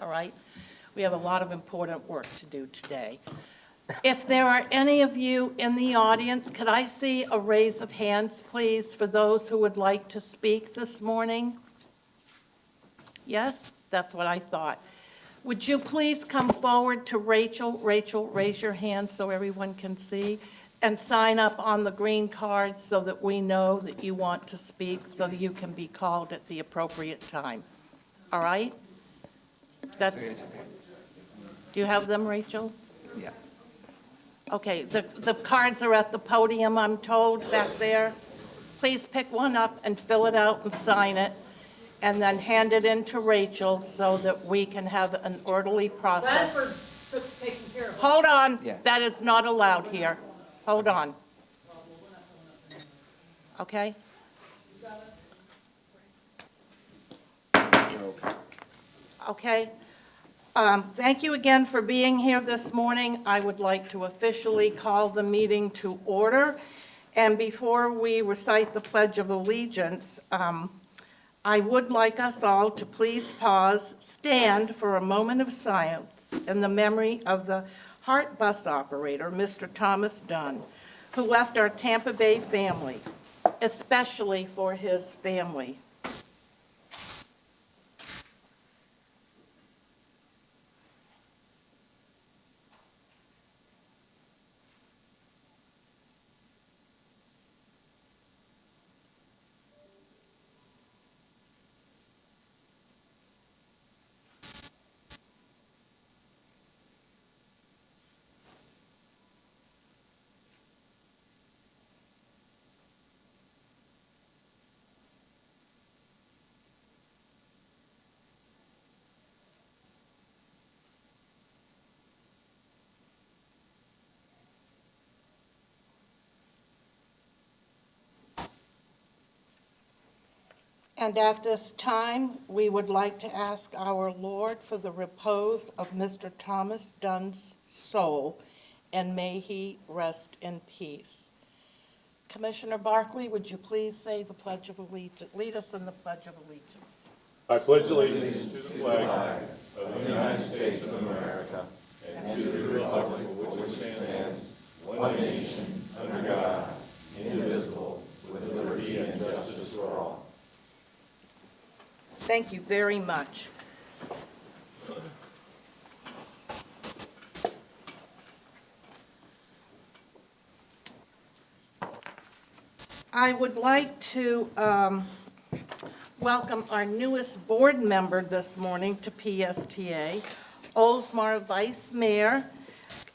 all right? We have a lot of important work to do today. If there are any of you in the audience, could I see a raise of hands, please, for those who would like to speak this morning? Yes, that's what I thought. Would you please come forward to Rachel? Rachel, raise your hand so everyone can see, and sign up on the green card so that we know that you want to speak, so that you can be called at the appropriate time. All right? Do you have them, Rachel? Yeah. Okay, the cards are at the podium, I'm told, back there. Please pick one up and fill it out and sign it, and then hand it in to Rachel so that we can have an orderly process. Bradford's taking care of it. Hold on, Yes. that is not allowed here. Hold on. Okay? Okay. Thank you again for being here this morning. I would like to officially call the meeting to order. And before we recite the Pledge of Allegiance, I would like us all to please pause, stand for a moment of silence in the memory of the Hart bus operator, Mr. Thomas Dunn, who left our Tampa Bay family, especially for his family. And at this time, we would like to ask our Lord for the repose of Mr. Thomas Dunn's soul, and may he rest in peace. Commissioner Barkley, would you please say the Pledge of Allegiance? Lead us in the Pledge of Allegiance. I pledge allegiance to the flag of the United States of America and to the republic for which it stands, one nation, under God, indivisible, with liberty and justice for all. Thank you very much. I would like to welcome our newest board member this morning to PSTA, Oldsmar Vice Mayor,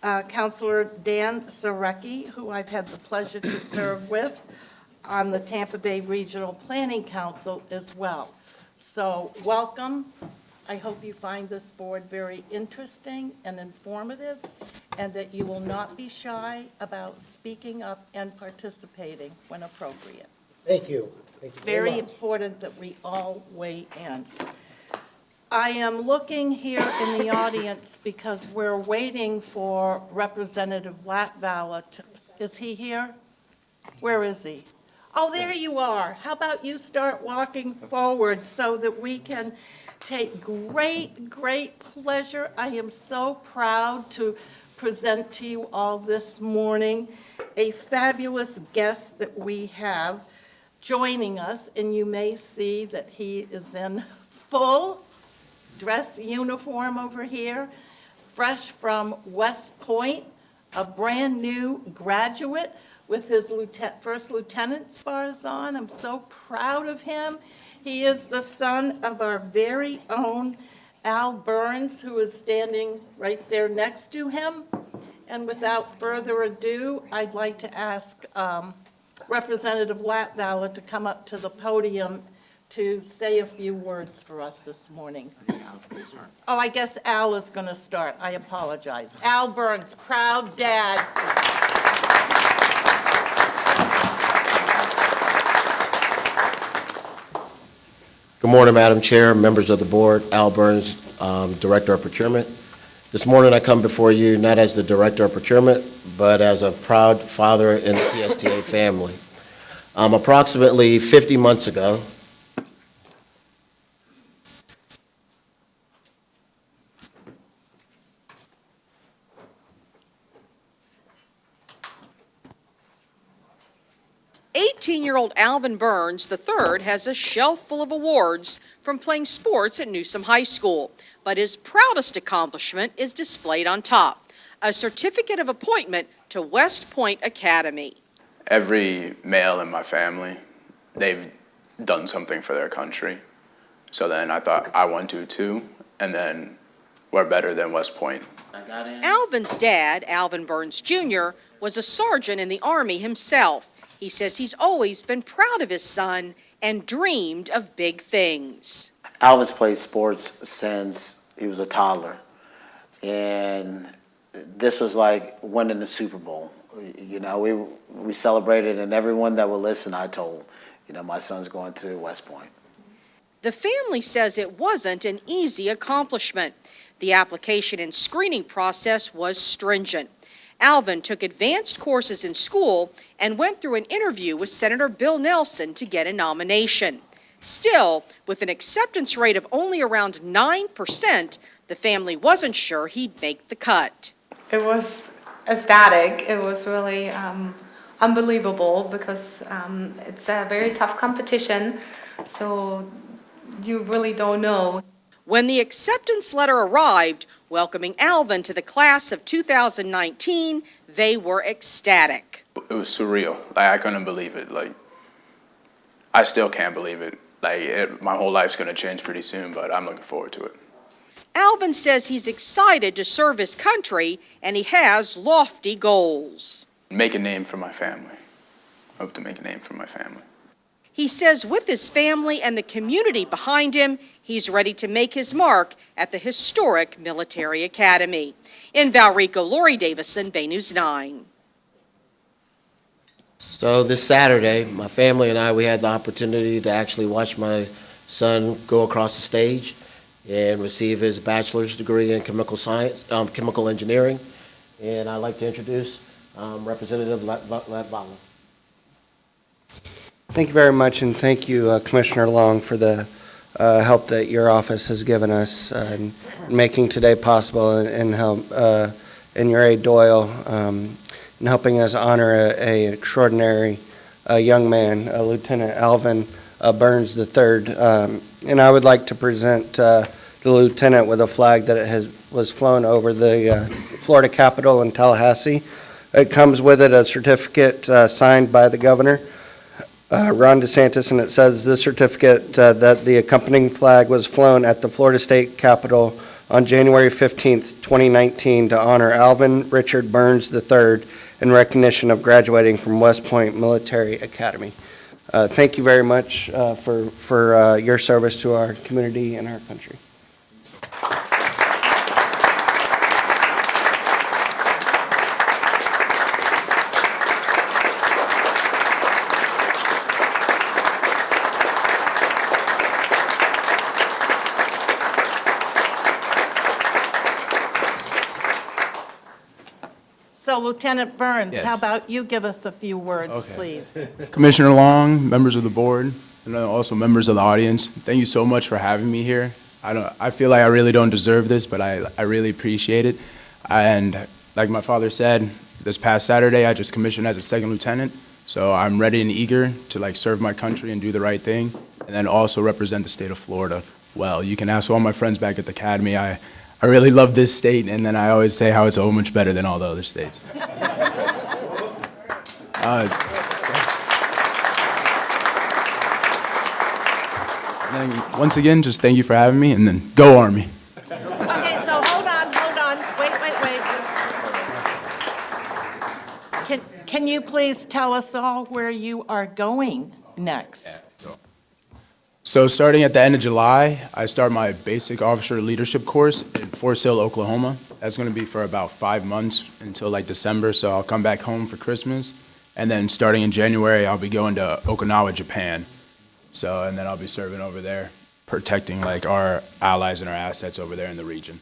Councilor Dan Zarecki, who I've had the pleasure to serve with on the Tampa Bay Regional Planning Council as well. So welcome. I hope you find this board very interesting and informative, and that you will not be shy about speaking up and participating when appropriate. Thank you. Thank you Very much. important that we all weigh in. I am looking here in the audience because we're waiting for Representative Latvala. Is he here? Where is he? Oh, there you are. How about you start walking forward so that we can take great pleasure. I am so proud to present to you all this morning a fabulous guest that we have joining us, and you may see that he is in full dress uniform over here, fresh from West Point, a brand new graduate with his first lieutenant's bars on. I'm so proud of him. He is the son of our very own Al Burns, who is standing right there next to him. And without further ado, I'd like to ask Representative Latvala to come up to the podium to say a few words for us this morning. Oh, I guess Al is going to start. I apologize. Al Burns, proud dad. Good morning, Madam Chair, members of the board. Al Burns, Director of Procurement. This morning I come before you not as the Director of Procurement, but as a proud father in the PSTA family. Approximately 50 months ago, 18-year-old Alvin Burns III has a shelf full of awards from playing sports at Newsom High School, but his proudest accomplishment is displayed on top, a certificate of appointment to West Point Academy. Every male in my family, they've done something for their country. So then I thought I want to too, and then we're better than West Point. Alvin's dad, Alvin Burns Jr., was a sergeant in the Army himself. He says he's always been proud of his son and dreamed of big things. Alvin's played sports since he was a toddler, and this was like winning the Super Bowl. You know, we celebrated, and everyone that would listen, I told, you know, my son's going to West Point. The family says it wasn't an easy accomplishment. The application and screening process was stringent. Alvin took advanced courses in school and went through an interview with Senator Bill Nelson to get a nomination. Still, with an acceptance rate of only around 9%, the family wasn't sure he'd make the cut. It was ecstatic. It was really unbelievable because it's a very tough competition, so you really don't know. When the acceptance letter arrived, welcoming Alvin to the class of 2019, they were ecstatic. It was surreal. Like, I couldn't believe it. Like, I still can't believe it. Like, my whole life's going to change pretty soon, but I'm looking forward to it. Alvin says he's excited to serve his country, and he has lofty goals. Make a name for my family. I hope to make a name for my family. He says with his family and the community behind him, he's ready to make his mark at the historic Military Academy. In Valrico, Lori Davison, Bay News 9. So this Saturday, my family and I, we had the opportunity to actually watch my son go across the stage and receive his bachelor's degree in chemical science, chemical engineering. And I'd like to introduce Representative Latvala. Thank you very much, and thank you, Commissioner Long, for the help that your office has given us in making today possible, and help in your aide Doyle in helping us honor an extraordinary young man, Lieutenant Alvin Burns III. And I would like to present the lieutenant with a flag that was flown over the Florida Capitol in Tallahassee. It comes with it a certificate signed by the governor, Ron DeSantis, and it says this certificate that the accompanying flag was flown at the Florida State Capitol on January 15th, 2019 to honor Alvin Richard Burns III in recognition of graduating from West Point Military Academy. Thank you very much for your service to our community and our country. So Lieutenant Burns, Yes. how about you give us a few words, Okay. please? Commissioner Long, members of the board, and also members of the audience, thank you so much for having me here. I feel like I really don't deserve this, but I really appreciate it. And like my father said, this past Saturday, I just commissioned as a second lieutenant, so I'm ready and eager to serve my country and do the right thing, and then also represent the state of Florida well. You can ask all my friends back at the academy. I really love this state, and then I always say how it's so much better than all the other states. And once again, just thank you for having me, and then go Army. Okay, so hold on. Wait. Can you please tell us all where you are going next? So starting at the end of July, I start my basic officer leadership course in Fort Sill, Oklahoma. That's going to be for about 5 months until December, so I'll come back home for Christmas. And then starting in January, I'll be going to Okinawa, Japan. So, and then I'll be serving over there, protecting our allies and our assets over there in the region.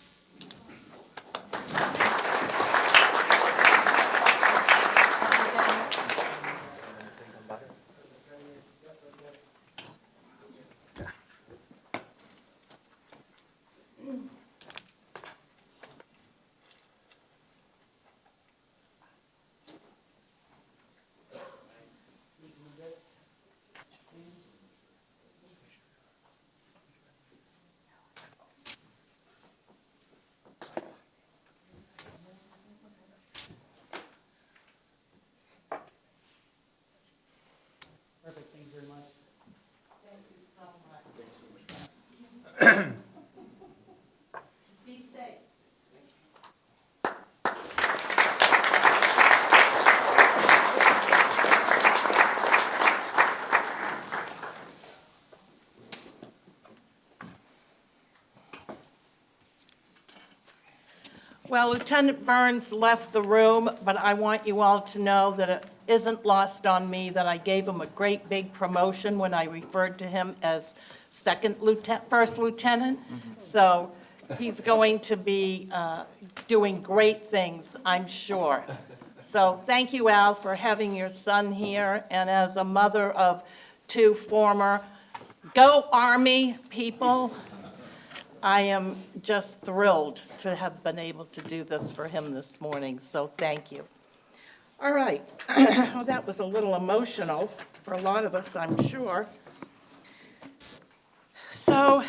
Well, Lieutenant Burns left the room, but I want you all to know that it isn't lost on me that I gave him a great big promotion when I referred to him as first lieutenant. So he's going to be doing great things, I'm sure. So thank you, Al, for having your son here, and as a mother of 2 former Go Army people, I am just thrilled to have been able to do this for him this morning, so thank you. All right, well, that was a little emotional for a lot of us, I'm sure. So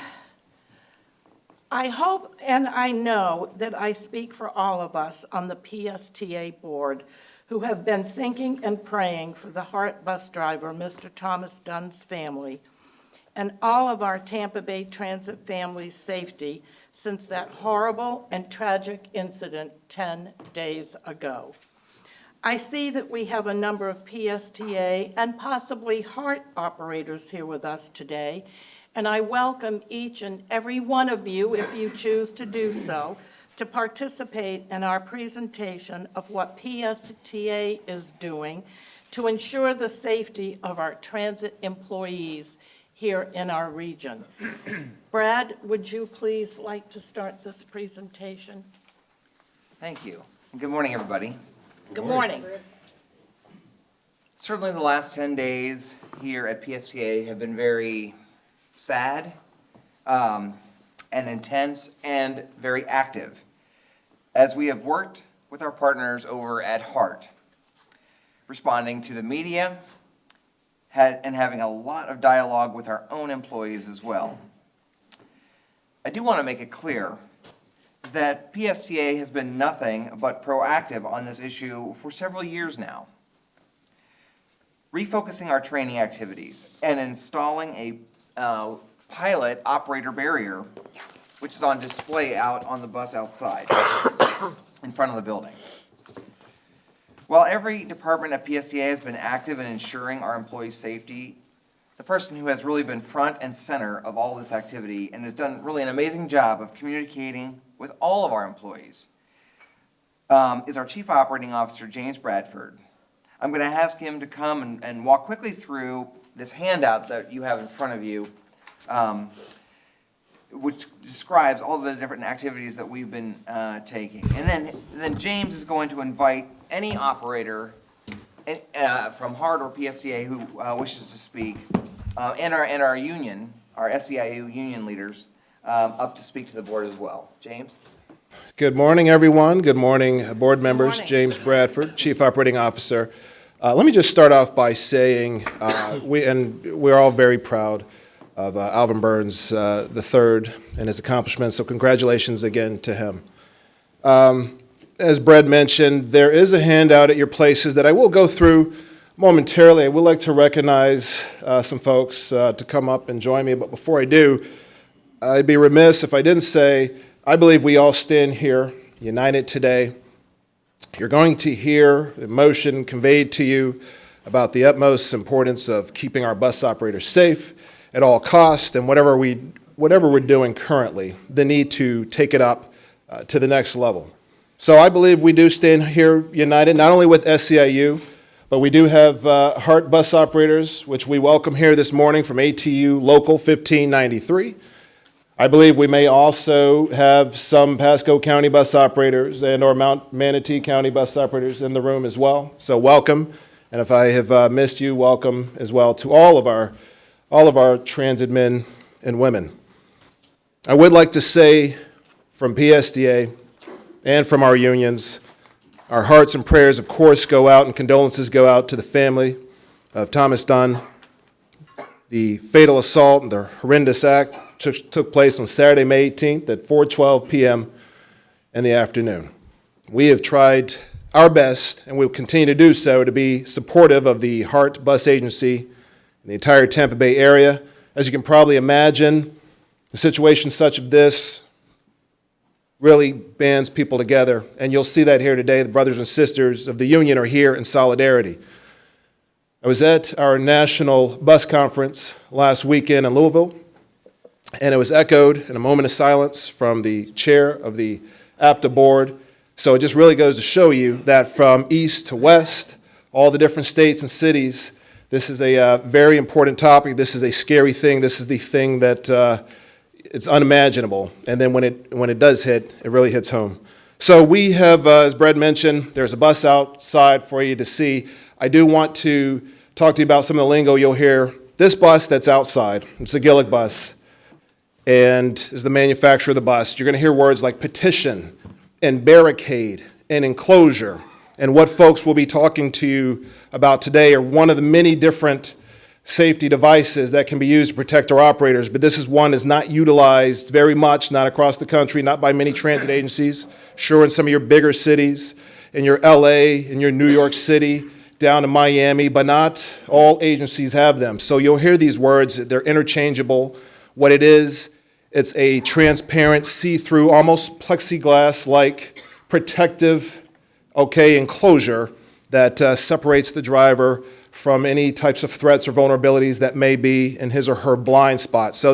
I hope and I know that I speak for all of us on the PSTA board who have been thinking and praying for the Hart bus driver, Mr. Thomas Dunn's family, and all of our Tampa Bay Transit family's safety since that horrible and tragic incident 10 days ago. I see that we have a number of PSTA and possibly Hart operators here with us today, and I welcome each and every one of you, if you choose to do so, to participate in our presentation of what PSTA is doing to ensure the safety of our transit employees here in our region. Brad, would you please like to start this presentation? Thank you. Good morning, everybody. Good morning. Certainly the last 10 days here at PSTA have been very sad and intense and very active as we have worked with our partners over at Hart, responding to the media and having a lot of dialogue with our own employees as well. I do want to make it clear that PSTA has been nothing but proactive on this issue for several years now. Refocusing our training activities and installing a pilot operator barrier, which is on display out on the bus outside in front of the building. While every department at PSTA has been active in ensuring our employees' safety, the person who has really been front and center of all this activity and has done really an amazing job of communicating with all of our employees is our Chief Operating Officer, James Bradford. I'm going to ask him to come and walk quickly through this handout that you have in front of you, which describes all the different activities that we've been taking. And then James is going to invite any operator from Hart or PSTA who wishes to speak, and our union, our SEIU union leaders, up to speak to the board as well. James? Good morning, everyone. Good morning, board members. morning. James Bradford, Chief Operating Officer. Let me just start off by saying we're all very proud of Alvin Burns III and his accomplishments, so congratulations again to him. As Brad mentioned, there is a handout at your places that I will go through momentarily. I would like to recognize some folks to come up and join me, but before I do, I'd be remiss if I didn't say I believe we all stand here united today. You're going to hear emotion conveyed to you about the utmost importance of keeping our bus operators safe at all costs, and whatever we're doing currently, the need to take it up to the next level. So I believe we do stand here united, not only with SEIU, but we do have Hart bus operators, which we welcome here this morning from ATU Local 1593. I believe we may also have some Pasco County bus operators and or Mount Manatee County bus operators in the room as well. So welcome, and if I have missed you, welcome as well to all of our transit men and women. I would like to say from PSTA and from our unions, our hearts and prayers, of course, go out and condolences go out to the family of Thomas Dunn. The fatal assault and the horrendous act took place on Saturday, May 18th at 4:12 p.m. in the afternoon. We have tried our best, and we will continue to do so, to be supportive of the Hart Bus Agency in the entire Tampa Bay area. As you can probably imagine, a situation such as this really bands people together, and you'll see that here today. The brothers and sisters of the union are here in solidarity. I was at our national bus conference last weekend in Louisville, and it was echoed in a moment of silence from the chair of the APTA board So it just really goes to show you that from east to west, all the different states and cities, this is a very important topic. This is a scary thing. This is the thing that it's unimaginable. And then when it does hit, it really hits home. So we have, as Brad mentioned, there's a bus outside for you to see. I do want to talk to you about some of the lingo you'll hear. This bus that's outside, it's a Gillig bus, and is the manufacturer of the bus. You're going to hear words like petition and barricade and enclosure. And what folks will be talking to you about today are one of the many different safety devices that can be used to protect our operators, but this is one that's not utilized very much, not across the country, not by many transit agencies. Sure, in some of your bigger cities, in your LA, in your New York City, down to Miami, but not all agencies have them. So you'll hear these words, they're interchangeable. What it is, it's a transparent, see-through, almost plexiglass-like protective, enclosure that separates the driver from any types of threats or vulnerabilities that may be in his or her blind spot. So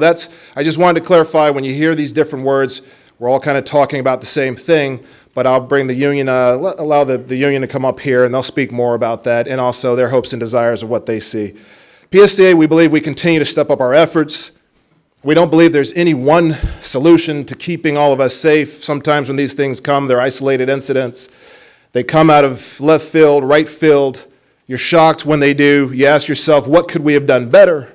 I just wanted to clarify, when you hear these different words, we're all kind of talking about the same thing, but I'll bring the union, allow the union to come up here, and they'll speak more about that, and also their hopes and desires of what they see. PSTA, we believe we continue to step up our efforts. We don't believe there's any one solution to keeping all of us safe. Sometimes when these things come, they're isolated incidents. They come out of left field, right field. You're shocked when they do. You ask yourself, what could we have done better?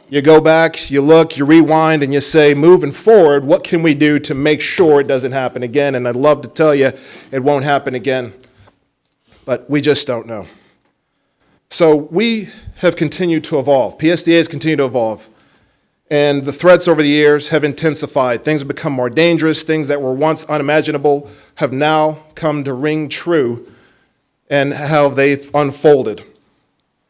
You go back, you look, you rewind, and you say, moving forward, what can we do to make sure it doesn't happen again? And I'd love to tell you it won't happen again, but we just don't know. So we have continued to evolve. PSTA has continued to evolve. And the threats over the years have intensified. Things have become more dangerous. Things that were once unimaginable have now come to ring true, and how they've unfolded.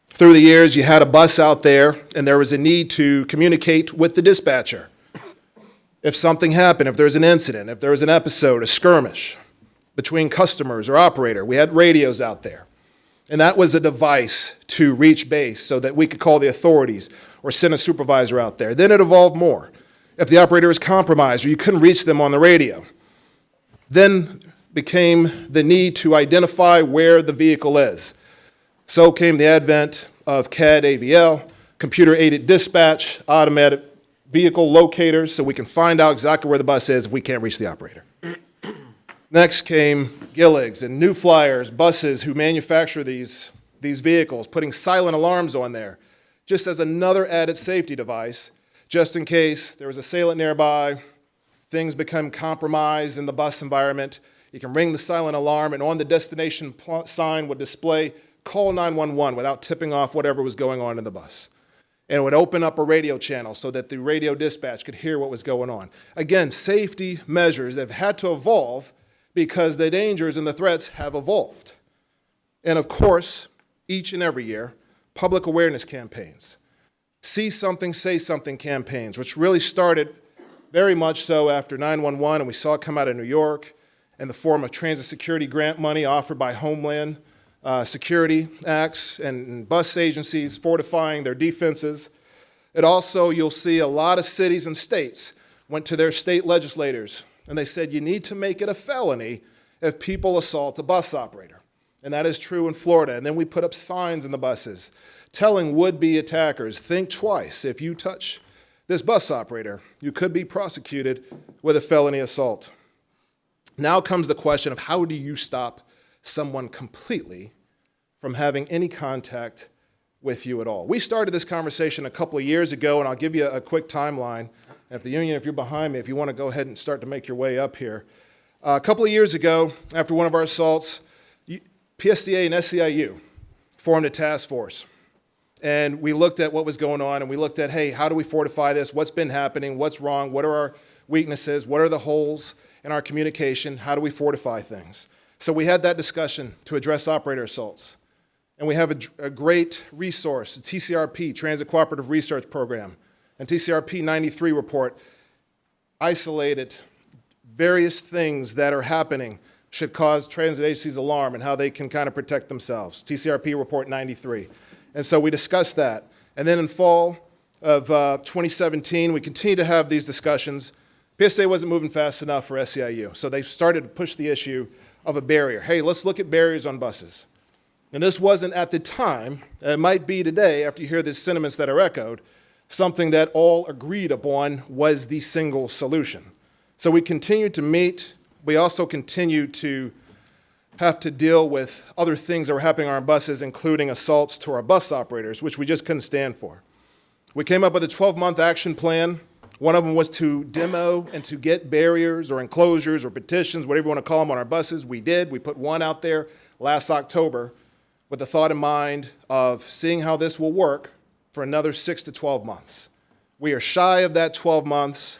Through the years, you had a bus out there, and there was a need to communicate with the dispatcher. If something happened, if there was an incident, if there was an episode, a skirmish between customers or operator, we had radios out there. And that was a device to reach base so that we could call the authorities or send a supervisor out there. Then it evolved more. If the operator was compromised or you couldn't reach them on the radio, then became the need to identify where the vehicle is. So came the advent of CAD AVL, computer-aided dispatch, automatic vehicle locators, so we can find out exactly where the bus is if we can't reach the operator. Next came Gilligs and New Flyers, buses who manufacture these vehicles, putting silent alarms on there, just as another added safety device, just in case there was an assailant nearby, things become compromised in the bus environment. You can ring the silent alarm, and on the destination sign would display call 911 without tipping off whatever was going on in the bus. And it would open up a radio channel so that the radio dispatch could hear what was going on. Again, safety measures that have had to evolve because the dangers and the threats have evolved. And of course, each and every year, public awareness campaigns, see something, say something campaigns, which really started very much so after 911, and we saw it come out of New York in the form of transit security grant money offered by Homeland Security Acts and bus agencies fortifying their defenses. It also, you'll see a lot of cities and states went to their state legislators and they said, you need to make it a felony if people assault a bus operator. And that is true in Florida. And then we put up signs in the buses telling would-be attackers, think twice. If you touch this bus operator, you could be prosecuted with a felony assault. Now comes the question of how do you stop someone completely from having any contact with you at all? We started this conversation a couple of years ago, and I'll give you a quick timeline. And if the union, if you're behind me, if you want to go ahead and start to make your way up here. A couple of years ago, after one of our assaults, PSTA and SEIU formed a task force. And we looked at what was going on, and we looked at, hey, how do we fortify this? What's been happening? What's wrong? What are our weaknesses? What are the holes in our communication? How do we fortify things? So we had that discussion to address operator assaults. And we have a great resource, the TCRP, Transit Cooperative Research Program, and TCRP 93 report isolated various things that are happening should cause transit agencies alarm and how they can kind of protect themselves, TCRP report 93. And so we discussed that. And then in fall of 2017, we continued to have these discussions. PSA wasn't moving fast enough for SEIU, so they started to push the issue of a barrier. Hey, let's look at barriers on buses. And this wasn't at the time, and it might be today after you hear these sentiments that are echoed, something that all agreed upon was the single solution. So we continue to meet. We also continue to have to deal with other things that were happening on our buses, including assaults to our bus operators, which we just couldn't stand for. We came up with a 12-month action plan. One of them was to demo and to get barriers or enclosures or petitions, whatever you want to call them, on our buses. We did. We put one out there last October with the thought in mind of seeing how this will work for another 6 to 12 months. We are shy of that 12 months.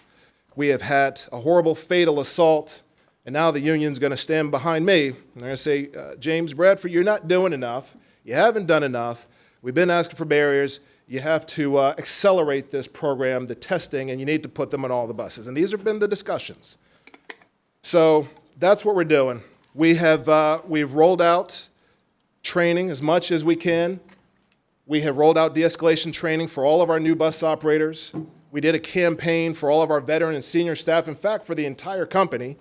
We have had a horrible, fatal assault, and now the union's going to stand behind me. And they're going to say, James Bradford, you're not doing enough. You haven't done enough. We've been asking for barriers. You have to accelerate this program, the testing, and you need to put them on all the buses. And these have been the discussions. So that's what we're doing. We've rolled out training as much as we can. We have rolled out de-escalation training for all of our new bus operators. We did a campaign for all of our veteran and senior staff, in fact, for the entire company,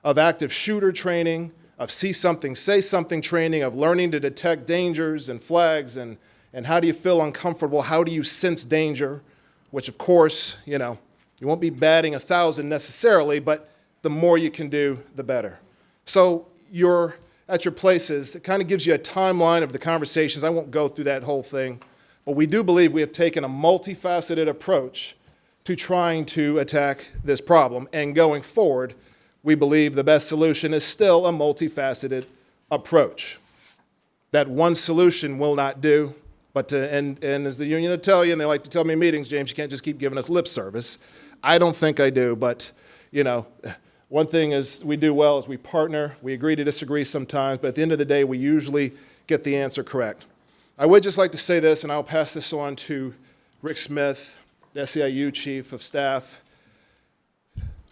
of active shooter training, of see something, say something training, of learning to detect dangers and flags, and how do you feel uncomfortable, how do you sense danger, which of course, you won't be batting 1,000 necessarily, but the more you can do, the better. So you're at your places, it kind of gives you a timeline of the conversations. I won't go through that whole thing, but we do believe we have taken a multifaceted approach to trying to attack this problem. And going forward, we believe the best solution is still a multifaceted approach. That one solution will not do, but and as the union will tell you, and they like to tell me in meetings, James, you can't just keep giving us lip service. I don't think I do, but one thing is we do well is we partner. We agree to disagree sometimes, but at the end of the day, we usually get the answer correct. I would just like to say this, and I'll pass this on to Rick Smith, the SEIU Chief of Staff.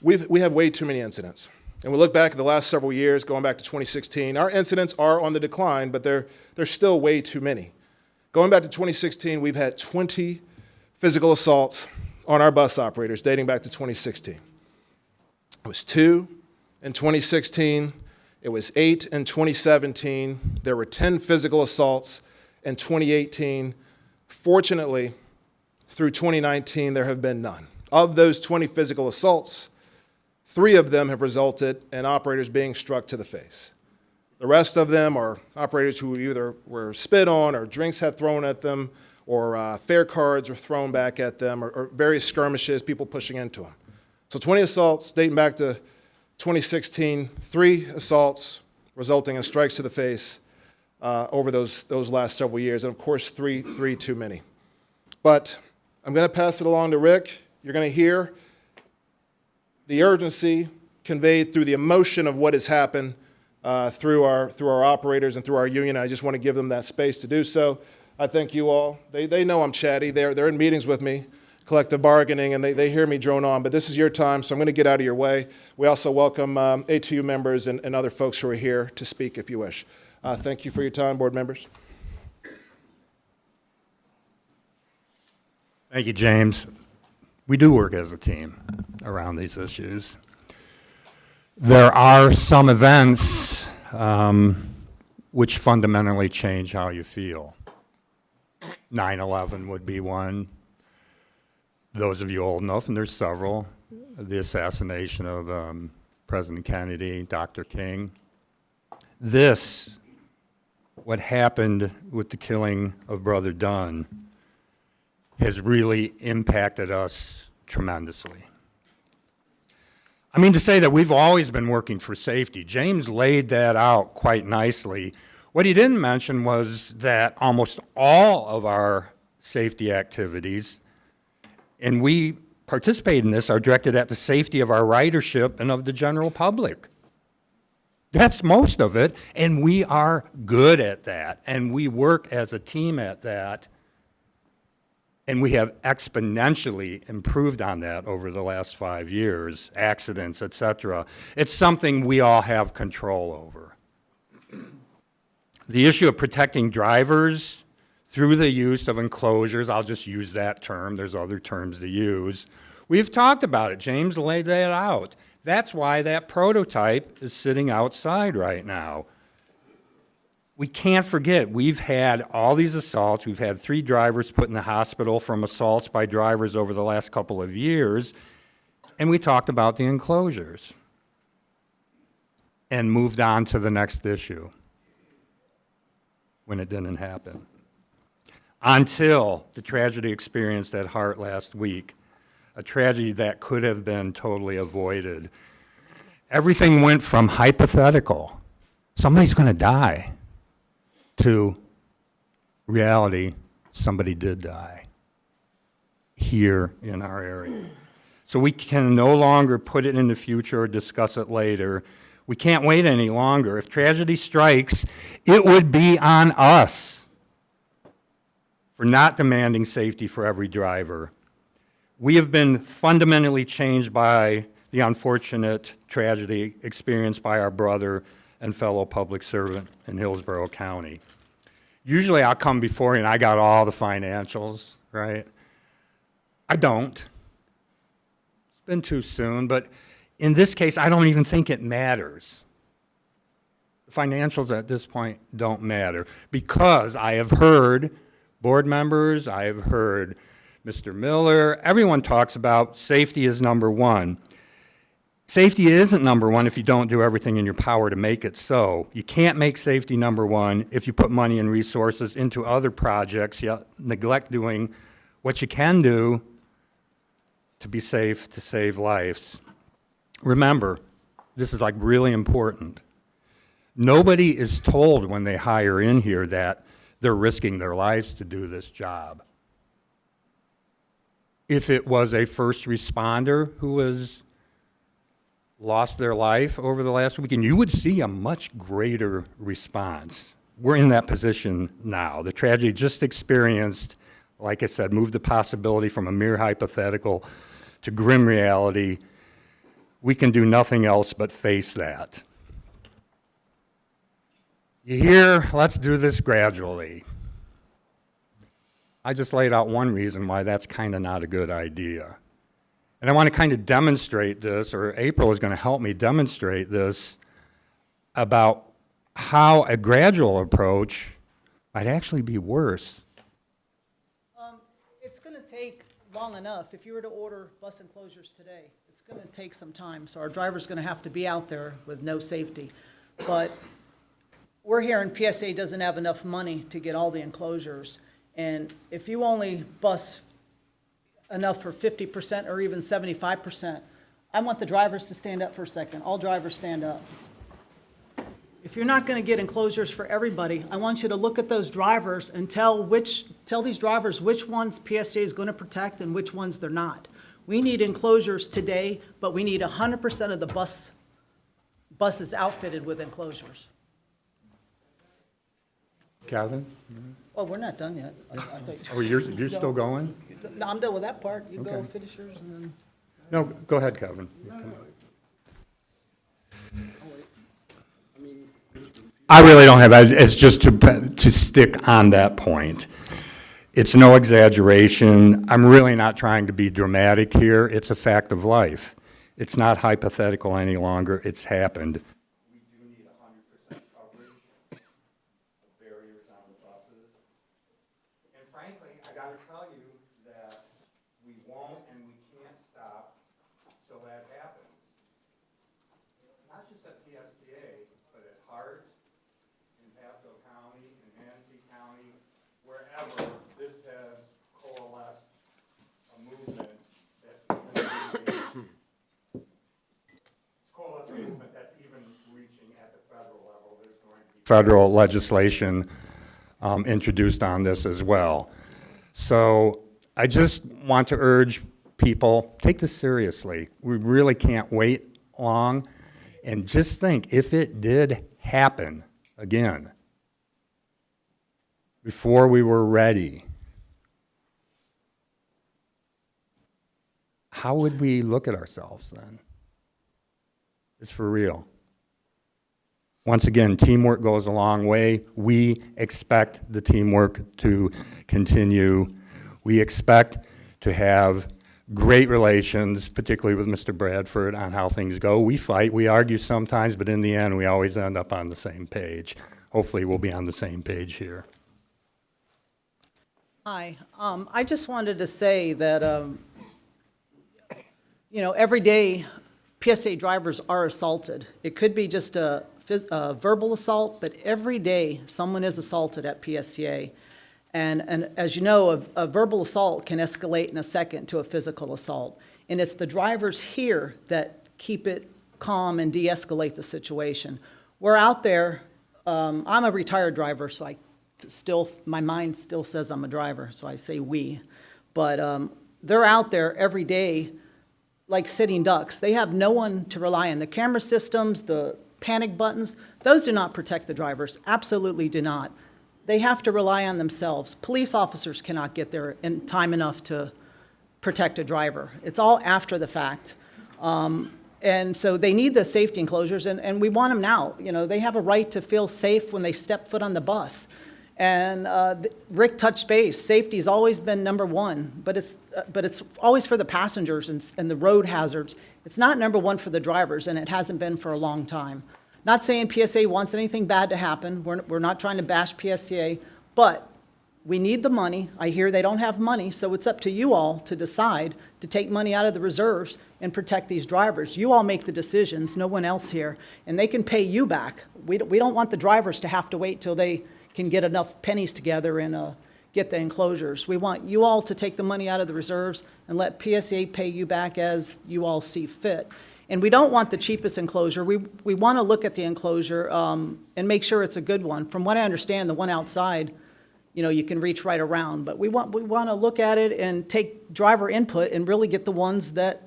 We have way too many incidents. And we look back at the last several years, going back to 2016, our incidents are on the decline, but they're still way too many. Going back to 2016, we've had 20 physical assaults on our bus operators dating back to 2016. It was 2 in 2016. It was 8 in 2017. There were 10 physical assaults in 2018. Fortunately, through 2019, there have been none. Of those 20 physical assaults, 3 of them have resulted in operators being struck to the face. The rest of them are operators who either were spit on or drinks had thrown at them or fare cards were thrown back at them or various skirmishes, people pushing into them. So 20 assaults dating back to 2016, 3 assaults resulting in strikes to the face over those last several years, and of course, 3 too many. But I'm going to pass it along to Rick. You're going to hear the urgency conveyed through the emotion of what has happened through our operators and through our union. I just want to give them that space to do so. I thank you all. They know I'm chatty. They're in meetings with me, collective bargaining, and they hear me drone on. But this is your time, so I'm going to get out of your way. We also welcome ATU members and other folks who are here to speak if you wish. Thank you for your time, board members. Thank you, James. We do work as a team around these issues. There are some events which fundamentally change how you feel. 9/11 would be one. Those of you old enough, and there's several, the assassination of President Kennedy, Dr. King. This, what happened with the killing of Brother Dunn, has really impacted us tremendously. I mean, to say that we've always been working for safety, James laid that out quite nicely. What he didn't mention was that almost all of our safety activities, and we participate in this, are directed at the safety of our ridership and of the general public. That's most of it, and we are good at that, and we work as a team at that. And we have exponentially improved on that over the last 5 years, accidents, et cetera. It's something we all have control over. The issue of protecting drivers through the use of enclosures, I'll just use that term, there's other terms to use. We've talked about it, James laid that out. That's why that prototype is sitting outside right now. We can't forget, we've had all these assaults. We've had 3 drivers put in the hospital from assaults by drivers over the last couple of years. And we talked about the enclosures and moved on to the next issue when it didn't happen. Until the tragedy experienced at Hart last week, a tragedy that could have been totally avoided. Everything went from hypothetical, somebody's going to die, to reality, somebody did die here in our area. So we can no longer put it in the future or discuss it later. We can't wait any longer. If tragedy strikes, it would be on us for not demanding safety for every driver. We have been fundamentally changed by the unfortunate tragedy experienced by our brother and fellow public servant in Hillsborough County. Usually I'll come before you and I got all the financials, right? I don't. It's been too soon, but in this case, I don't even think it matters. The financials at this point don't matter because I have heard board members, I have heard Mr. Miller, everyone talks about safety is number one. Safety isn't number one if you don't do everything in your power to make it so. You can't make safety number one if you put money and resources into other projects, yet neglect doing what you can do to be safe, to save lives. Remember, this is like really important. Nobody is told when they hire in here that they're risking their lives to do this job. If it was a first responder who was lost their life over the last weekend, you would see a much greater response. We're in that position now. The tragedy just experienced, like I said, moved the possibility from a mere hypothetical to grim reality. We can do nothing else but face that. You hear, let's do this gradually. I just laid out one reason why that's kind of not a good idea. And I want to kind of demonstrate this, or April is going to help me demonstrate this, about how a gradual approach might actually be worse. It's going to take long enough. If you were to order bus enclosures today, it's going to take some time. So our driver's going to have to be out there with no safety. But we're hearing PSA doesn't have enough money to get all the enclosures. And if you only bus enough for 50% or even 75%, I want the drivers to stand up for a second. All drivers stand up. If you're not going to get enclosures for everybody, I want you to look at those drivers and tell these drivers which ones PSA is going to protect and which ones they're not. We need enclosures today, but we need 100% of the buses outfitted with enclosures. Calvin? Well, we're not done yet. I thought- Oh, you're still going? No, I'm done with that part. You go Okay. finish yours and then. No, go ahead, Calvin. I really don't have, it's just to stick on that point. It's no exaggeration. I'm really not trying to be dramatic here. It's a fact of life. It's not hypothetical any longer. It's happened. We do need 100% coverage of barriers on the buses. And frankly, I got to tell you that we won't and we can't stop till that happens. Not just at PSTA, but at Hart, in Pasco County, in Manatee County, wherever this has coalesced a movement that's coalesced a movement that's even reaching at the federal level. There's going to be federal legislation introduced on this as well. So I just want to urge people, take this seriously. We really can't wait long. And just think, if it did happen again, before we were ready, how would we look at ourselves then? It's for real. Once again, teamwork goes a long way. We expect the teamwork to continue. We expect to have great relations, particularly with Mr. Bradford, on how things go. We fight, we argue sometimes, but in the end, we always end up on the same page. Hopefully, we'll be on the same page here. Hi, I just wanted to say that, every day PSA drivers are assaulted. It could be just a verbal assault, but every day someone is assaulted at PSTA. And as you know, a verbal assault can escalate in a second to a physical assault. And it's the drivers here that keep it calm and de-escalate the situation. We're out there, I'm a retired driver, so my mind still says I'm a driver, so I say we. But they're out there every day like sitting ducks. They have no one to rely on. The camera systems, the panic buttons, those do not protect the drivers, absolutely do not. They have to rely on themselves. Police officers cannot get there in time enough to protect a driver. It's all after the fact. And so they need the safety enclosures, and we want them now. They have a right to feel safe when they step foot on the bus. And Rick touched base. Safety has always been number one, but it's always for the passengers and the road hazards. It's not number one for the drivers, and it hasn't been for a long time. Not saying PSA wants anything bad to happen. We're not trying to bash PSTA, but we need the money. I hear they don't have money, so it's up to you all to decide to take money out of the reserves and protect these drivers. You all make the decisions, no one else here, and they can pay you back. We don't want the drivers to have to wait till they can get enough pennies together and get the enclosures. We want you all to take the money out of the reserves and let PSA pay you back as you all see fit. And we don't want the cheapest enclosure. We want to look at the enclosure and make sure it's a good one. From what I understand, the one outside, you can reach right around. But we want to look at it and take driver input and really get the ones that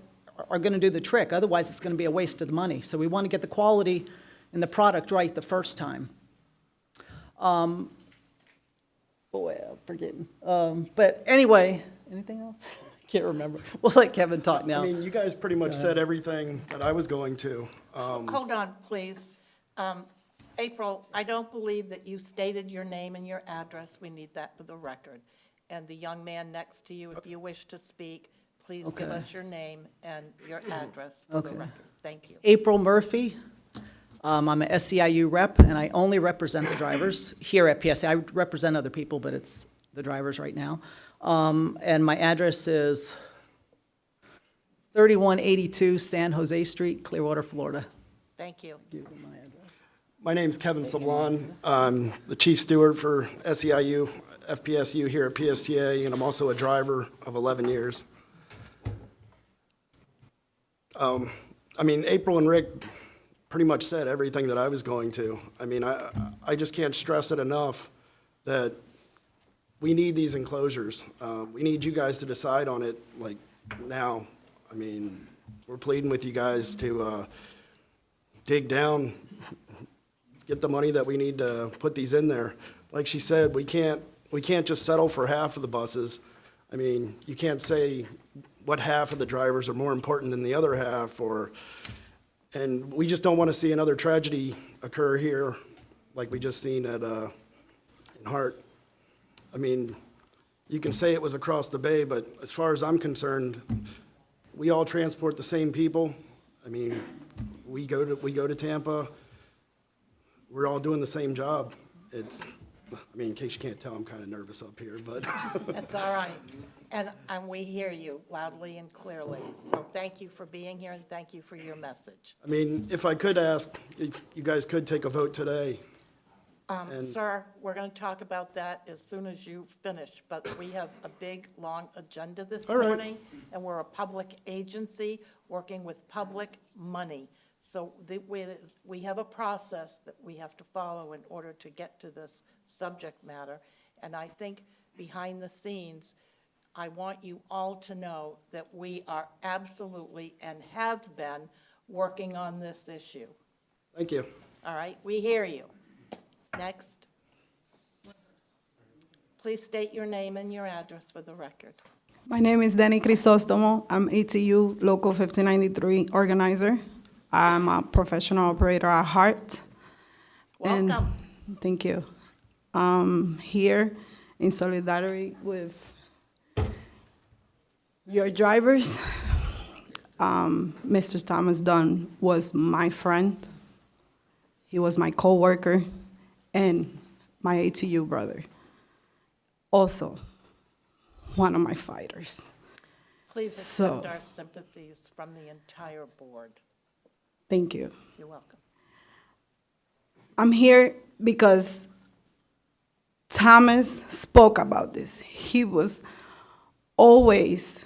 are going to do the trick. Otherwise, it's going to be a waste of the money. So we want to get the quality and the product right the first time. Boy, I'm forgetting. But anyway, anything else? Can't remember. We'll let Kevin talk now. I mean, you guys pretty much said everything that I was going to. Hold on, please. April, I don't believe that you stated your name and your address. We need that for the record. And the young man next to you, if you wish to speak, please give us your name and your address for the record. Thank you. April Murphy. I'm a SEIU rep, and I only represent the drivers here at PSA. I represent other people, but it's the drivers right now. And my address is 3182 San Jose Street, Clearwater, Florida. Thank you. My name's Kevin Sablon. I'm the chief steward for SEIU, FPSU here at PSTA, and I'm also a driver of 11 years. I mean, April and Rick pretty much said everything that I was going to. I mean, I just can't stress it enough that we need these enclosures. We need you guys to decide on it, like, now. I mean, we're pleading with you guys to dig down, get the money that we need to put these in there. Like she said, we can't just settle for half of the buses. I mean, you can't say what half of the drivers are more important than the other half, and we just don't want to see another tragedy occur here like we just seen at in Hart. I mean, you can say it was across the bay, but as far as I'm concerned, we all transport the same people. I mean, we go to Tampa. We're all doing the same job. I mean, in case you can't tell, I'm kind of nervous up here, but. That's all right. And we hear you loudly and clearly. So thank you for being here, and thank you for your message. I mean, if I could ask, if you guys could take a vote today. Sir, we're going to talk about that as soon as you finish, but we have a big, long agenda this morning, and we're a public agency working with public money. So we have a process that we have to follow in order to get to this subject matter. And I think behind the scenes, I want you all to know that we are absolutely and have been working on this issue. Thank you. All right, we hear you. Next. Please state your name and your address for the record. My name is Danny Crisostomo. I'm ETU Local 1593 organizer. I'm a professional operator at Hart. Welcome. And thank you. Here in solidarity with Your drivers, Mr. Thomas Dunn was my friend. He was my coworker and my ATU brother. Also, one of my fighters. Please So- accept our sympathies from the entire board. Thank you. You're welcome. I'm here because Thomas spoke about this. He was always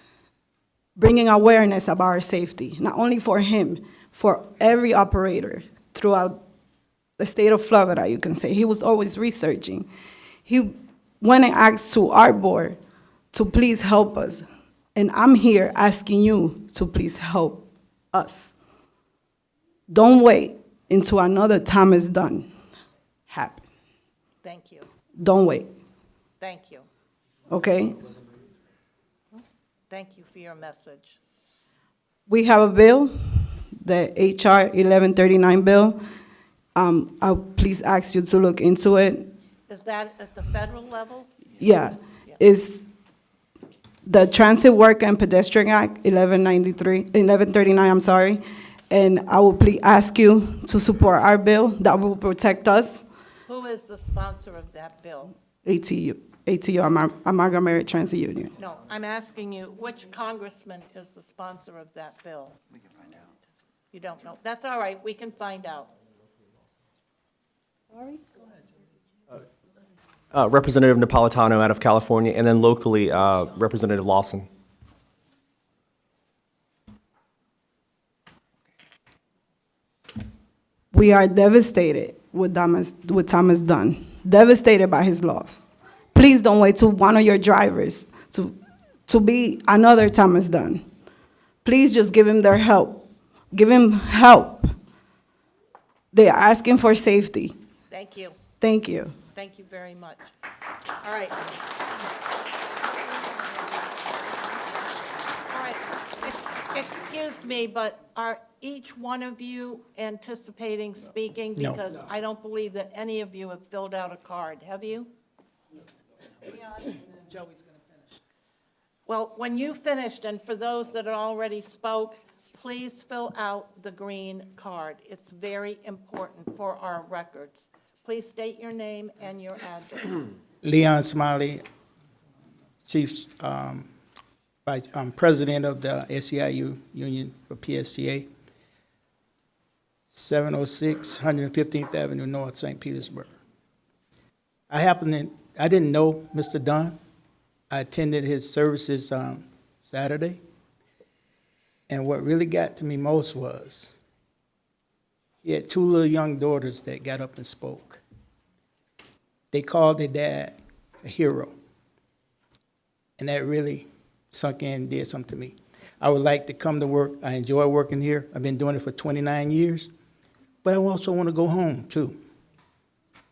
bringing awareness about our safety, not only for him, for every operator throughout the state of Florida, you can say. He was always researching. He went and asked to our board to please help us. And I'm here asking you to please help us. Don't wait until another Thomas Dunn happen. Thank you. Don't wait, Thank you. okay? Thank you for your message. We have a bill, the HR 1139 bill. I'll please ask you to look into it. Is that at the federal level? Yeah, it's the Transit Worker and Pedestrian Act 1139, I'm sorry. And I will please ask you to support our bill that will protect us, Who is the sponsor of that bill? ATU, Amalgamated Transit Union. No, I'm asking you, which congressman is the sponsor of that bill? We can find out. You don't know. That's all right, we can find out. Sorry? Representative Napolitano out of California, and then locally, Representative Lawson. We are devastated with Thomas Dunn, devastated by his loss. Please don't wait till one of your drivers to be another Thomas Dunn. Please just give him their help. Give him help. They are asking for safety. Thank you. Thank you. Thank you very much. All right. All right, excuse me, but are each one of you anticipating speaking? No. Because I don't believe that any of you have filled out a card, have you? Leon and then Joey's gonna finish. Well, when you finished, and for those that already spoke, please fill out the green card. It's very important for our records. Please state your name and your address. Leon Smiley, Chief, I'm president of the SEIU Union for PSTA, 706 115th Avenue North, St. Petersburg. I didn't know Mr. Dunn. I attended his services on Saturday. And what really got to me most was he had two little young daughters that got up and spoke. They called their dad a hero. And that really sunk in and did something to me. I would like to come to work. I enjoy working here. I've been doing it for 29 years. But I also want to go home, too.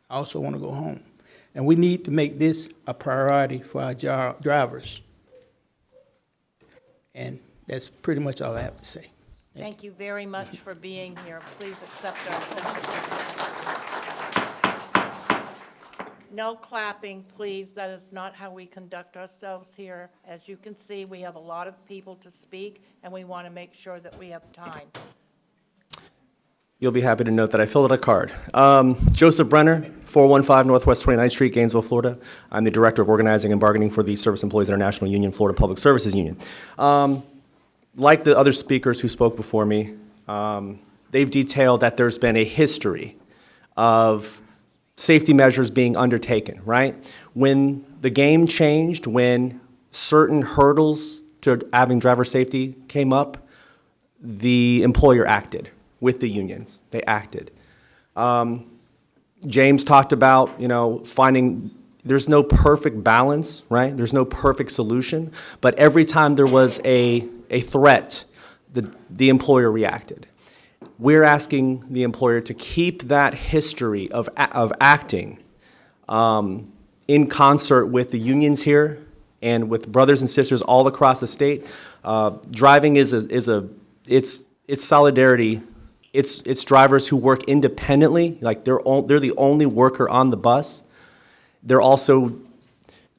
I also want to go home. And we need to make this a priority for our drivers. And that's pretty much all I have to say. Thank you very much for being here. Please accept our sympathy. No clapping, please. That is not how we conduct ourselves here. As you can see, we have a lot of people to speak, and we want to make sure that we have time. You'll be happy to note that I filled out a card. Joseph Brenner, 415 Northwest 29th Street, Gainesville, Florida. I'm the Director of Organizing and Bargaining for the Service Employees International Union, Florida Public Services Union. Like the other speakers who spoke before me, they've detailed that there's been a history of safety measures being undertaken, right? When the game changed, when certain hurdles to having driver safety came up, the employer acted with the unions. They acted. James talked about, finding there's no perfect balance, right? There's no perfect solution, but every time there was a threat, the employer reacted. We're asking the employer to keep that history of acting in concert with the unions here and with brothers and sisters all across the state. Driving it's solidarity. It's drivers who work independently, like they're the only worker on the bus. They're also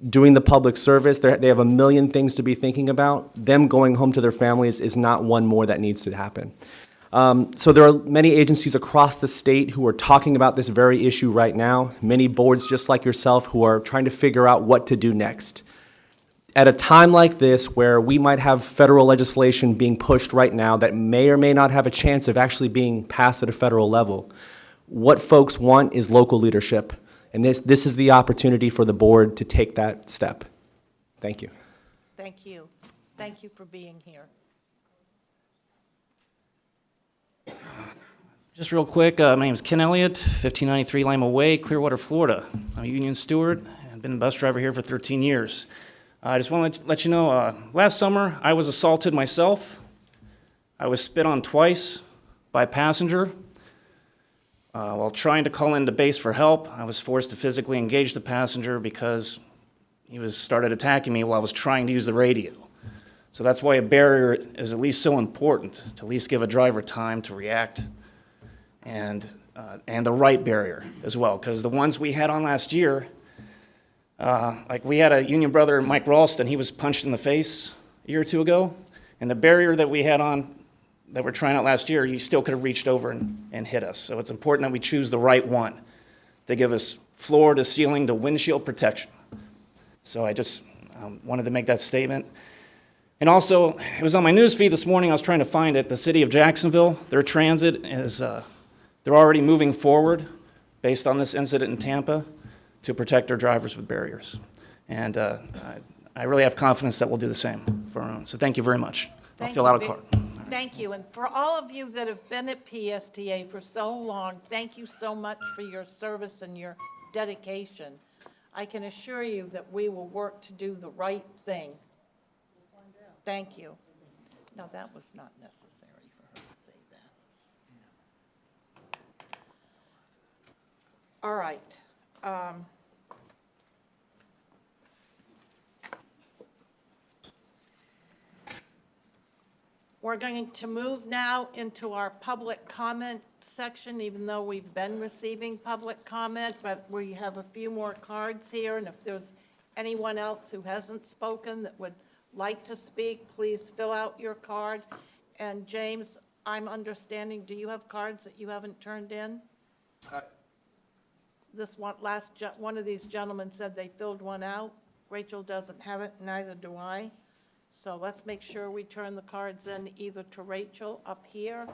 doing the public service. They have a million things to be thinking about. Them going home to their families is not one more that needs to happen. So there are many agencies across the state who are talking about this very issue right now, many boards just like yourself who are trying to figure out what to do next. At a time like this, where we might have federal legislation being pushed right now that may or may not have a chance of actually being passed at a federal level, what folks want is local leadership. And this is the opportunity for the board to take that step. Thank you. Thank you. Thank you for being here. Just real quick, my name is Ken Elliott, 1593 Lima Way, Clearwater, Florida. I'm a union steward and been a bus driver here for 13 years. I just want to let you know, last summer I was assaulted myself. I was spit on twice by a passenger. While trying to call into base for help, I was forced to physically engage the passenger because he started attacking me while I was trying to use the radio. So that's why a barrier is at least so important, to at least give a driver time to react, and the right barrier as well, because the ones we had on last year, like we had a union brother, Mike Ralston, he was punched in the face a year or two ago, and the barrier that we had on, that we're trying out last year, you still could have reached over and hit us. So it's important that we choose the right one to give us floor to ceiling to windshield protection. So I just wanted to make that statement. And also, it was on my news feed this morning, I was trying to find it, the city of Jacksonville, their transit is, they're already moving forward based on this incident in Tampa to protect their drivers with barriers. And I really have confidence that we'll do the same for our own. So thank you very much. I'll fill out a card. Thank you. And for all of you that have been at PSTA for so long, thank you so much for your service and your dedication. I can assure you that we will work to do the right thing. Thank you. No, that was not necessary for her to say that. All right. We're going to move now into our public comment section, even though we've been receiving public comment, but we have a few more cards here, and if there's anyone else who hasn't spoken that would like to speak, please fill out your card. And James, I'm understanding, do you have cards that you haven't turned in? This one, one of these gentlemen said they filled one out. Rachel doesn't have it, neither do I. So let's make sure we turn the cards in either to Rachel up here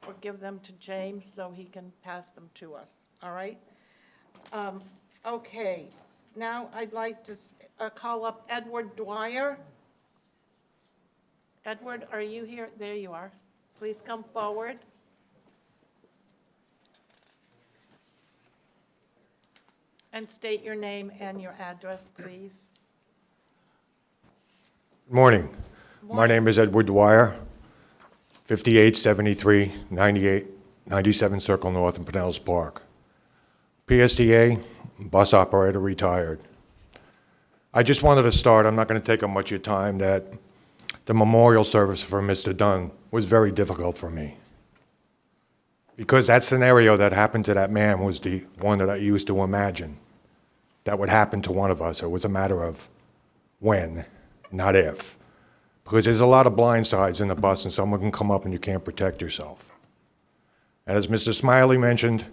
or give them to James so he can pass them to us, all right? Okay, now I'd like to call up Edward Dwyer. Edward, are you here? There you are. Please come forward. And state your name and your address, please. Good morning. My name is Edward Dwyer, 5873 97 Circle North in Pinellas Park. PSTA, bus operator, retired. I just wanted to start, I'm not going to take up much of your time, that the memorial service for Mr. Dunn was very difficult for me. Because that scenario that happened to that man was the one that I used to imagine that would happen to one of us. It was a matter of when, not if. Because there's a lot of blind sides in the bus and someone can come up and you can't protect yourself. And as Mr. Smiley mentioned,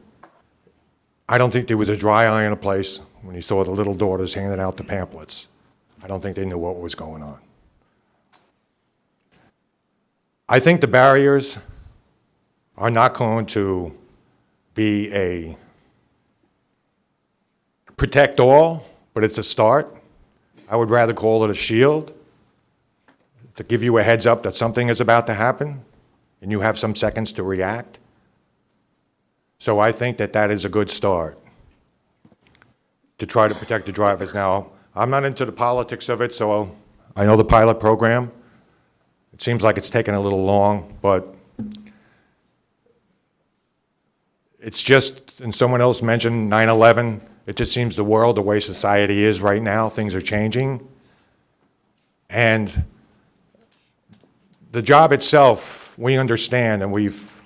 I don't think there was a dry eye in a place when he saw the little daughters handing out the pamphlets. I don't think they knew what was going on. I think the barriers are not going to be a protect all, but it's a start. I would rather call it a shield to give you a heads up that something is about to happen and you have some seconds to react. So I think that that is a good start to try to protect the drivers. Now, I'm not into the politics of it, so I know the pilot program. It seems like it's taken a little long, but it's just, and someone else mentioned 9/11, it just seems the world, the way society is right now, things are changing. And the job itself, we understand, and we've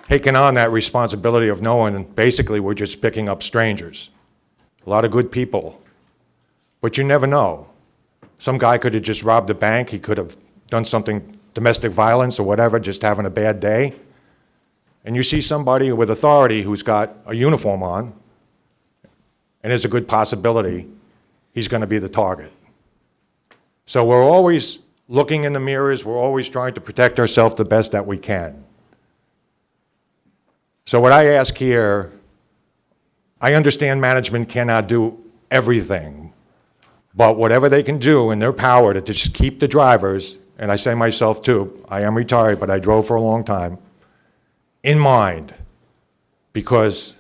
taken on that responsibility of knowing, and basically we're just picking up strangers. a lot of good people. But you never know. Some guy could have just robbed a bank, he could have done something, domestic violence or whatever, just having a bad day. And you see somebody with authority who's got a uniform on, and there's a good possibility he's going to be the target. So we're always looking in the mirrors, we're always trying to protect ourselves the best that we can. So what I ask here, I understand management cannot do everything, but whatever they can do in their power to just keep the drivers, and I say myself too, I am retired, but I drove for a long time, in mind, because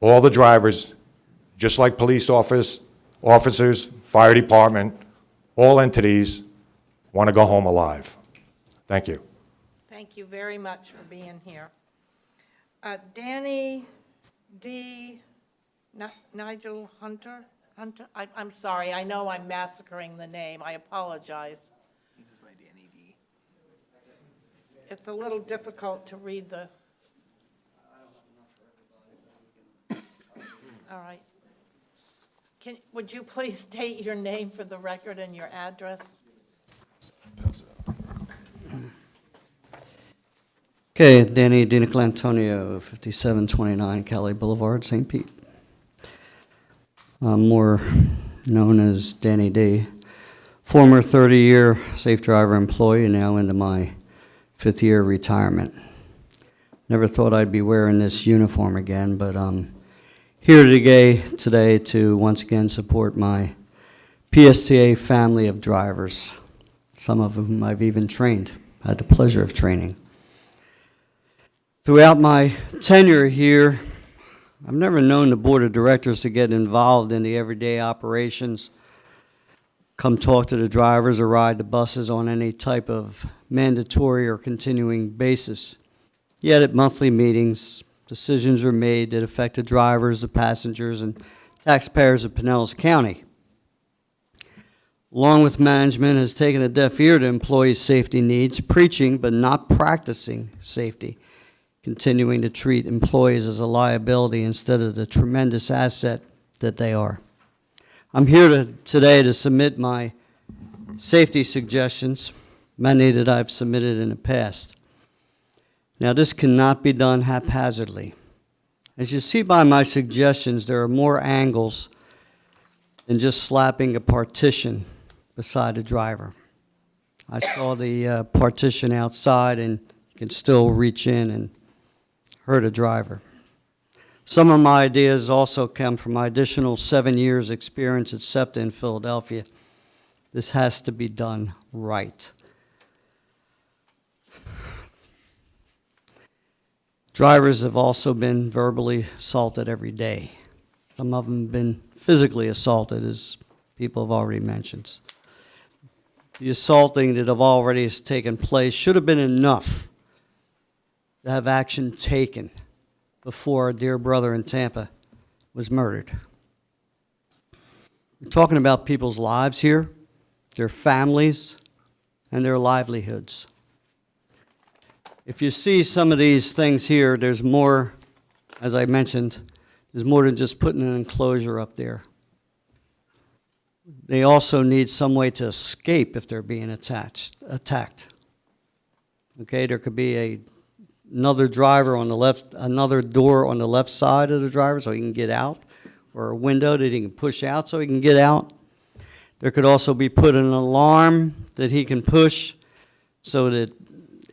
all the drivers, just like police officers, fire department, all entities want to go home alive. Thank you. Thank you very much for being here. Danny D. Nigel Hunter? I'm sorry, I know I'm massacring the name, I apologize. It's a little difficult to read the... All right. Would you please state your name for the record and your address? Okay, Danny DiNicolantonio, 5729 Cali Boulevard, St. Pete. I'm more known as Danny D. Former 30-year safe driver employee, now into my 5th year retirement. Never thought I'd be wearing this uniform again, but I'm here today to once again support my PSTA family of drivers, some of whom I've even trained, had the pleasure of training. Throughout my tenure here, I've never known the board of directors to get involved in the everyday operations, come talk to the drivers or ride the buses on any type of mandatory or continuing basis. Yet at monthly meetings, decisions are made that affect the drivers, the passengers, and taxpayers of Pinellas County. Along with management, has taken a deaf ear to employees' safety needs, preaching but not practicing safety, continuing to treat employees as a liability instead of the tremendous asset that they are. I'm here today to submit my safety suggestions, many that I've submitted in the past. Now, this cannot be done haphazardly. As you see by my suggestions, there are more angles than just slapping a partition beside a driver. I saw the partition outside, and you can still reach in and hurt a driver. Some of my ideas also come from my additional 7 years' experience at SEPTA in Philadelphia. This has to be done right. Drivers have also been verbally assaulted every day. Some of them have been physically assaulted, as people have already mentioned. The assaulting that have already taken place should have been enough to have action taken before our dear brother in Tampa was murdered. We're talking about people's lives here, their families, and their livelihoods. If you see some of these things here, there's more, as I mentioned, there's more than just putting an enclosure up there. They also need some way to escape if they're being attacked. Okay, there could be another driver on the left, another door on the left side of the driver so he can get out, or a window that he can push out so he can get out. There could also be put an alarm that he can push so that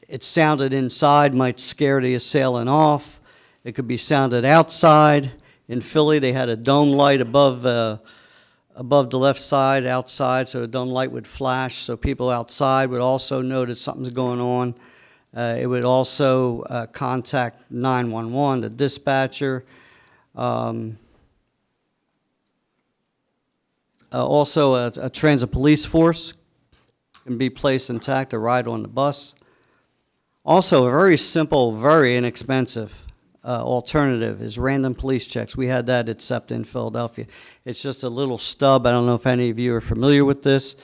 it sounded inside, might scare the assailant off. It could be sounded outside. In Philly, they had a dome light above the left side outside, so the dome light would flash, so people outside would also know that something's going on. It would also contact 911, the dispatcher. Also, a transit police force can be placed intact to ride on the bus. Also, a very simple, very inexpensive alternative is random police checks. We had that at SEPTA in Philadelphia. It's just a little stub. I don't know if any of you are familiar with this.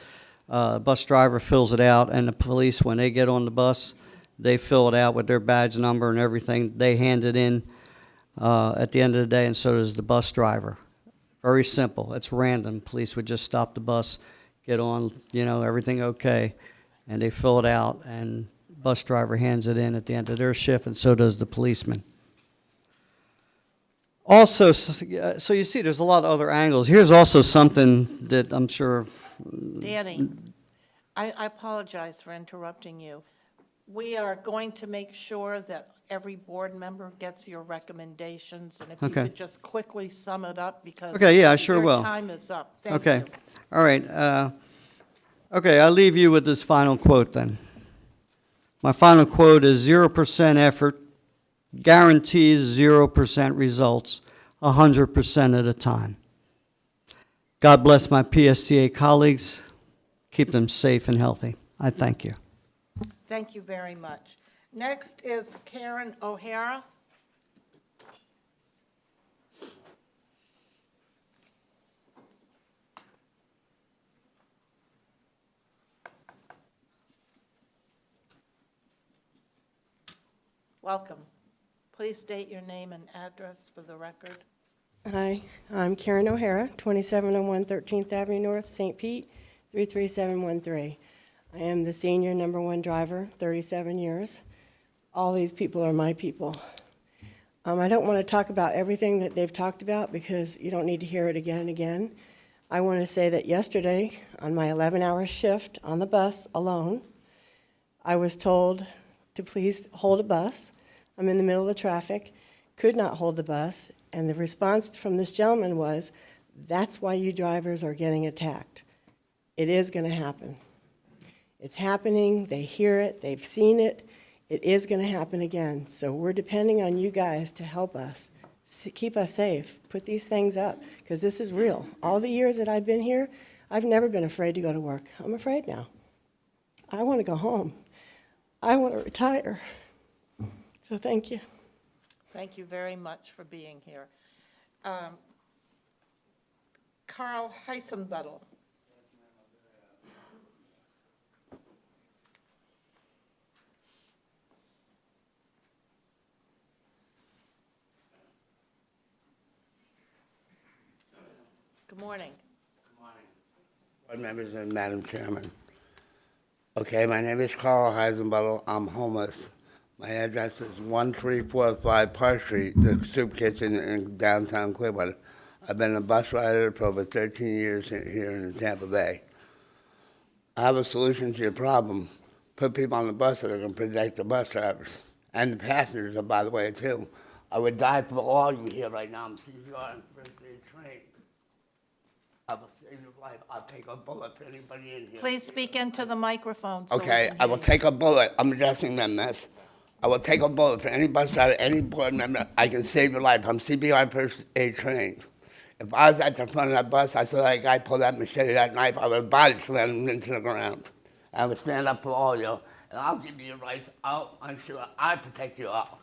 Bus driver fills it out, and the police, when they get on the bus, they fill it out with their badge number and everything. They hand it in at the end of the day, and so does the bus driver. Very simple. It's random. Police would just stop the bus, get on, everything okay, and they fill it out, and bus driver hands it in at the end of their shift, and so does the policeman. Also, so you see, there's a lot of other angles. Here's also something that I'm sure. Danny, I apologize for interrupting you. We are going to make sure that every board member gets your recommendations, and if you Okay. could just quickly sum it up, because Okay, yeah, I sure your will. time is up. Thank Okay, you. all right. Okay, I'll leave you with this final quote then. My final quote is 0% effort guarantees 0% results 100% of the time. God bless my PSTA colleagues. Keep them safe and healthy. I thank you. Thank you very much. Next is Karen O'Hara. Welcome. Please state your name and address for the record. Hi, I'm Karen O'Hara, 2701 13th Avenue North, St. Pete, 33713. I am the senior #1 driver, 37 years. All these people are my people. I don't want to talk about everything that they've talked about because you don't need to hear it again and again. I want to say that yesterday, on my 11-hour shift on the bus alone, I was told to please hold a bus. I'm in the middle of the traffic, could not hold the bus, and the response from this gentleman was, "That's why you drivers are getting attacked." It is going to happen. It's happening, they hear it, they've seen it, it is going to happen again. So we're depending on you guys to help us, keep us safe, put these things up, because this is real. All the years that I've been here, I've never been afraid to go to work. I'm afraid now. I want to go home. I want to retire. So thank you. Thank you very much for being here. Carl Heisenbuttel. Good morning. Board members and Madam Chairman. Okay, my name is Carl Heisenbuttel. I'm homeless. My address is 1345 Park Street, the soup kitchen in downtown Clearwater. I've been a bus rider for over 13 years here in Tampa Bay. I have a solution to your problem. Put people on the bus that are going to protect the bus drivers and the passengers, by the way, too. I would die for all you here right now. I'm CPR and first aid trained. I will save your life. I'll take a bullet for anybody in here. Please speak into the microphone. So Okay, we can I hear will you. take a bullet. I'm addressing them, miss. I will take a bullet for any bus driver, any board member. I can save your life. I'm CPR first aid trained. If I was at the front of that bus, I saw that guy pull that machete, that knife, I would body slam him into the ground. I would stand up for all you, and I'll give you your rights. I'll ensure I protect you all.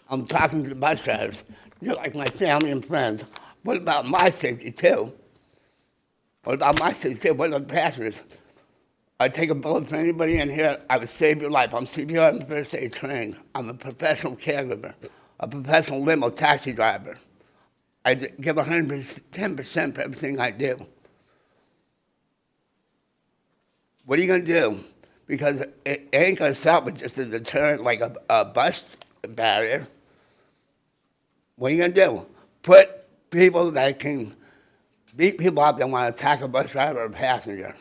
I'm talking to the bus drivers. You're like my family and friends. What about my safety, too? What about my safety, too? What about the passengers? I'd take a bullet for anybody in here. I would save your life. I'm CPR and first aid trained. I'm a professional caregiver, a professional limo taxi driver. I give 110% for everything I do. What are you going to do? Because it ain't going to stop with just a deterrent like a bus barrier. What are you going to do? Put people that can beat people up that want to attack a bus driver or a passenger.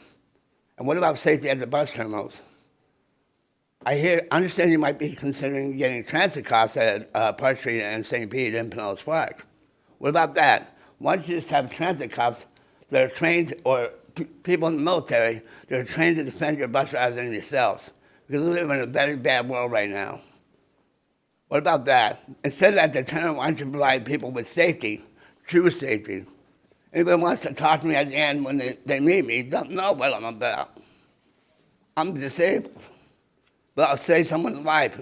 And what about safety at the bus terminals? Understand you might be considering getting transit cops at Park Street and St. Pete and Pinellas Park. What about that? Why don't you just have transit cops that are trained, or people in the military that are trained to defend your bus drivers and yourselves? Because we live in a very bad world right now. What about that? Instead of that deterrent, why don't you provide people with safety, true safety? Anybody wants to talk to me at the end when they meet me don't know what I'm about. I'm disabled, but I'll save someone's life.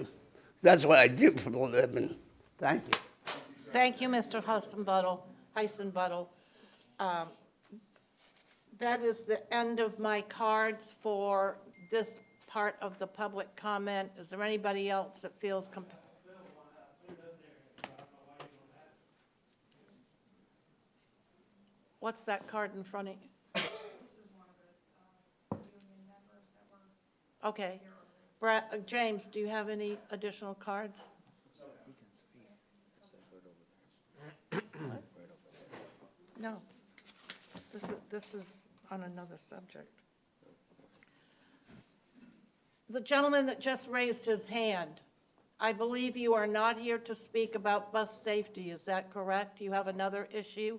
That's what I do for a living. Thank you. Thank you, Mr. Heisenbuttel. That is the end of my cards for this part of the public comment. Is there anybody else that feels What's that card in front of you? This is one of the union members that were. Okay. Brad, James, do you have any additional cards? No. This is on another subject. The gentleman that just raised his hand, I believe you are not here to speak about bus safety, is that correct? You have another issue?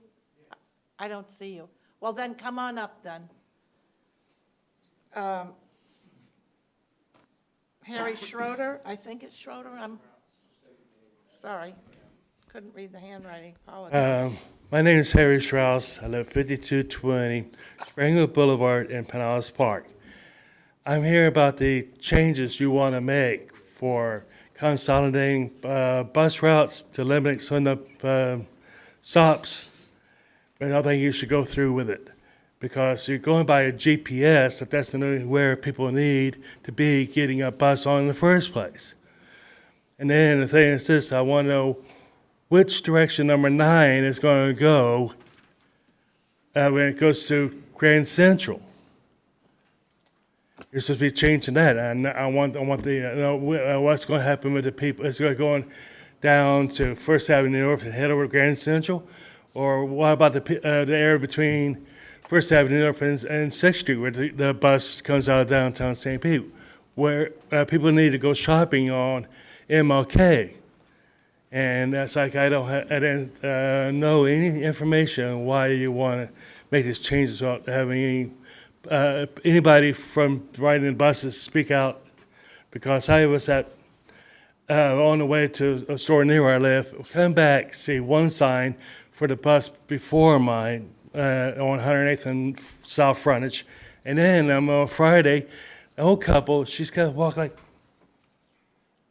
I don't see you. Well, then come on up then. Harry Schroeder, I think it's Schroeder, I'm sorry, couldn't read the handwriting, apologize. My name is Harry Strauss. I live 5220 Springwood Boulevard in Pinellas Park. I'm here about the changes you want to make for consolidating bus routes to limit some of the stops. But I think you should go through with it because you're going by a GPS, if that's the only where people need to be getting a bus on in the first place. And then the thing is this, I want to know which direction number 9 is going to go when it goes to Grand Central. You're supposed to be changing that, and I want the what's going to happen with the people. Is it going down to First Avenue North and head over to Grand Central, or what about the area between First Avenue North and 6th Street, where the bus comes out of downtown St. Pete, where people need to go shopping on MLK? And that's like I didn't know any information on why you want to make these changes without having anybody from riding buses speak out. Because I was on the way to a store near where I live, come back, see one sign for the bus before mine on 108th and South Frontage. And then on Friday, an old couple, she's got to walk like,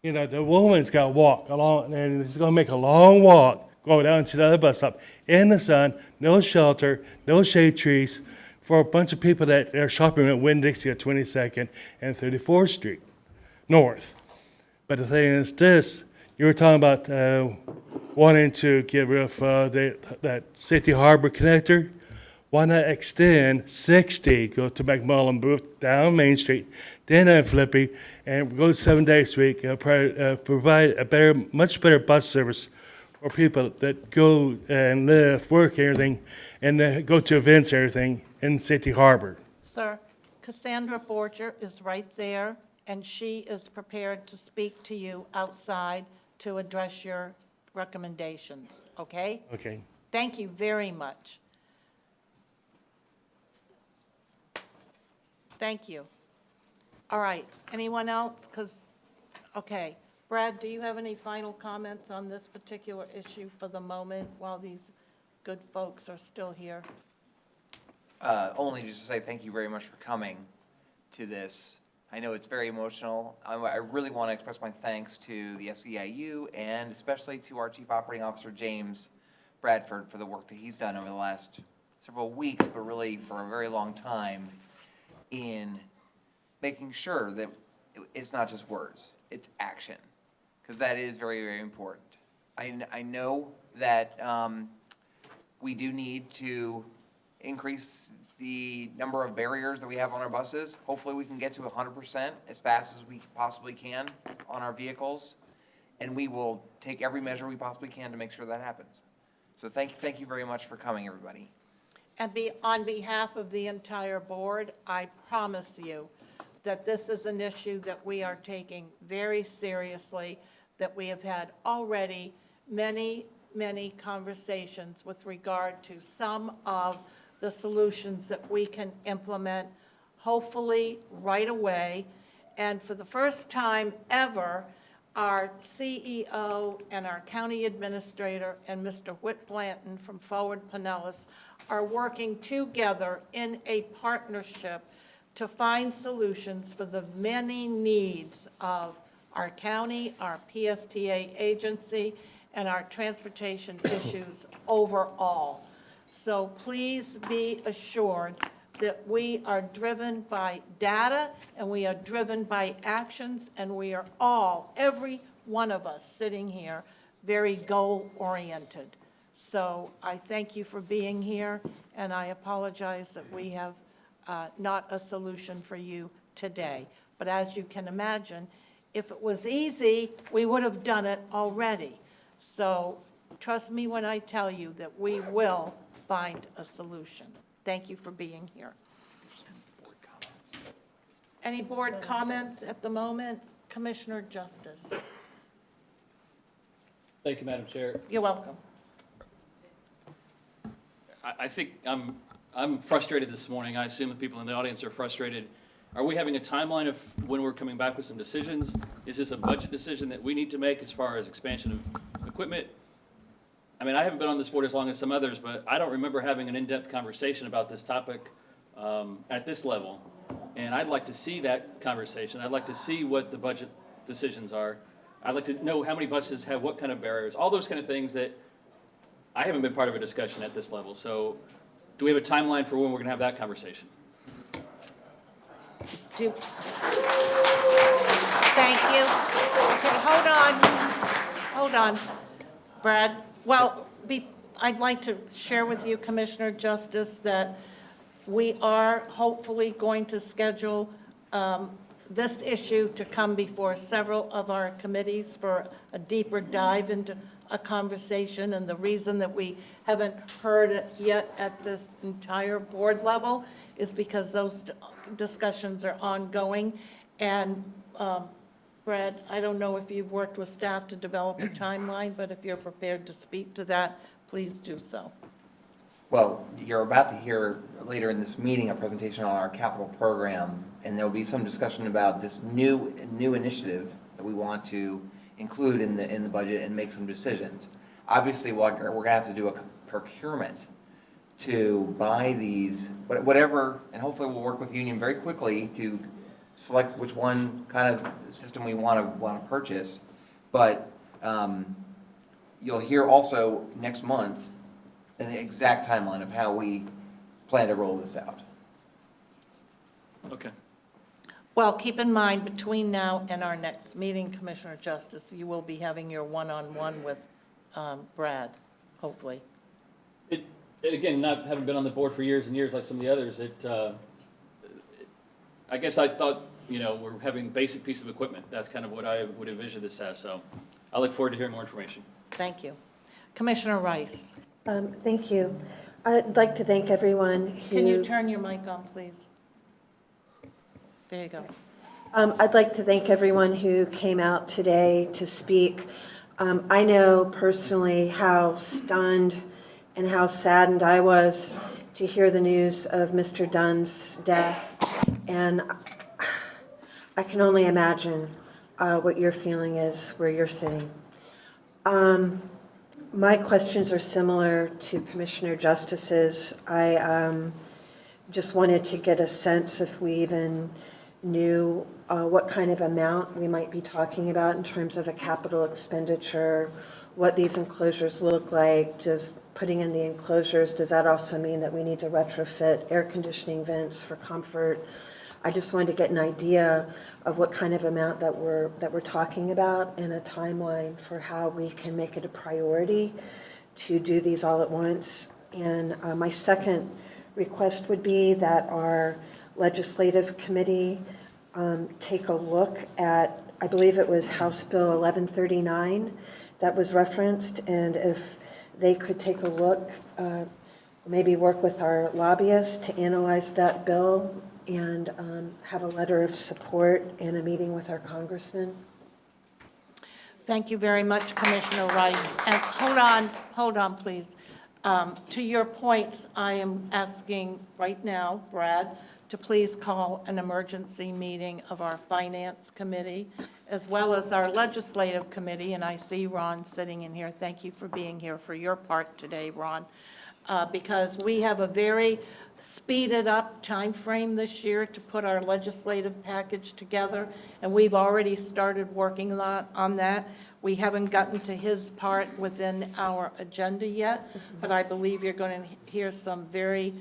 the woman's got to walk along, and she's going to make a long walk, go down to the other bus stop in the sun, no shelter, no shade trees, for a bunch of people that are shopping at Winn-Dixie at 22nd and 34th Street North. But the thing is this, you were talking about wanting to get rid of that Safety Harbor connector. Why not extend 60, go to McMullen Booth, down Main Street, then on Flippy, and go 7 days a week, provide a much better bus service for people that go and live, work, everything, and go to events, everything, in Safety Harbor. Sir, Cassandra Borger is right there, and she is prepared to speak to you outside to address your recommendations, okay? Okay. Thank you very much. Thank you. All right, anyone else? Okay. Brad, do you have any final comments on this particular issue for the moment while these good folks are still here? Only just to say thank you very much for coming to this. I know it's very emotional. I really want to express my thanks to the SEIU and especially to our Chief Operating Officer, James Bradford, for the work that he's done over the last several weeks, but really for a very long time, in making sure that it's not just words, it's action, because that is very, very important. I know that we do need to increase the number of barriers that we have on our buses. Hopefully we can get to 100% as fast as we possibly can on our vehicles, and we will take every measure we possibly can to make sure that happens. So thank you very much for coming, everybody. And on behalf of the entire board, I promise you that this is an issue that we are taking very seriously, that we have had already many, many conversations with regard to some of the solutions that we can implement, hopefully right away. And for the first time ever, our CEO and our county administrator and Mr. Whit Blanton from Forward Pinellas are working together in a partnership to find solutions for the many needs of our county, our PSTA agency, and our transportation issues overall. So please be assured that we are driven by data and we are driven by actions, and we are all, every one of us sitting here, very goal-oriented. So I thank you for being here, and I apologize that we have not a solution for you today. But as you can imagine, if it was easy, we would have done it already. So trust me when I tell you that we will find a solution. Thank you for being here. Any board comments at the moment? Commissioner Justice. Thank you, Madam Chair. You're welcome. I think I'm frustrated this morning. I assume the people in the audience are frustrated. Are we having a timeline of when we're coming back with some decisions? Is this a budget decision that we need to make as far as expansion of equipment? I mean, I haven't been on this board as long as some others, but I don't remember having an in-depth conversation about this topic at this level. And I'd like to see that conversation. I'd like to see what the budget decisions are. I'd like to know how many buses have what kind of barriers, all those kind of things that I haven't been part of a discussion at this level. So do we have a timeline for when we're gonna have that conversation? Thank you. Okay, hold on, Brad. Well, I'd like to share with you, Commissioner Justice, that we are hopefully going to schedule this issue to come before several of our committees for a deeper dive into a conversation. And the reason that we haven't heard it yet at this entire board level is because those discussions are ongoing. And Brad, I don't know if you've worked with staff to develop a timeline, but if you're prepared to speak to that, please do so. Well, you're about to hear later in this meeting a presentation on our capital program, and there'll be some discussion about this new initiative that we want to include in the budget and make some decisions. Obviously, we're going to have to do a procurement to buy these, whatever, and hopefully we'll work with Union very quickly to select which one kind of system we want to purchase. But you'll hear also next month an exact timeline of how we plan to roll this out. Okay. Well, keep in mind, between now and our next meeting, Commissioner Justice, you will be having your one-on-one with Brad, hopefully. And again, not having been on the board for years and years like some of the others, I guess I thought, we're having a basic piece of equipment. That's kind of what I would envision this as. So I look forward to hearing more information. Thank you. Commissioner Rice. Thank you. I'd like to thank everyone who... Can you turn your mic on, please? There you go. I'd like to thank everyone who came out today to speak. I know personally how stunned and how saddened I was to hear the news of Mr. Dunn's death. And I can only imagine what your feeling is where you're sitting. My questions are similar to Commissioner Justice's. I just wanted to get a sense if we even knew what kind of amount we might be talking about in terms of a capital expenditure, what these enclosures look like, just putting in the enclosures. Does that also mean that we need to retrofit air conditioning vents for comfort? I just wanted to get an idea of what kind of amount that we're talking about and a timeline for how we can make it a priority to do these all at once. And my second request would be that our legislative committee take a look at, I believe it was House Bill 1139 that was referenced, and if they could take a look, maybe work with our lobbyists to analyze that bill and have a letter of support and a meeting with our congressman. Thank you very much, Commissioner Rice. And hold on, please. To your points, I am asking right now, Brad, to please call an emergency meeting of our Finance Committee, as well as our Legislative Committee, and I see Ron sitting in here. Thank you for being here for your part today, Ron, because we have a very speeded up time frame this year to put our legislative package together, and we've already started working on that. We haven't gotten to his part within our agenda yet, but I believe you're going to hear some very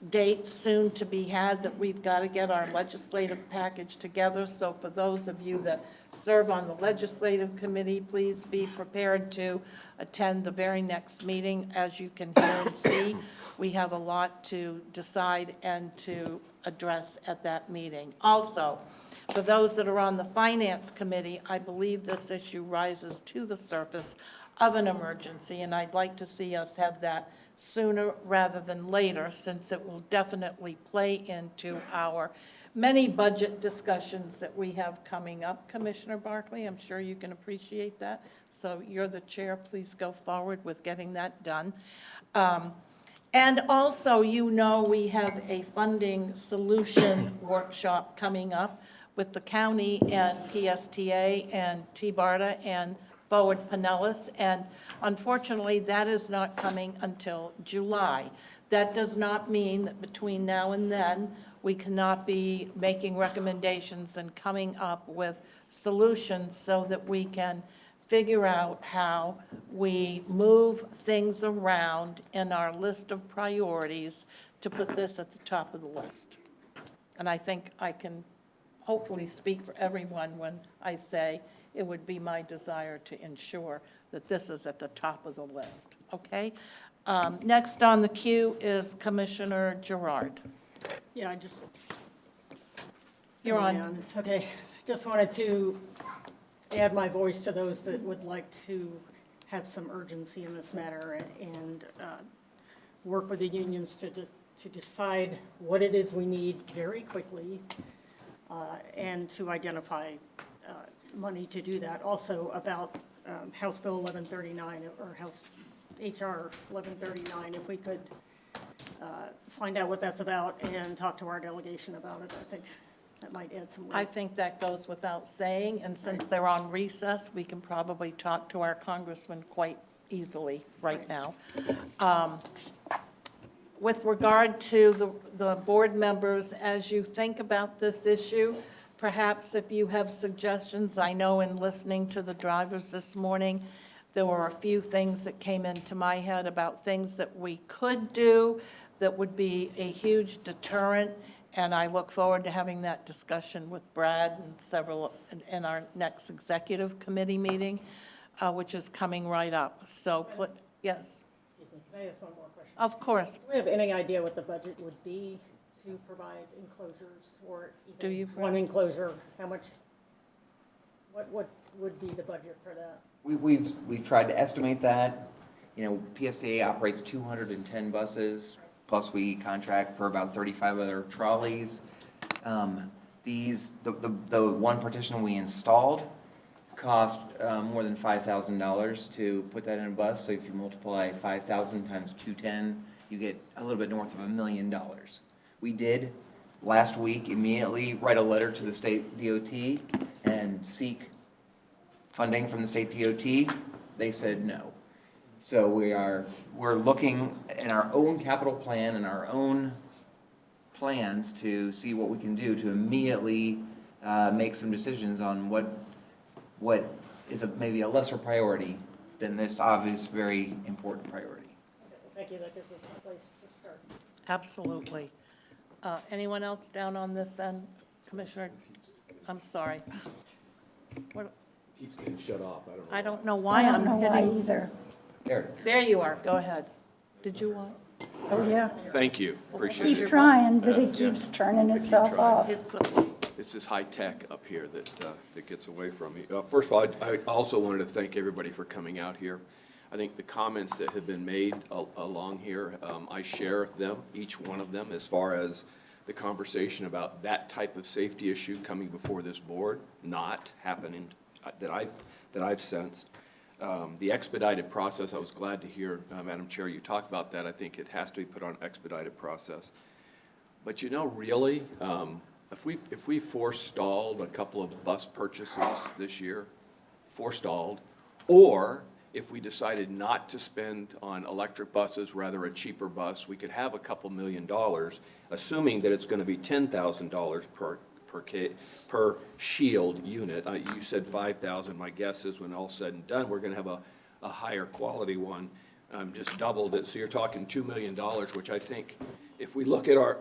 dates soon to be had that we've got to get our legislative package together. So for those of you that serve on the legislative committee, please be prepared to attend the very next meeting. As you can hear and see, we have a lot to decide and to address at that meeting. Also, for those that are on the Finance Committee, I believe this issue rises to the surface of an emergency, and I'd like to see us have that sooner rather than later, since it will definitely play into our many budget discussions that we have coming up. Commissioner Barkley, I'm sure you can appreciate that. So you're the chair, please go forward with getting that done. And also, you know, we have a funding solution workshop coming up with the county and PSTA and T-BARTA and Forward Pinellas, and unfortunately, that is not coming until July. That does not mean that between now and then, we cannot be making recommendations and coming up with solutions so that we can figure out how we move things around in our list of priorities to put this at the top of the list. And I think I can hopefully speak for everyone when I say it would be my desire to ensure that this is at the top of the list, okay? Next on the queue is Commissioner Gerard. Yeah, I just. You're on. Okay, just wanted to add my voice to those that would like to have some urgency in this matter and work with the unions to decide what it is we need very quickly and to identify money to do that. Also about House Bill 1139 or House HR 1139, if we could find out what that's about and talk to our delegation about it. I think that might add some weight. I think that goes without saying, and since they're on recess, we can probably talk to our congressman quite easily right now. With regard to the board members, as you think about this issue, perhaps if you have suggestions, I know in listening to the drivers this morning, there were a few things that came into my head about things that we could do that would be a huge deterrent, and I look forward to having that discussion with Brad and several in our next executive committee meeting, which is coming right up. So, yes. Excuse me, can I ask one more question? Of course. Do we have any idea what the budget would be to provide enclosures or Do you? one enclosure? How much, what would be the budget for that? We've tried to estimate that. You know, PSTA operates 210 buses, plus we contract for about 35 other trolleys. The one partition we installed cost more than $5,000 to put that in a bus. So if you multiply 5,000 times 210, you get a little bit north of $1 million. We did last week immediately write a letter to the state DOT and seek funding from the state DOT. They said no. So we're looking in our own capital plan and our own plans to see what we can do to immediately make some decisions on what is maybe a lesser priority than this obvious, very important priority. Thank you, that gives us a place to start. Absolutely. Anyone else down on this end? Commissioner, I'm sorry. What? Keeps getting shut off, I don't know why I'm hitting. either. There you are, go ahead. Did you want? Oh, yeah. Thank you, appreciate it. Keep trying, but it keeps turning itself off. It's this high tech up here that gets away from me. First of all, I also wanted to thank everybody for coming out here. I think the comments that have been made along here, I share them, each one of them, as far as the conversation about that type of safety issue coming before this board, not happening that I've sensed. The expedited process, I was glad to hear, Madam Chair, you talk about that. I think it has to be put on expedited process. But you know, really, if we forestalled a couple of bus purchases this year, forestalled, or if we decided not to spend on electric buses, rather a cheaper bus, we could have a couple $1 million, assuming that it's going to be $10,000 per shield unit. You said 5,000. My guess is when all's said and done, we're going to have a higher quality one. Just doubled it. So you're talking $2 million, which I think if we look at our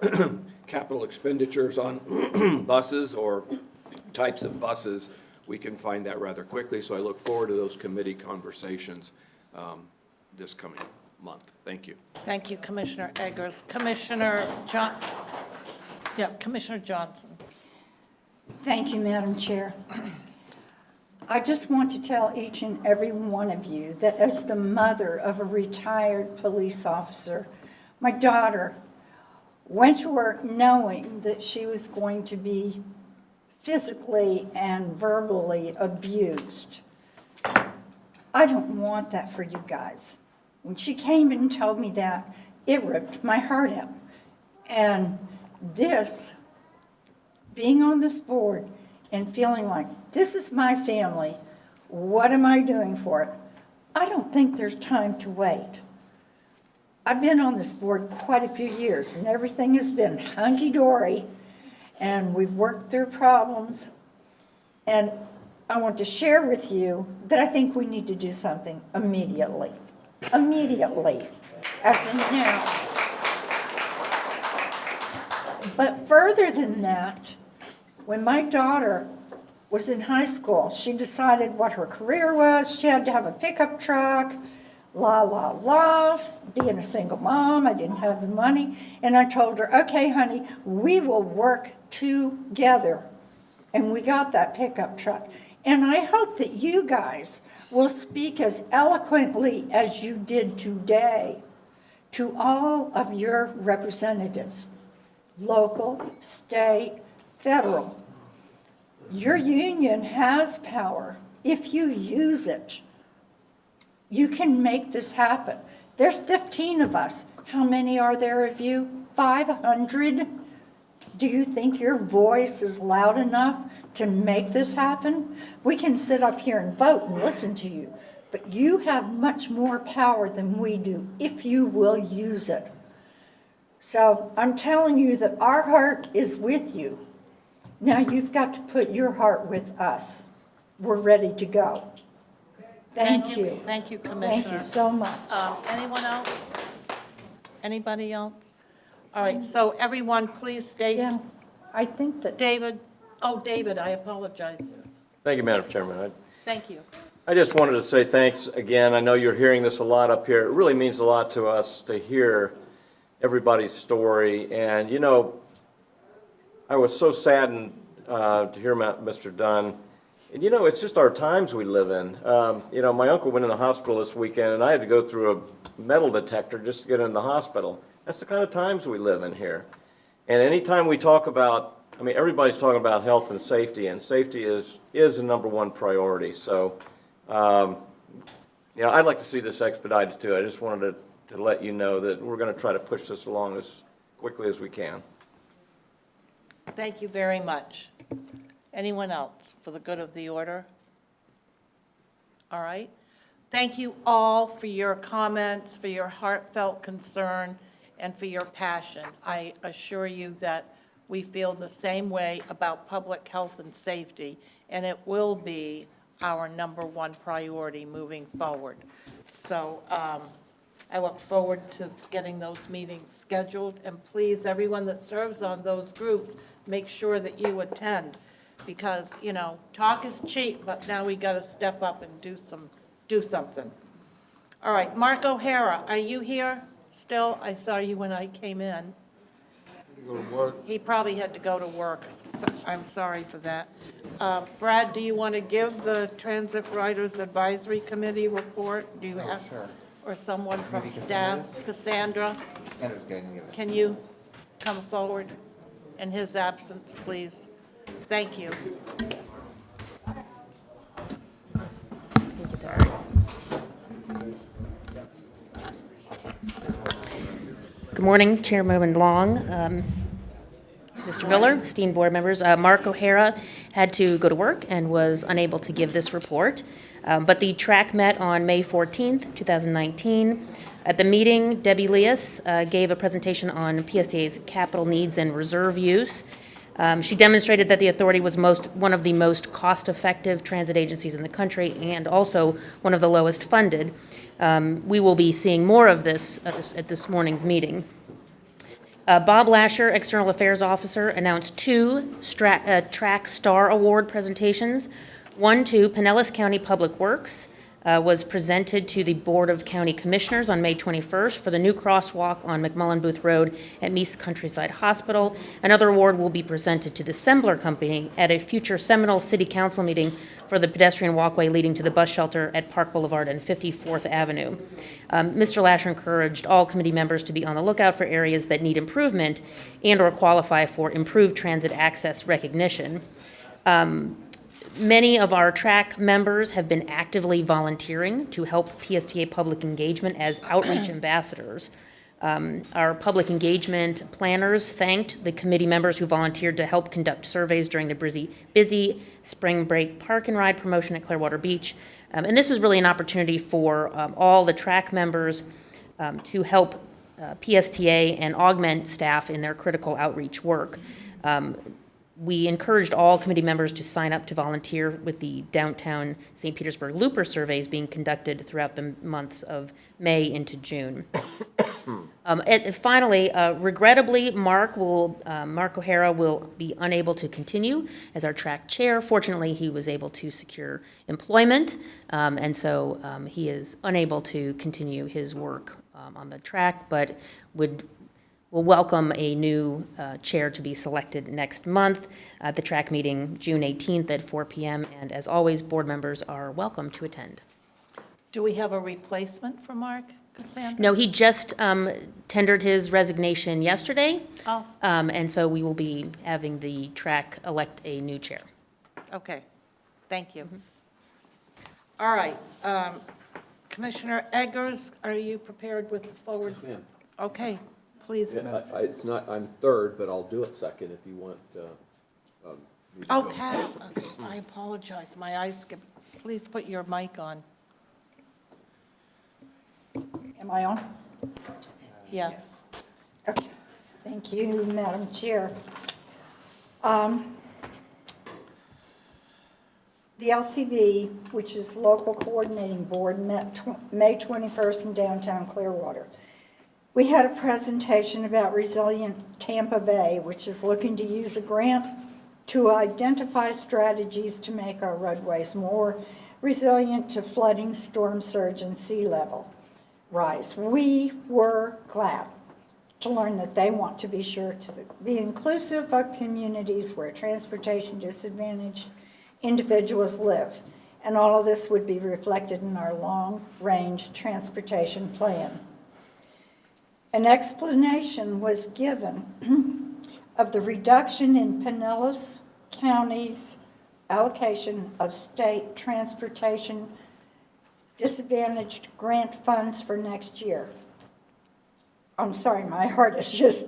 capital expenditures on buses or types of buses, we can find that rather quickly. So I look forward to those committee conversations this coming month. Thank you. Thank you, Commissioner Eggers. Commissioner Johnson. Thank you, Madam Chair. I just want to tell each and every one of you that as the mother of a retired police officer, my daughter went to work knowing that she was going to be physically and verbally abused. I don't want that for you guys. When she came and told me that, it ripped my heart out. And this, being on this board and feeling like, this is my family, what am I doing for it? I don't think there's time to wait. I've been on this board quite a few years, and everything has been hunky-dory, and we've worked through problems. And I want to share with you that I think we need to do something immediately. Immediately, as in now. But further than that, when my daughter was in high school, she decided what her career was. She had to have a pickup truck, being a single mom, I didn't have the money. And I told her, okay, honey, we will work together. And we got that pickup truck. And I hope that you guys will speak as eloquently as you did today to all of your representatives, local, state, federal. Your union has power. If you use it, you can make this happen. There's 15 of us. How many are there of you? 500? Do you think your voice is loud enough to make this happen? We can sit up here and vote and listen to you, but you have much more power than we do if you will use it. So I'm telling you that our heart is with you. Now you've got to put your heart with us. We're ready to go. Thank you. Thank you, Commissioner. Thank you so much. Anyone else? Anybody else? All right, so everyone, please state. Yeah, I think that. David, I apologize. Thank you, Madam Chairman. Thank you. I just wanted to say thanks again. I know you're hearing this a lot up here. It really means a lot to us to hear everybody's story. And, you know, I was so saddened to hear about Mr. Dunn. And, you know, it's just our times we live in. You know, my uncle went in the hospital this weekend, and I had to go through a metal detector just to get in the hospital. That's the kind of times we live in here. And anytime we talk about, I mean, everybody's talking about health and safety is the number one priority. So, you know, I'd like to see this expedited too. I just wanted to let you know that we're going to try to push this along as quickly as we can. Thank you very much. Anyone else for the good of the order? All right. Thank you all for your comments, for your heartfelt concern, and for your passion. I assure you that we feel the same way about public health and safety, and it will be our number one priority moving forward. So I look forward to getting those meetings scheduled, and please, everyone that serves on those groups, make sure that you attend, because, you know, talk is cheap, but now we got to step up and do something. All right, Mark O'Hara, are you here still? I saw you when I came in. Go to work. He probably had to go to work. So I'm sorry for that. Brad, do you want to give the Transit Riders Advisory Committee report? Do you have? Sure. Or someone from staff? Cassandra? Sandra's going to give it. Can you come forward in his absence, please? Thank you. Sorry. Good morning, Chairman Long, Mr. Miller, esteemed board members. Mark O'Hara had to go to work and was unable to give this report, but the track met on May 14th, 2019. At the meeting, Debbie Leas gave a presentation on PSTA's capital needs and reserve use. She demonstrated that the authority was one of the most cost-effective transit agencies in the country and also one of the lowest funded. We will be seeing more of this at this morning's meeting. Bob Lasher, External Affairs Officer, announced two Track Star Award presentations. One, to Pinellas County Public Works was presented to the Board of County Commissioners on May 21st for the new crosswalk on McMullen Booth Road at Meese Countryside Hospital. Another award will be presented to the Sembler Company at a future Seminole City Council meeting for the pedestrian walkway leading to the bus shelter at Park Boulevard and 54th Avenue. Mr. Lasher encouraged all committee members to be on the lookout for areas that need improvement and/or qualify for improved transit access recognition. Many of our track members have been actively volunteering to help PSTA public engagement as outreach ambassadors. Our public engagement planners thanked the committee members who volunteered to help conduct surveys during the busy spring break park and ride promotion at Clearwater Beach. And this is really an opportunity for all the track members to help PSTA and augment staff in their critical outreach work. We encouraged all committee members to sign up to volunteer with the downtown St. Petersburg Looper surveys being conducted throughout the months of May into June. Finally, regrettably, Mark O'Hara will be unable to continue as our track chair. Fortunately, he was able to secure employment, and so he is unable to continue his work on the track, but we'll welcome a new chair to be selected next month at the track meeting June 18th at 4 p.m. And as always, board members are welcome to attend. Do we have a replacement for Mark, Cassandra? No, he just tendered his resignation yesterday. Oh. And so we will be having the track elect a new chair. Okay, thank you. All right, Commissioner Eggers, are you prepared with the forward? Yes, ma'am. Okay, please move. It's not, I'm third, but I'll do it second if you want. Me to Oh, go. Patty, I apologize, my eyes skipped. Please put your mic on. Am I on? Yeah. Okay, thank you, Madam Chair. The LCB, which is Local Coordinating Board, met May 21st in downtown Clearwater. We had a presentation about Resilient Tampa Bay, which is looking to use a grant to identify strategies to make our roadways more resilient to flooding, storm surge, and sea level rise. We were glad to learn that they want to be sure to be inclusive of communities where transportation disadvantaged individuals live. And all of this would be reflected in our long-range transportation plan. An explanation was given of the reduction in Pinellas County's allocation of state transportation disadvantaged grant funds for next year. I'm sorry, my heart is just,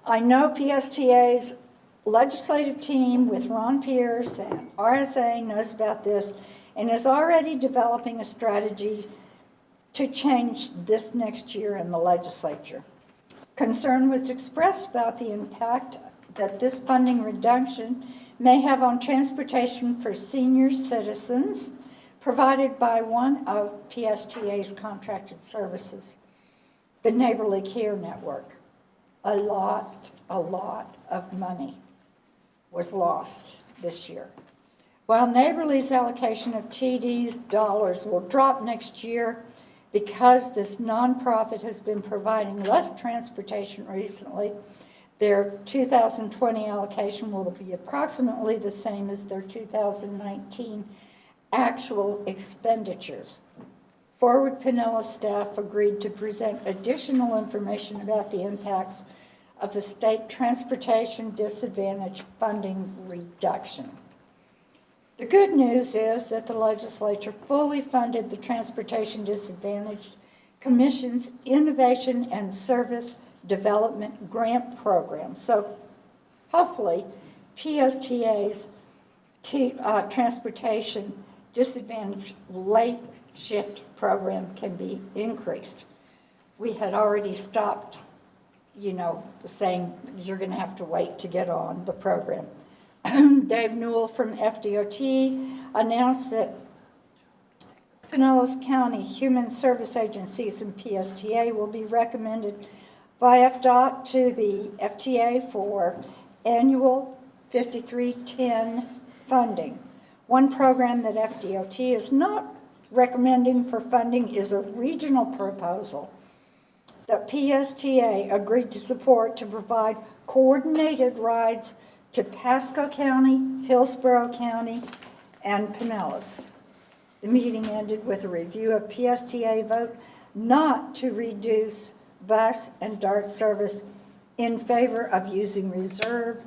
I know PSTA's legislative team with Ron Pierce and RSA knows about this and is already developing a strategy to change this next year in the legislature. Concern was expressed about the impact that this funding reduction may have on transportation for senior citizens provided by one of PSTA's contracted services, the Neighborly Care Network. A lot of money was lost this year. While Neighborly's allocation of TD's dollars will drop next year because this nonprofit has been providing less transportation recently, their 2020 allocation will be approximately the same as their 2019 actual expenditures. Forward Pinellas staff agreed to present additional information about the impacts of the state transportation disadvantage funding reduction. The good news is that the legislature fully funded the Transportation Disadvantaged Commission's Innovation and Service Development Grant Program. So hopefully PSTA's Transportation Disadvantaged Late Shift Program can be increased. We had already stopped, saying you're going to have to wait to get on the program. Dave Newell from FDOT announced that Pinellas County Human Service Agencies and PSTA will be recommended by FDOT to the FTA for annual 5310 funding. One program that FDOT is not recommending for funding is a regional proposal that PSTA agreed to support to provide coordinated rides to Pasco County, Hillsborough County, and Pinellas. The meeting ended with a review of PSTA vote not to reduce bus and DART service in favor of using reserve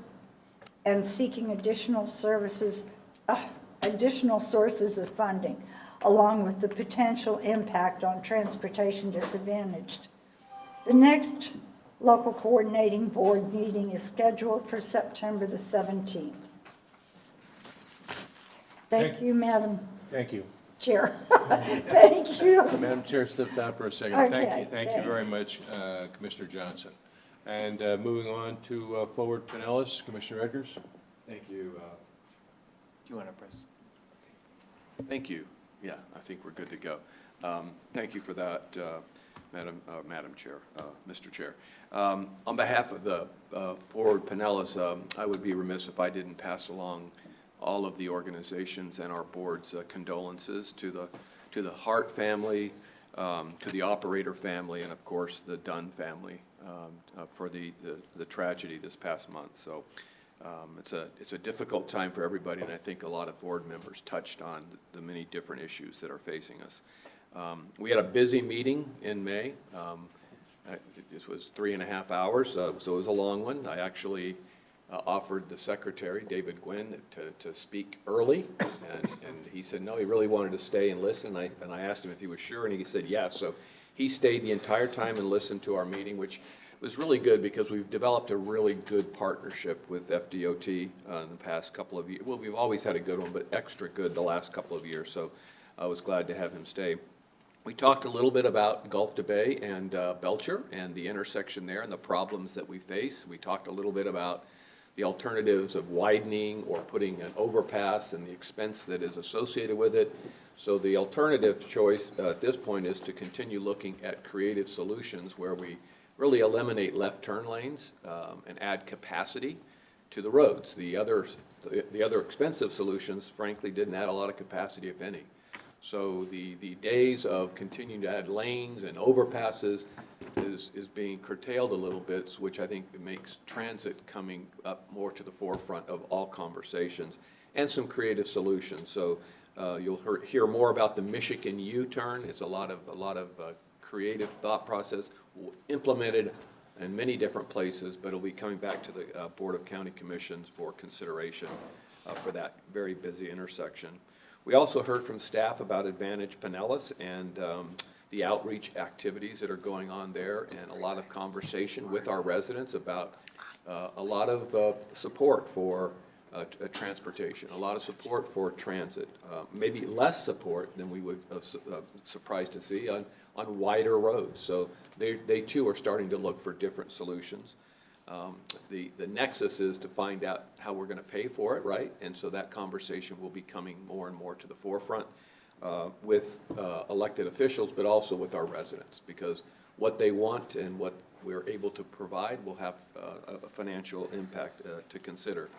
and seeking additional sources of funding, along with the potential impact on transportation disadvantaged. The next local coordinating board meeting is scheduled for September the 17th. Thank you, Madam Thank you. Chair. Thank you. Madam Chair, step down for a second. Okay, Thank you very much, Commissioner Johnson. And moving on to Forward Pinellas, Commissioner Edgars. Thank you. Do you want to press? Thank you. Yeah, I think we're good to go. Thank you for that, Madam Chair, Mr. Chair. On behalf of the Forward Pinellas, I would be remiss if I didn't pass along all of the organizations and our board's condolences to the Hart family, to the operator family, and of course the Dunn family for the tragedy this past month. So it's a difficult time for everybody, and I think a lot of board members touched on the many different issues that are facing us. We had a busy meeting in May. This was 3.5 hours, so it was a long one. I actually offered the secretary, David Gwynn, to speak early, and he said no, he really wanted to stay and listen, and I asked him if he was sure, and he said yes. So he stayed the entire time and listened to our meeting, which was really good because we've developed a really good partnership with FDOT in the past couple of years. Well, we've always had a good one, but extra good the last couple of years, so I was glad to have him stay. We talked a little bit about Gulf to Bay and Belcher and the intersection there and the problems that we face. We talked a little bit about the alternatives of widening or putting an overpass and the expense that is associated with it. So the alternative choice at this point is to continue looking at creative solutions where we really eliminate left turn lanes and add capacity to the roads. The other expensive solutions, frankly, didn't add a lot of capacity, if any. So the days of continuing to add lanes and overpasses is being curtailed a little bit, which I think makes transit coming up more to the forefront of all conversations, and some creative solutions. So you'll hear more about the Michigan U-turn. It's a lot of creative thought process implemented in many different places, but it'll be coming back to the Board of County Commissions for consideration for that very busy intersection. We also heard from staff about Advantage Pinellas and the outreach activities that are going on there, and a lot of conversation with our residents about a lot of support for transportation, a lot of support for transit, maybe less support than we would have surprised to see on wider roads. So they too are starting to look for different solutions. The nexus is to find out how we're going to pay for it, right? And so that conversation will be coming more and more to the forefront with elected officials, but also with our residents, because what they want and what we're able to provide will have a financial impact to consider.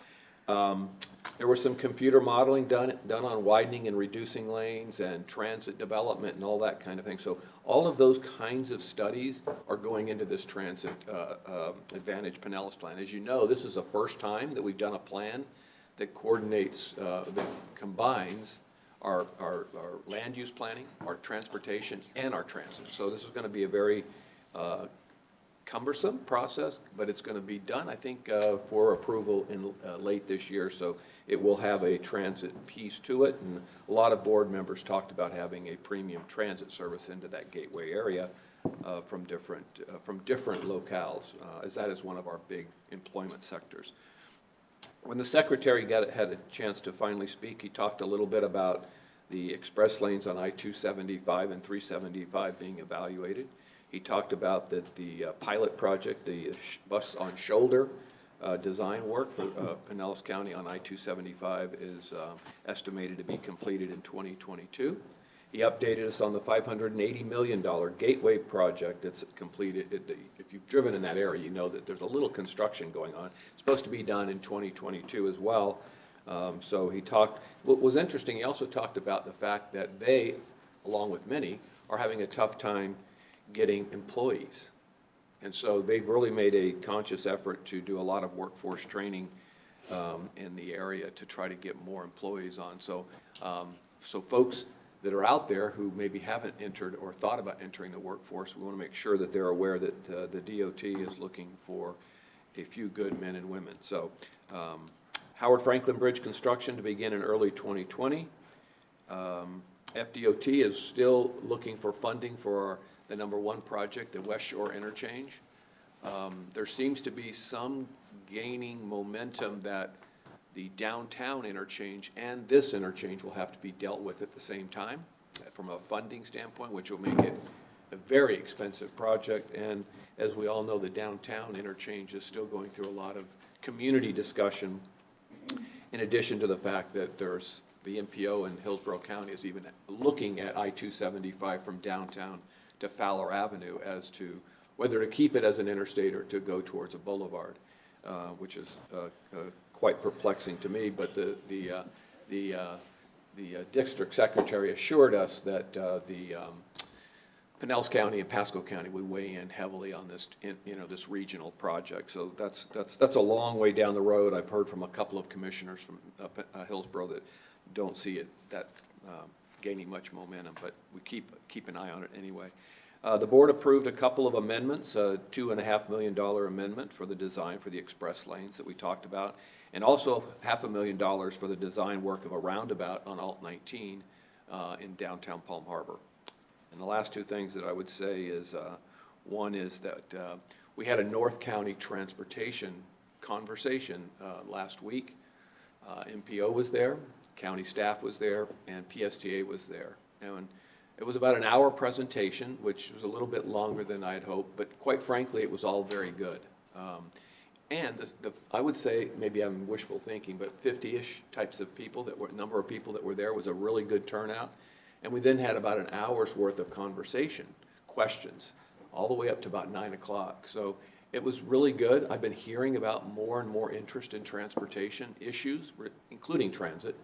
There was some computer modeling done on widening and reducing lanes and transit development and all that kind of thing. So all of those kinds of studies are going into this transit Advantage Pinellas plan. As you know, this is the first time that we've done a plan that coordinates, that combines our land use planning, our transportation, and our transit. So this is going to be a very cumbersome process, but it's going to be done, I think, for approval in late this year. So it will have a transit piece to it, and a lot of board members talked about having a premium transit service into that gateway area from different locales, as that is one of our big employment sectors. When the secretary had a chance to finally speak, he talked a little bit about the express lanes on I-275 and 375 being evaluated. He talked about that the pilot project, the bus on shoulder design work for Pinellas County on I-275 is estimated to be completed in 2022. He updated us on the $580 million gateway project that's completed. If you've driven in that area, you know that there's a little construction going on. It's supposed to be done in 2022 as well. So he talked, what was interesting, he also talked about the fact that they, along with many, are having a tough time getting employees. And so they've really made a conscious effort to do a lot of workforce training in the area to try to get more employees on. So, so folks that are out there who maybe haven't entered or thought about entering the workforce, we want to make sure that they're aware that the DOT is looking for a few good men and women. So Howard Franklin Bridge construction to begin in early 2020. FDOT is still looking for funding for the #1 project, the West Shore Interchange. There seems to be some gaining momentum that the downtown interchange and this interchange will have to be dealt with at the same time from a funding standpoint, which will make it a very expensive project. And as we all know, the downtown interchange is still going through a lot of community discussion, in addition to the fact that there's the MPO in Hillsborough County is even looking at I-275 from downtown to Fowler Avenue as to whether to keep it as an interstate or to go towards a boulevard, which is quite perplexing to me. But the district secretary assured us that the Pinellas County and Pasco County would weigh in heavily on this, this regional project. So that's a long way down the road. I've heard from a couple of commissioners from Hillsborough that don't see it gaining much momentum, but we keep an eye on it anyway. The board approved a couple of amendments, a $2.5 million amendment for the design for the express lanes that we talked about, and also $500,000 for the design work of a roundabout on Alt 19 in downtown Palm Harbor. And the last two things that I would say is, one is that we had a North County transportation conversation last week. MPO was there, county staff was there, and PSTA was there. And it was about an hour presentation, which was a little bit longer than I had hoped, but quite frankly, it was all very good. And I would say, maybe I'm wishful thinking, but 50-ish types of people number of people that were there was a really good turnout. And we then had about an hour's worth of conversation, questions, all the way up to about 9 o'clock. So it was really good. I've been hearing about more and more interest in transportation issues, including transit,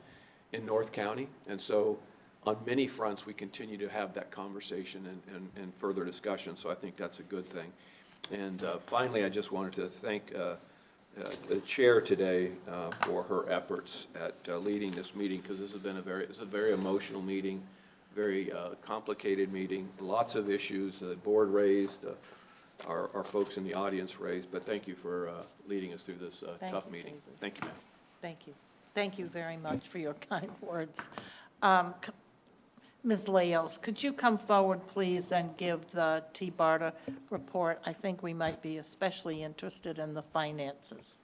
in North County. And so on many fronts, we continue to have that conversation and further discussion. So I think that's a good thing. And finally, I just wanted to thank the chair today for her efforts at leading this meeting, because this has been it's a very emotional meeting, very complicated meeting, lots of issues the board raised, our folks in the audience raised, but thank you for leading us through this tough meeting. Thank you, ma'am. Thank you. Thank you very much for your kind words. Ms. Leos, could you come forward, please, and give the T-BARTA report? I think we might be especially interested in the finances.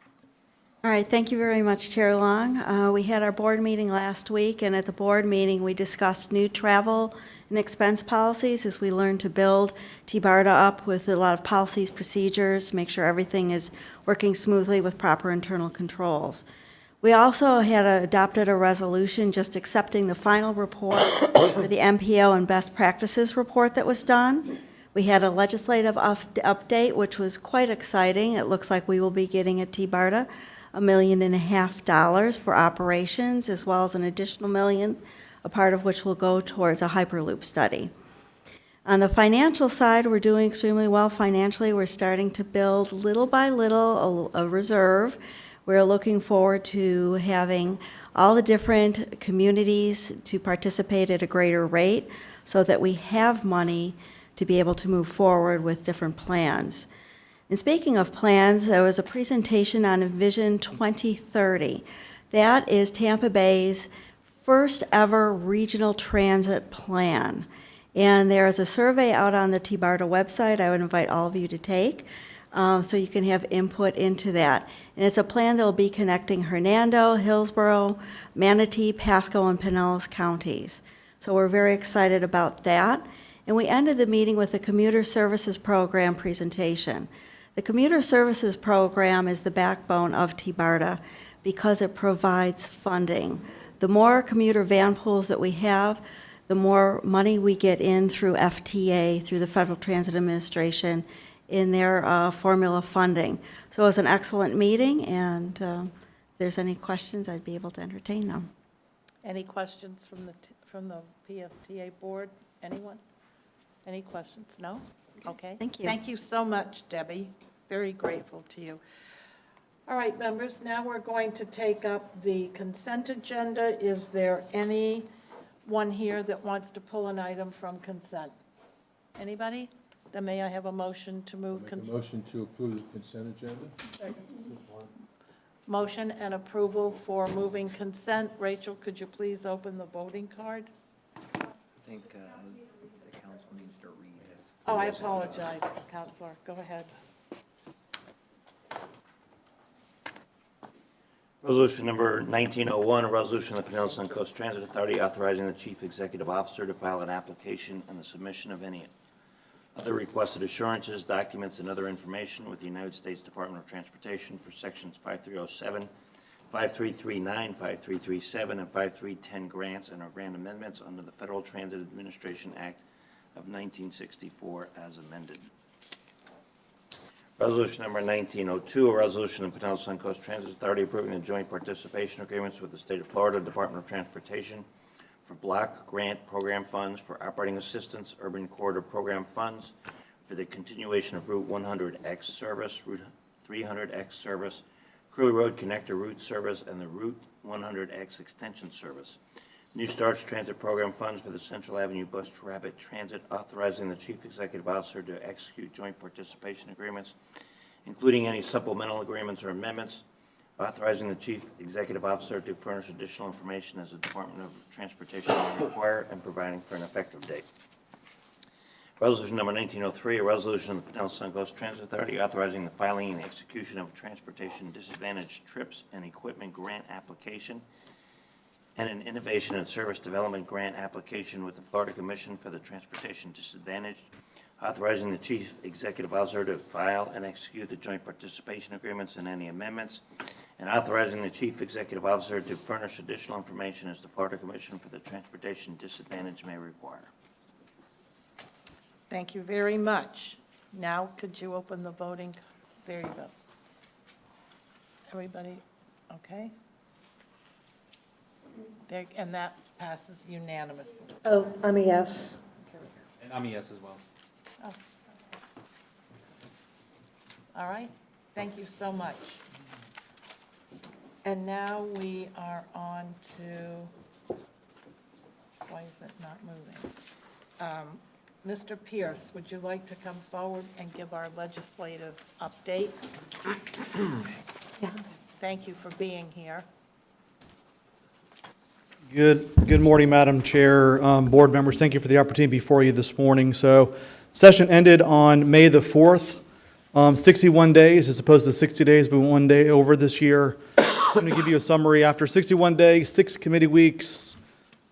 All right, thank you very much, Chair Long. We had our board meeting last week, and at the board meeting, we discussed new travel and expense policies as we learn to build T-BARTA up with a lot of policies, procedures, make sure everything is working smoothly with proper internal controls. We also had adopted a resolution just accepting the final report for the MPO and best practices report that was done. We had a legislative update, which was quite exciting. It looks like we will be getting at T-BARTA $1.5 million for operations, as well as an additional $1 million, a part of which will go towards a Hyperloop study. On the financial side, we're doing extremely well financially. We're starting to build little by little a reserve. We're looking forward to having all the different communities to participate at a greater rate so that we have money to be able to move forward with different plans. And speaking of plans, there was a presentation on Vision 2030. That is Tampa Bay's first ever regional transit plan. And there is a survey out on the T-BARTA website I would invite all of you to take, so you can have input into that. And it's a plan that will be connecting Hernando, Hillsborough, Manatee, Pasco, and Pinellas counties. So we're very excited about that. And we ended the meeting with a commuter services program presentation. The commuter services program is the backbone of T-BARTA because it provides funding. The more commuter van pools that we have, the more money we get in through FTA, through the Federal Transit Administration, in their formula funding. So it was an excellent meeting, and there's any questions, I'd be able to entertain them. Any questions from the PSTA board? Anyone? Any questions? No? Okay. Thank you. Thank you so much, Debbie. Very grateful to you. All right, members, now we're going to take up the consent agenda. Is there anyone here that wants to pull an item from consent? Anybody? Then may I have a motion to move? Make a motion to approve the consent agenda? Motion and approval for moving consent. Rachel, could you please open the voting card? I think the council needs to read it. Oh, I apologize, Counselor. Go ahead. Resolution number 1901, a resolution of the Pinellas Sun Coast Transit Authority authorizing the chief executive officer to file an application and the submission of any other requested assurances, documents, and other information with the United States Department of Transportation for sections 5307, 5339, 5337, and 5310 grants and or grant amendments under the Federal Transit Administration Act of 1964 as amended. Resolution number 1902, a resolution of the Pinellas Sun Coast Transit Authority approving the joint participation agreements with the State of Florida Department of Transportation for block grant program funds for operating assistance, urban corridor program funds for the continuation of Route 100X service, Route 300X service, Curly Road Connector Route service, and the Route 100X extension service. New Starts Transit Program funds for the Central Avenue Bus Rapid Transit, authorizing the Chief Executive Officer to execute joint participation agreements, including any supplemental agreements or amendments, authorizing the Chief Executive Officer to furnish additional information as the Department of Transportation may require, and providing for an effective date. Resolution number 1903, a resolution of the Pinellas Sun Coast Transit Authority authorizing the filing and the execution of a transportation disadvantaged trips and equipment grant application and an Innovation and Service Development Grant application with the Florida Commission for the Transportation Disadvantaged, authorizing the Chief Executive Officer to file and execute the joint participation agreements and any amendments, and authorizing the Chief Executive Officer to furnish additional information as the Florida Commission for the Transportation Disadvantaged may require. Thank you very much. Now, could you open the voting? There you go. Everybody, okay? There, and that passes unanimously. Oh, I'm a yes. And I'm a yes as well. Oh. All right, thank you so much. And now we are on to, why is it not moving? Mr. Pierce, would you like to come forward and give our legislative update? Yeah. Thank you for being here. Good morning, Madam Chair, board members. Thank you for the opportunity before you this morning. So, session ended on May the 4th, 61 days as opposed to 60 days, but 1 day over this year. I'm going to give you a summary. After 61 days, 6 committee weeks,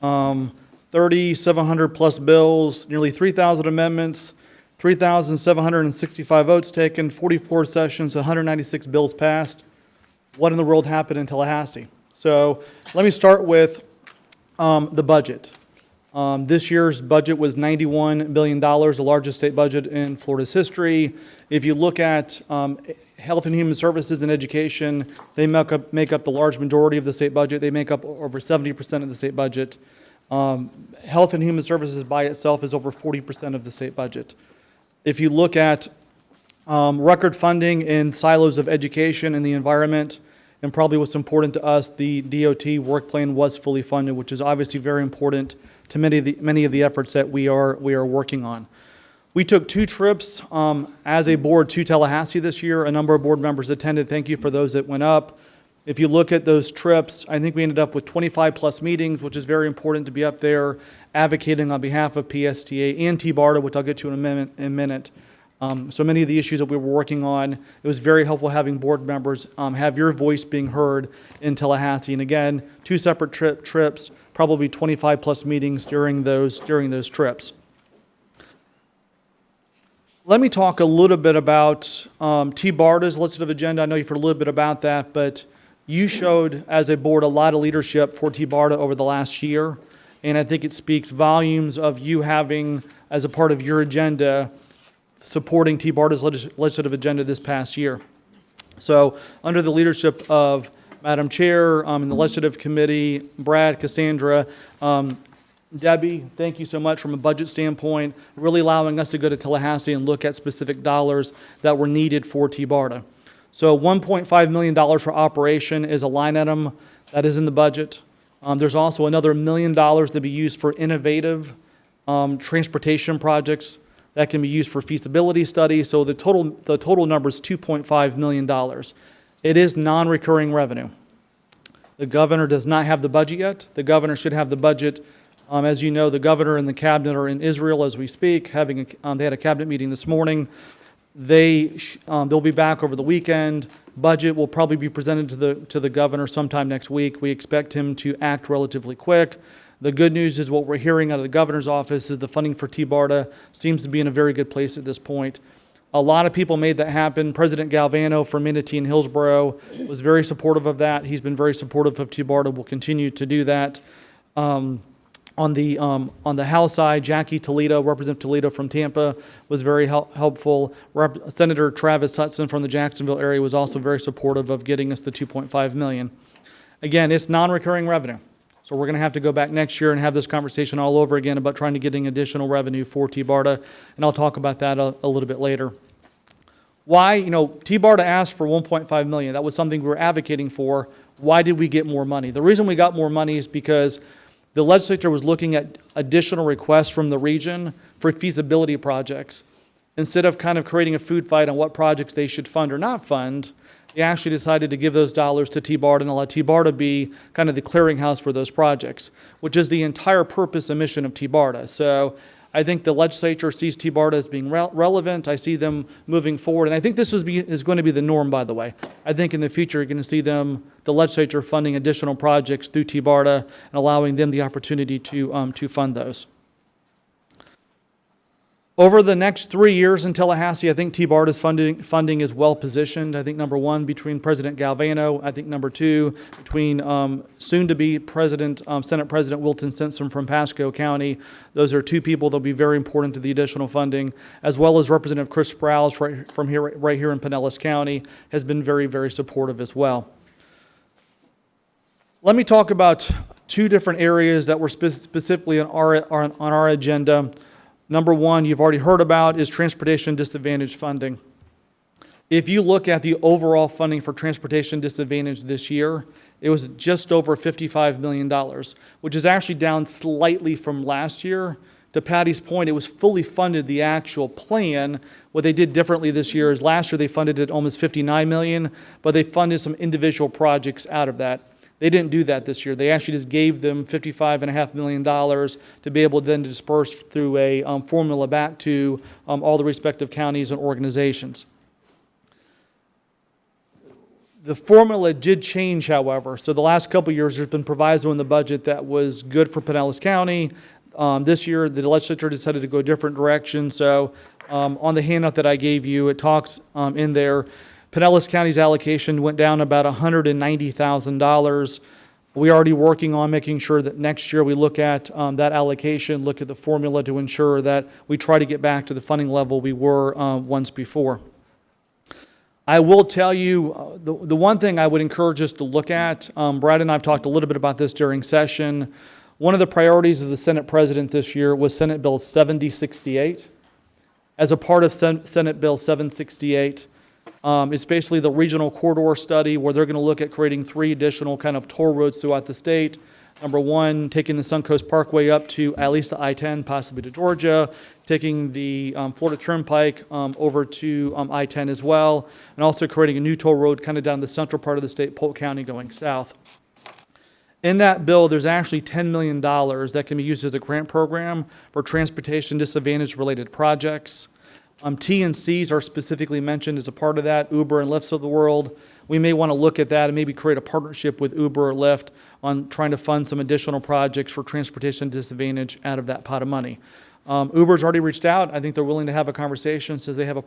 3,700 plus bills, nearly 3,000 amendments, 3,765 votes taken, 44 sessions, 196 bills passed. What in the world happened in Tallahassee? So, let me start with the budget. This year's budget was $91 billion, the largest state budget in Florida's history. If you look at Health and Human Services and Education, they make up the large majority of the state budget. They make up over 70% of the state budget. Health and Human Services by itself is over 40% of the state budget. If you look at record funding in silos of education and the environment, and probably what's important to us, the DOT work plan was fully funded, which is obviously very important to many of the efforts that we are working on. We took 2 trips as a board to Tallahassee this year. A number of board members attended. Thank you for those that went up. If you look at those trips, I think we ended up with 25 plus meetings, which is very important to be up there advocating on behalf of PSTA and T-BARTA, which I'll get to in a minute. So many of the issues that we were working on, it was very helpful having board members have your voice being heard in Tallahassee. And again, 2 separate trips, probably 25 plus meetings during those trips. Let me talk a little bit about T-BARTA's legislative agenda. I know you've heard a little bit about that, but you showed as a board a lot of leadership for T-BARTA over the last year. And I think it speaks volumes of you having, as a part of your agenda, supporting T-BARTA's legislative agenda this past year. So under the leadership of Madam Chair, in the Legislative Committee, Brad, Cassandra, Debbie, thank you so much from a budget standpoint, really allowing us to go to Tallahassee and look at specific dollars that were needed for T-BARTA. So $1.5 million for operation is a line item that is in the budget. There's also another $1 million to be used for innovative transportation projects that can be used for feasibility studies. So the total number is $2.5 million. It is non-recurring revenue. The governor does not have the budget yet. The governor should have the budget. As you know, the governor and the cabinet are in Israel as we speak. They had a cabinet meeting this morning. They'll be back over the weekend. Budget will probably be presented to the governor sometime next week. We expect him to act relatively quick. The good news is what we're hearing out of the governor's office is the funding for T-BARTA seems to be in a very good place at this point. A lot of people made that happen. President Galvano from Manatee and Hillsborough was very supportive of that. He's been very supportive of T-BARTA, will continue to do that. On the House side, Jackie Toledo, Representative Toledo from Tampa, was very helpful. Senator Travis Hudson from the Jacksonville area was also very supportive of getting us the $2.5 million. Again, it's non-recurring revenue. So we're going to have to go back next year and have this conversation all over again about trying to getting additional revenue for T-BARTA, and I'll talk about that a little bit later. Why? T-BARTA asked for $1.5 million. That was something we were advocating for. Why did we get more money? The reason we got more money is because the legislature was looking at additional requests from the region for feasibility projects. Instead of kind of creating a food fight on what projects they should fund or not fund, they actually decided to give those dollars to T-BARTA and let T-BARTA be kind of the clearinghouse for those projects, which is the entire purpose and mission of T-BARTA. So I think the legislature sees T-BARTA as being relevant. I see them moving forward, and I think this is going to be the norm, by the way. I think in the future you're going to see the legislature funding additional projects through T-BARTA and allowing them the opportunity to fund those. Over the next 3 years in Tallahassee, I think T-BARTA's funding is well positioned. I think number one, between President Galvano. I think number two, between soon-to-be Senate President Wilton Simpson from Pasco County. Those are two people that will be very important to the additional funding, as well as Representative Chris Sprouse right here in Pinellas County has been very, very supportive as well. Let me talk about two different areas that were specifically on our agenda. Number one, you've already heard about, is transportation disadvantage funding. If you look at the overall funding for transportation disadvantage this year, it was just over $55 million, which is actually down slightly from last year. To Patty's point, it was fully funded, the actual plan. What they did differently this year is last year they funded it almost $59 million, but they funded some individual projects out of that. They didn't do that this year. They actually just gave them $55.5 million to be able to then disperse through a formula back to all the respective counties and organizations. The formula did change, however. So the last couple of years, there's been proviso in the budget that was good for Pinellas County. This year, the legislature decided to go a different direction. So on the handout that I gave you, it talks in there, Pinellas County's allocation went down about $190,000. We're already working on making sure that next year we look at that allocation, look at the formula to ensure that we try to get back to the funding level we were once before. I will tell you, the one thing I would encourage us to look at, Brad and I have talked a little bit about this during session. One of the priorities of the Senate President this year was Senate Bill 7068. As a part of Senate Bill 768, it's basically the regional corridor study where they're going to look at creating 3 additional kind of toll roads throughout the state. Number one, taking the Suncoast Parkway up to at least to I-10, possibly to Georgia, taking the Florida Turnpike over to I-10 as well, and also creating a new toll road kind of down the central part of the state, Polk County, going south. In that bill, there's actually $10 million that can be used as a grant program for transportation disadvantage related projects. T&Cs are specifically mentioned as a part of that, Uber and Lyfts of the world. We may want to look at that and maybe create a partnership with Uber or Lyft on trying to fund some additional projects for transportation disadvantage out of that pot of money. Uber's already reached out. I think they're willing to have a conversation since they have a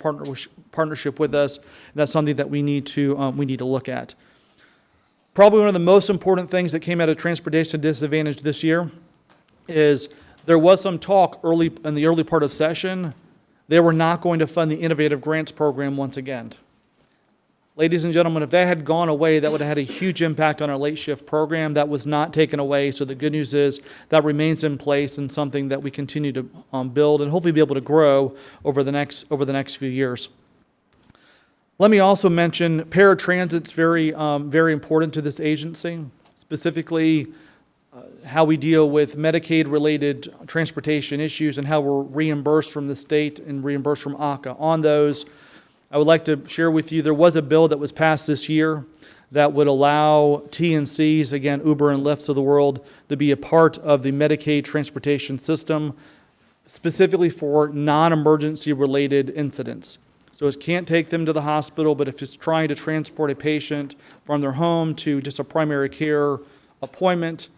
partnership with us. That's something that we need to look at. Probably one of the most important things that came out of transportation disadvantage this year is there was some talk in the early part of session. They were not going to fund the Innovative Grants Program once again. Ladies and gentlemen, if that had gone away, that would have had a huge impact on our late shift program. That was not taken away, so the good news is that remains in place and something that we continue to build and hopefully be able to grow over the next few years. Let me also mention paratransit's very important to this agency, specifically how we deal with Medicaid-related transportation issues and how we're reimbursed from the state and reimbursed from ACA. On those, I would like to share with you, there was a bill that was passed this year that would allow TNCs, again, Uber and Lyfts of the world, to be a part of the Medicaid transportation system, specifically for non-emergency related incidents. So it can't take them to the hospital, but if it's trying to transport a patient from their home to just a primary care appointment,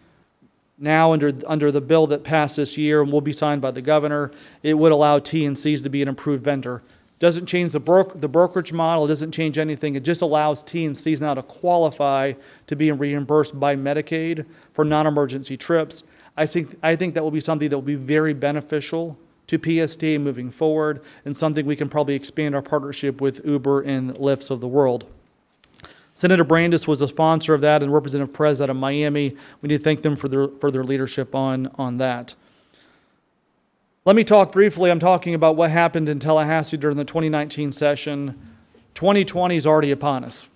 now under the bill that passed this year and will be signed by the governor, it would allow TNCs to be an approved vendor. Doesn't change the brokerage model, it doesn't change anything. It just allows TNCs now to qualify to be reimbursed by Medicaid for non-emergency trips. I think that will be something that will be very beneficial to PSTA moving forward and something we can probably expand our partnership with Uber and Lyfts of the world. Senator Brandis was a sponsor of that and Representative Perez out of Miami. We need to thank them for their leadership on that. Let me talk briefly, I'm talking about what happened in Tallahassee during the 2019 session. 2020 is already upon us.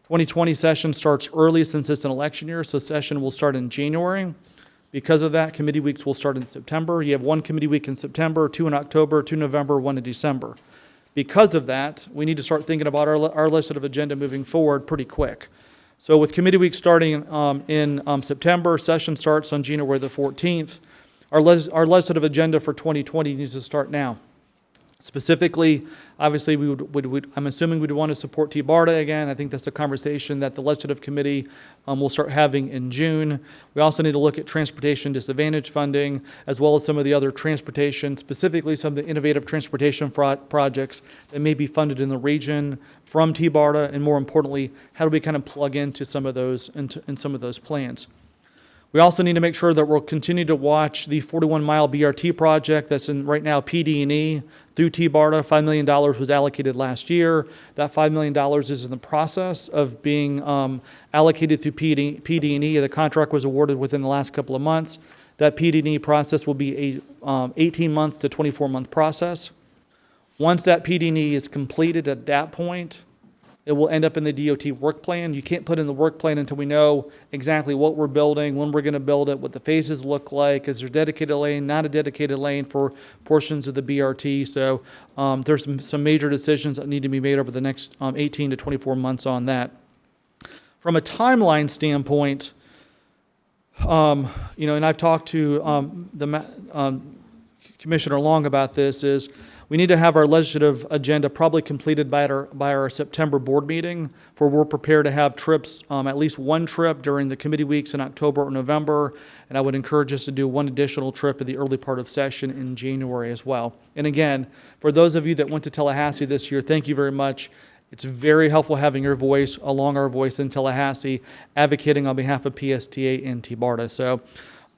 2020 session starts early since it's an election year, so session will start in January. Because of that, committee weeks will start in September. You have one committee week in September, 2 in October, 2 in November, 1 in December. Because of that, we need to start thinking about our legislative agenda moving forward pretty quick. So with committee week starting in September, session starts on January the 14th. Our legislative agenda for 2020 needs to start now. Specifically, obviously, I'm assuming we'd want to support T-BARTA again. I think that's a conversation that the legislative committee will start having in June. We also need to look at transportation disadvantage funding, as well as some of the other transportation, specifically some of the innovative transportation projects that may be funded in the region from T-BARTA, and more importantly, how do we kind of plug into some of those plans. We also need to make sure that we'll continue to watch the 41-mile BRT project that's in right now PD&E through T-BARTA. $5 million was allocated last year. That $5 million is in the process of being allocated through PD&E. The contract was awarded within the last couple of months. That PD&E process will be a 18-month to 24-month process. Once that PD&E is completed at that point, it will end up in the DOT work plan. You can't put in the work plan until we know exactly what we're building, when we're going to build it, what the phases look like. Is there a dedicated lane, not a dedicated lane for portions of the BRT? So there's some major decisions that need to be made over the next 18 to 24 months on that. From a timeline standpoint, and I've talked to Commissioner Long about this, is we need to have our legislative agenda probably completed by our September board meeting, for we're prepared to have trips, at least one trip during the committee weeks in October or November, and I would encourage us to do one additional trip in the early part of session in January as well. And again, for those of you that went to Tallahassee this year, thank you very much. It's very helpful having your voice along our voice in Tallahassee, advocating on behalf of PSTA and T-BARTA. So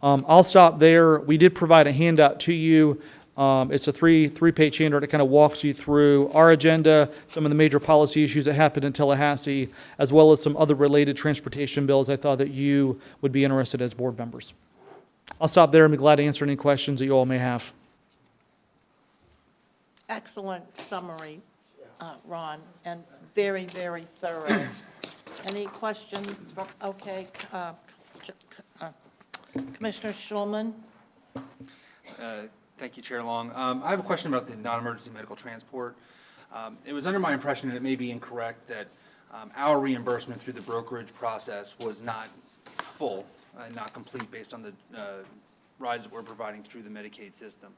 I'll stop there. We did provide a handout to you. It's a three-page handout that kind of walks you through our agenda, some of the major policy issues that happened in Tallahassee, as well as some other related transportation bills I thought that you would be interested as board members. I'll stop there and be glad to answer any questions that you all may have. Excellent summary, Ron, and very, very thorough. Any questions from, okay, Commissioner Schulman? Thank you, Chair Long. I have a question about the non-emergency medical transport. It was under my impression, and it may be incorrect, that our reimbursement through the brokerage process was not full and not complete based on the rides that we're providing through the Medicaid system.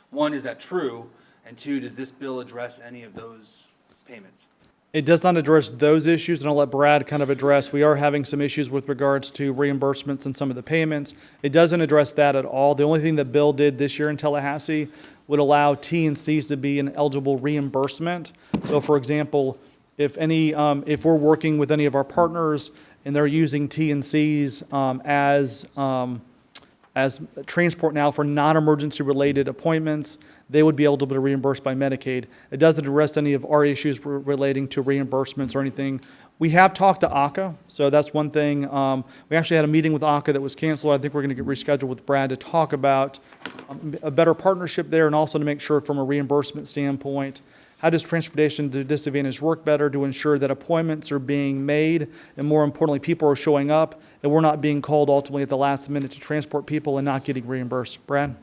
One, is that true? And two, does this bill address any of those payments? It does not address those issues, and I'll let Brad kind of address. We are having some issues with regards to reimbursements and some of the payments. It doesn't address that at all. The only thing that Bill did this year in Tallahassee would allow T&Cs to be an eligible reimbursement. So for example, if we're working with any of our partners and they're using T&Cs as as transport now for non-emergency related appointments, they would be able to be reimbursed by Medicaid. It doesn't address any of our issues relating to reimbursements or anything. We have talked to ACA, so that's one thing. We actually had a meeting with ACA that was canceled. I think we're going to get rescheduled with Brad to talk about a better partnership there, and also to make sure from a reimbursement standpoint, how does transportation to disadvantaged work better to ensure that appointments are being made, and more importantly, people are showing up, and we're not being called ultimately at the last minute to transport people and not getting reimbursed. Brad?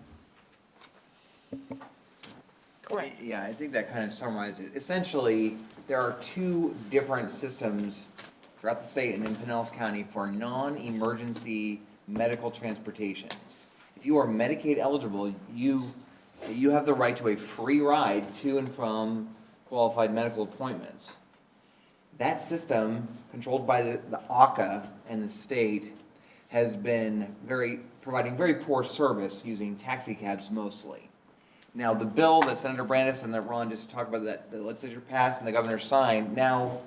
Yeah, I think that kind of summarizes it. Essentially, there are two different systems throughout the state and in Pinellas County for non-emergency medical transportation. If you are Medicaid eligible, you have the right to a free ride to and from qualified medical appointments. That system, controlled by the ACA and the state, has been providing very poor service using taxi cabs mostly. Now, the bill that Senator Brandis and that Ron just talked about, that the legislature passed and the governor signed, now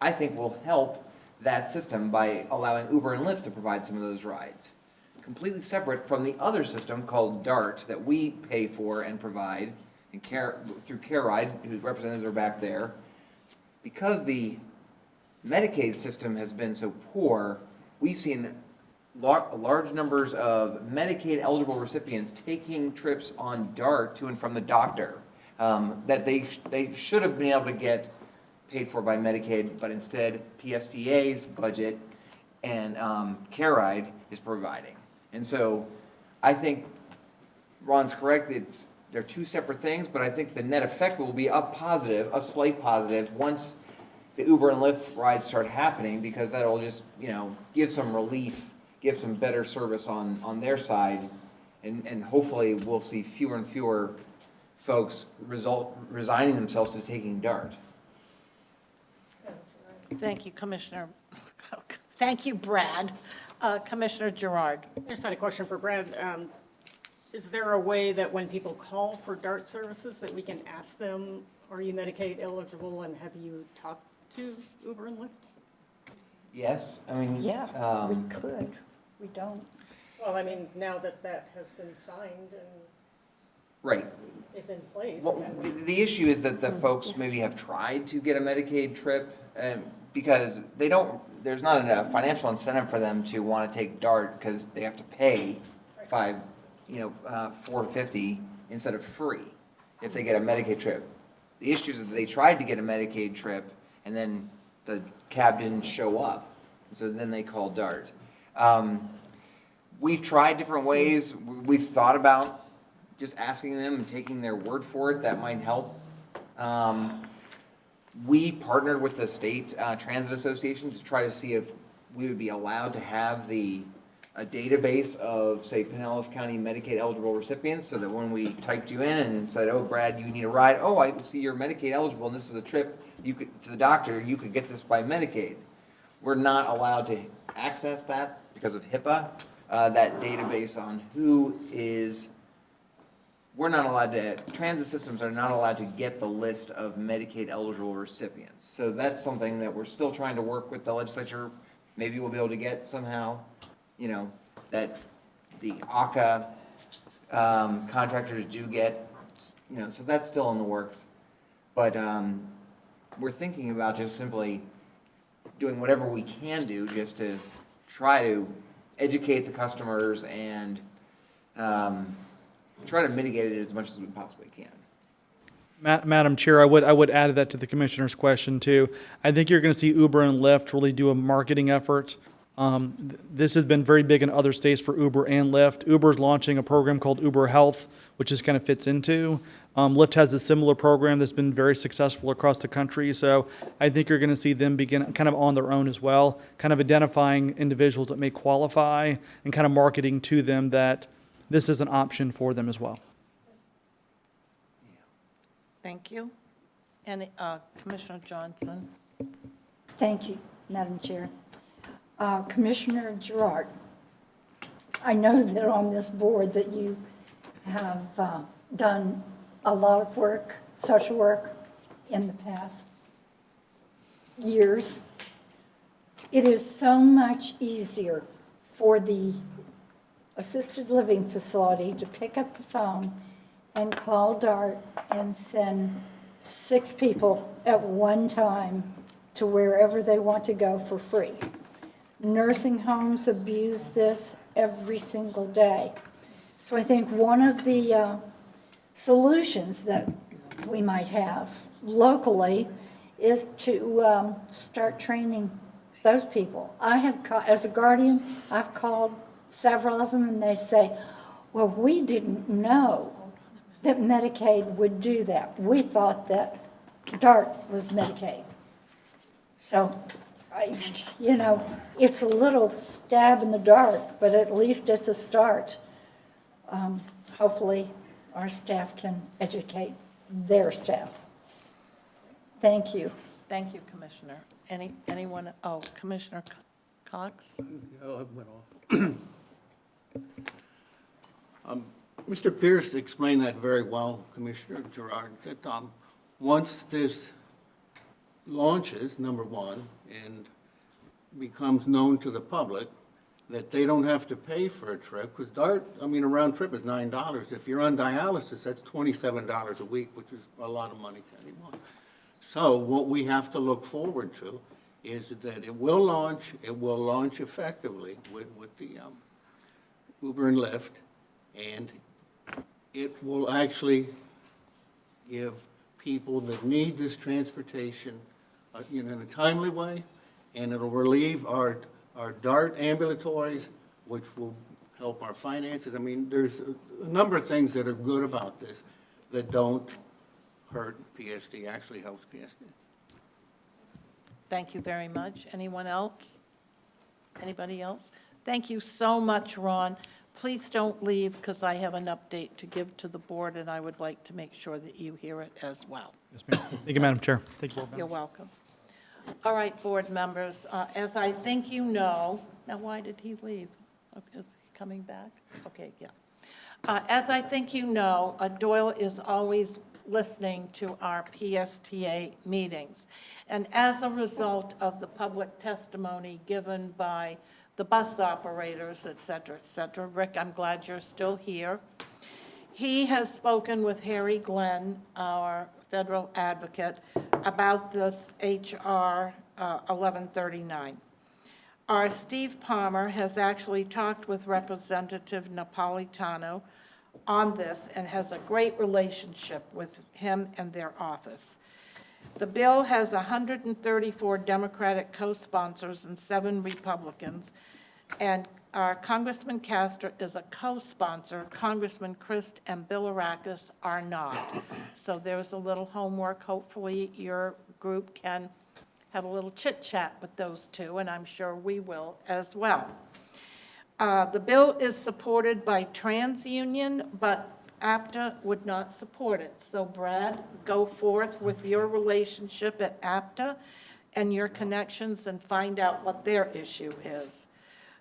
I think will help that system by allowing Uber and Lyft to provide some of those rides. Completely separate from the other system called DART that we pay for and provide and through Care Ride, whose representatives are back there. Because the Medicaid system has been so poor, we've seen large numbers of Medicaid eligible recipients taking trips on DART to and from the doctor that they should have been able to get paid for by Medicaid, but instead PSTA's budget and Care Ride is providing. And so I think Ron's correct. They're two separate things, but I think the net effect will be a slight positive once the Uber and Lyft rides start happening, because that'll just, give some relief, give some better service on their side, and hopefully we'll see fewer and fewer folks resigning themselves to taking DART. Thank you, Commissioner. Thank you, Brad. Commissioner Gerard. I just had a question for Brad. Is there a way that when people call for DART services that we can ask them, are you Medicaid eligible, and have you talked to Uber and Lyft? Yes, I mean. Yeah, we could. We don't. Well, I mean, now that that has been signed and Right. is in place. Well, the issue is that the folks maybe have tried to get a Medicaid trip, because there's not enough financial incentive for them to want to take DART, because they have to pay $450 instead of free if they get a Medicaid trip. The issue is that they tried to get a Medicaid trip and then the cab didn't show up, so then they called DART. We've tried different ways. We've thought about just asking them and taking their word for it. That might help. We partnered with the State Transit Association to try to see if we would be allowed to have a database of, say, Pinellas County Medicaid eligible recipients, so that when we typed you in and said, oh, Brad, you need a ride, oh, I see you're Medicaid eligible and this is a trip to the doctor, you could get this by Medicaid. We're not allowed to access that because of HIPAA, that database on transit systems are not allowed to get the list of Medicaid eligible recipients. So that's something that we're still trying to work with the legislature. Maybe we'll be able to get somehow, that the ACA contractors do get, so that's still in the works. But we're thinking about just simply doing whatever we can do just to try to educate the customers and try to mitigate it as much as we possibly can. Madam Chair, I would add that to the Commissioner's question too. I think you're going to see Uber and Lyft really do a marketing effort. This has been very big in other states for Uber and Lyft. Uber is launching a program called Uber Health, which this kind of fits into. Lyft has a similar program that's been very successful across the country. So I think you're going to see them begin kind of on their own as well, kind of identifying individuals that may qualify and kind of marketing to them that this is an option for them as well. Thank you. And Commissioner Johnson. Thank you, Madam Chair. Commissioner Gerard, I know that on this board that you have done a lot of work, social work, in the past years. It is so much easier for the assisted living facility to pick up the phone and call DART and send 6 people at one time to wherever they want to go for free. Nursing homes abuse this every single day. So I think one of the solutions that we might have locally is to start training those people. I have, as a guardian, I've called several of them and they say, well, we didn't know that Medicaid would do that. We thought that DART was Medicaid. So, it's a little stab in the dark, but at least it's a start. Hopefully, our staff can educate their staff. Thank you. Thank you, Commissioner. Anyone, Commissioner Cox? Oh, it went off. Mr. Pierce explained that very well, Commissioner Gerard, that once this launches, number one, and becomes known to the public, that they don't have to pay for a trip, because DART, a round trip is $9. If you're on dialysis, that's $27 a week, which is a lot of money to anyone. So what we have to look forward to is that it will launch effectively with the Uber and Lyft, and it will actually give people that need this transportation in a timely way, and it'll relieve our DART ambulatories, which will help our finances. There's a number of things that are good about this that don't hurt PSD, actually helps PSD. Thank you very much. Anyone else? Anybody else? Thank you so much, Ron. Please don't leave, because I have an update to give to the board, and I would like to make sure that you hear it as well. Yes, ma'am. Thank you, Madam Chair. Thank you, board You're members. welcome. All right, board members, as I think you know, now why did he leave? Is he coming back? Okay, yeah. As I think you know, Doyle is always listening to our PSTA meetings. And as a result of the public testimony given by the bus operators, et cetera, Rick, I'm glad you're still here. He has spoken with Harry Glenn, our federal advocate, about this HR 1139. Our Steve Palmer has actually talked with Representative Napolitano on this and has a great relationship with him and their office. The bill has 134 Democratic co-sponsors and 7 Republicans, and our Congressman Castor is a co-sponsor. Congressman Christ and Bill Arakis are not. So there's a little homework. Hopefully your group can have a little chit-chat with those two, and I'm sure we will as well. The bill is supported by TransUnion, but APTA would not support it. So Brad, go forth with your relationship at APTA and your connections and find out what their issue is.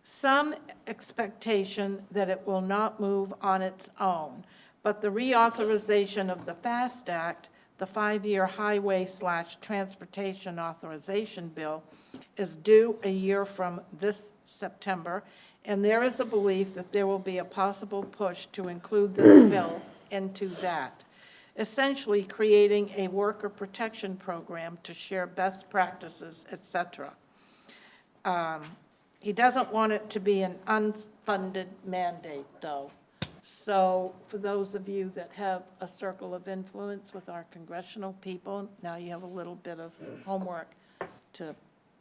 Some expectation that it will not move on its own, but the reauthorization of the FAST Act, the 5-year highway/transportation authorization bill, is due a year from this September, and there is a belief that there will be a possible push to include this bill into that, essentially creating a worker protection program to share best practices, et cetera. He doesn't want it to be an unfunded mandate, though. So for those of you that have a circle of influence with our congressional people, now you have a little bit of homework to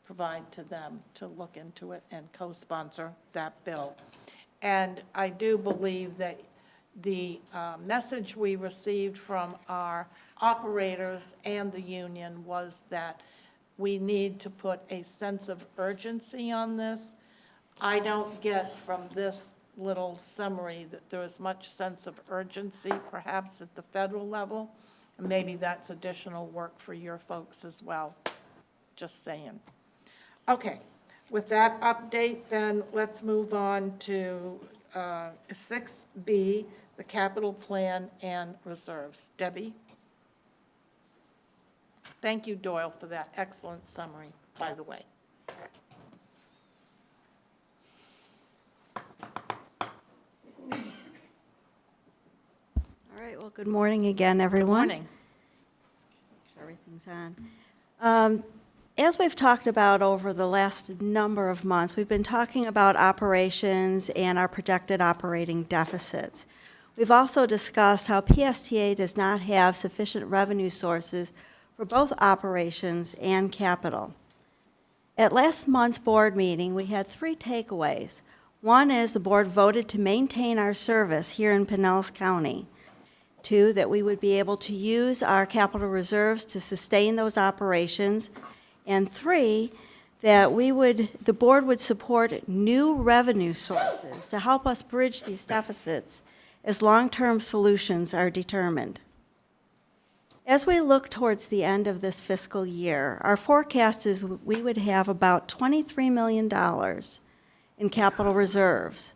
provide to them to look into it and co-sponsor that bill. And I do believe that the message we received from our operators and the union was that we need to put a sense of urgency on this. I don't get from this little summary that there is much sense of urgency, perhaps at the federal level. And maybe that's additional work for your folks as well. Just saying. Okay, with that update, then let's move on to 6B, the capital plan and reserves. Debbie? Thank you, Doyle, for that excellent summary, by the way. Well, good morning again, everyone. Morning. Make sure everything's on. As we've talked about over the last number of months, we've been talking about operations and our projected operating deficits. We've also discussed how PSTA does not have sufficient revenue sources for both operations and capital. At last month's board meeting, we had 3 takeaways. One is the board voted to maintain our service here in Pinellas County. 2, that we would be able to use our capital reserves to sustain those operations. And 3, that the board would support new revenue sources to help us bridge these deficits as long-term solutions are determined. As we look towards the end of this fiscal year, our forecast is we would have about $23 million in capital reserves.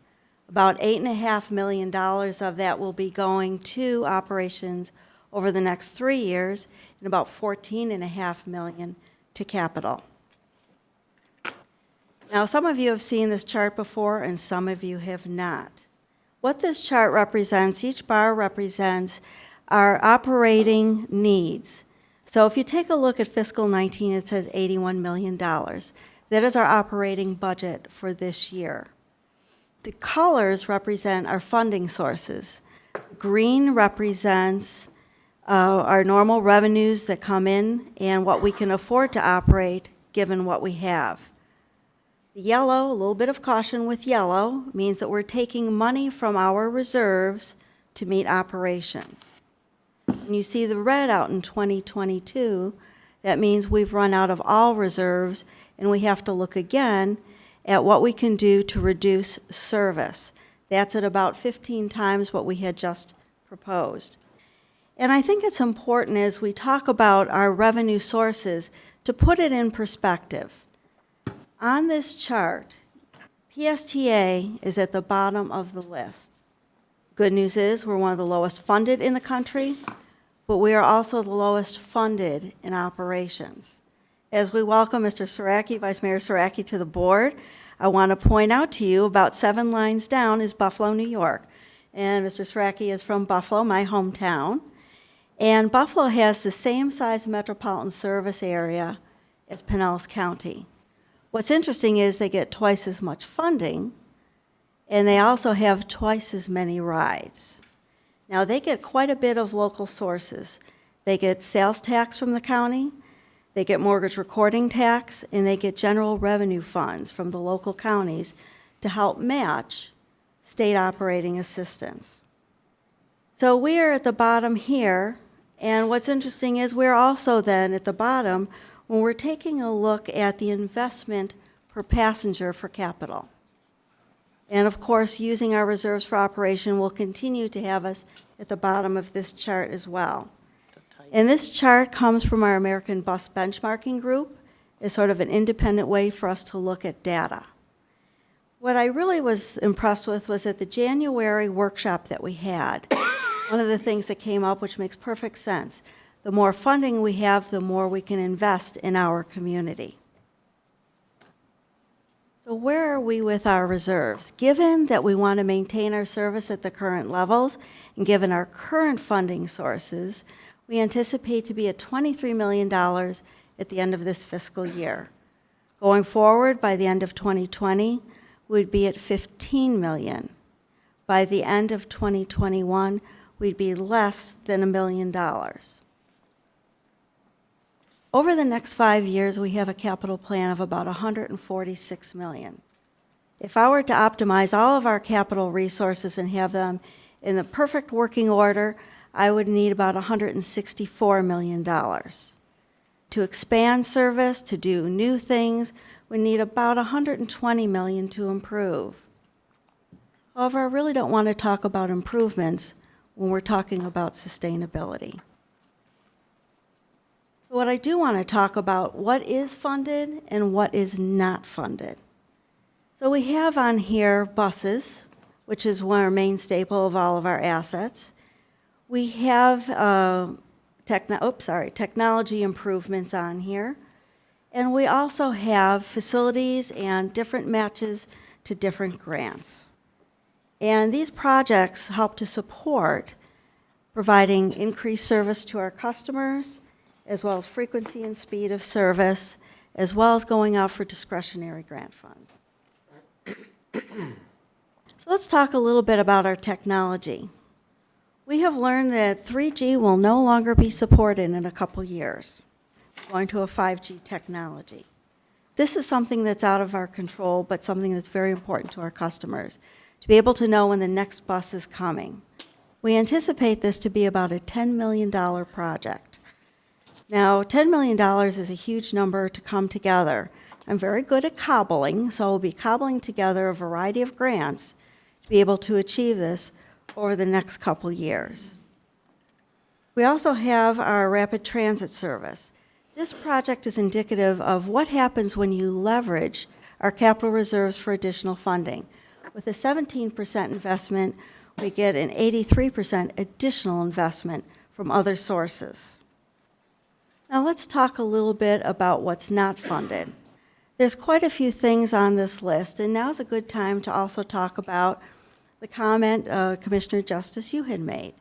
About $8.5 million of that will be going to operations over the next 3 years, and about $14.5 million to capital. Now, some of you have seen this chart before, and some of you have not. What this chart represents, each bar represents our operating needs. So if you take a look at fiscal 19, it says $81 million. That is our operating budget for this year. The colors represent our funding sources. Green represents our normal revenues that come in and what we can afford to operate given what we have. The yellow, a little bit of caution with yellow, means that we're taking money from our reserves to meet operations. When you see the red out in 2022, that means we've run out of all reserves and we have to look again at what we can do to reduce service. That's at about 15 times what we had just proposed. And I think it's important as we talk about our revenue sources to put it in perspective. On this chart, PSTA is at the bottom of the list. Good news is we're one of the lowest funded in the country, but we are also the lowest funded in operations. As we welcome Mr. Saraki, Vice Mayor Saraki, to the board, I want to point out to you about 7 lines down is Buffalo, New York. And Mr. Saraki is from Buffalo, my hometown. And Buffalo has the same size metropolitan service area as Pinellas County. What's interesting is they get twice as much funding, and they also have twice as many rides. Now, they get quite a bit of local sources. They get sales tax from the county, they get mortgage recording tax, and they get general revenue funds from the local counties to help match state operating assistance. So we are at the bottom here, and what's interesting is we're also then at the bottom when we're taking a look at the investment per passenger for capital. And of course, using our reserves for operation will continue to have us at the bottom of this chart as well. And this chart comes from our American Bus Benchmarking Group. It's sort of an independent way for us to look at data. What I really was impressed with was at the January workshop that we had, one of the things that came up, which makes perfect sense, the more funding we have, the more we can invest in our community. So where are we with our reserves? Given that we want to maintain our service at the current levels, and given our current funding sources, we anticipate to be at $23 million at the end of this fiscal year. Going forward, by the end of 2020, we'd be at $15 million. By the end of 2021, we'd be less than $1 million. Over the next 5 years, we have a capital plan of about $146 million. If I were to optimize all of our capital resources and have them in the perfect working order, I would need about $164 million. To expand service, to do new things, we need about $120 million to improve. However, I really don't want to talk about improvements when we're talking about sustainability. What I do want to talk about what is funded and what is not funded. So we have on here buses, which is one of our main staple of all of our assets. We have technology improvements on here. And we also have facilities and different matches to different grants. And these projects help to support providing increased service to our customers, as well as frequency and speed of service, as well as going out for discretionary grant funds. So let's talk a little bit about our technology. We have learned that 3G will no longer be supported in a couple years, going to a 5G technology. This is something that's out of our control, but something that's very important to our customers, to be able to know when the next bus is coming. We anticipate this to be about a $10 million project. Now, $10 million is a huge number to come together. I'm very good at cobbling, so I'll be cobbling together a variety of grants to be able to achieve this over the next couple years. We also have our rapid transit service. This project is indicative of what happens when you leverage our capital reserves for additional funding. With a 17% investment, we get an 83% additional investment from other sources. Now let's talk a little bit about what's not funded. There's quite a few things on this list, and now's a good time to also talk about the comment, Commissioner Justice, you had made.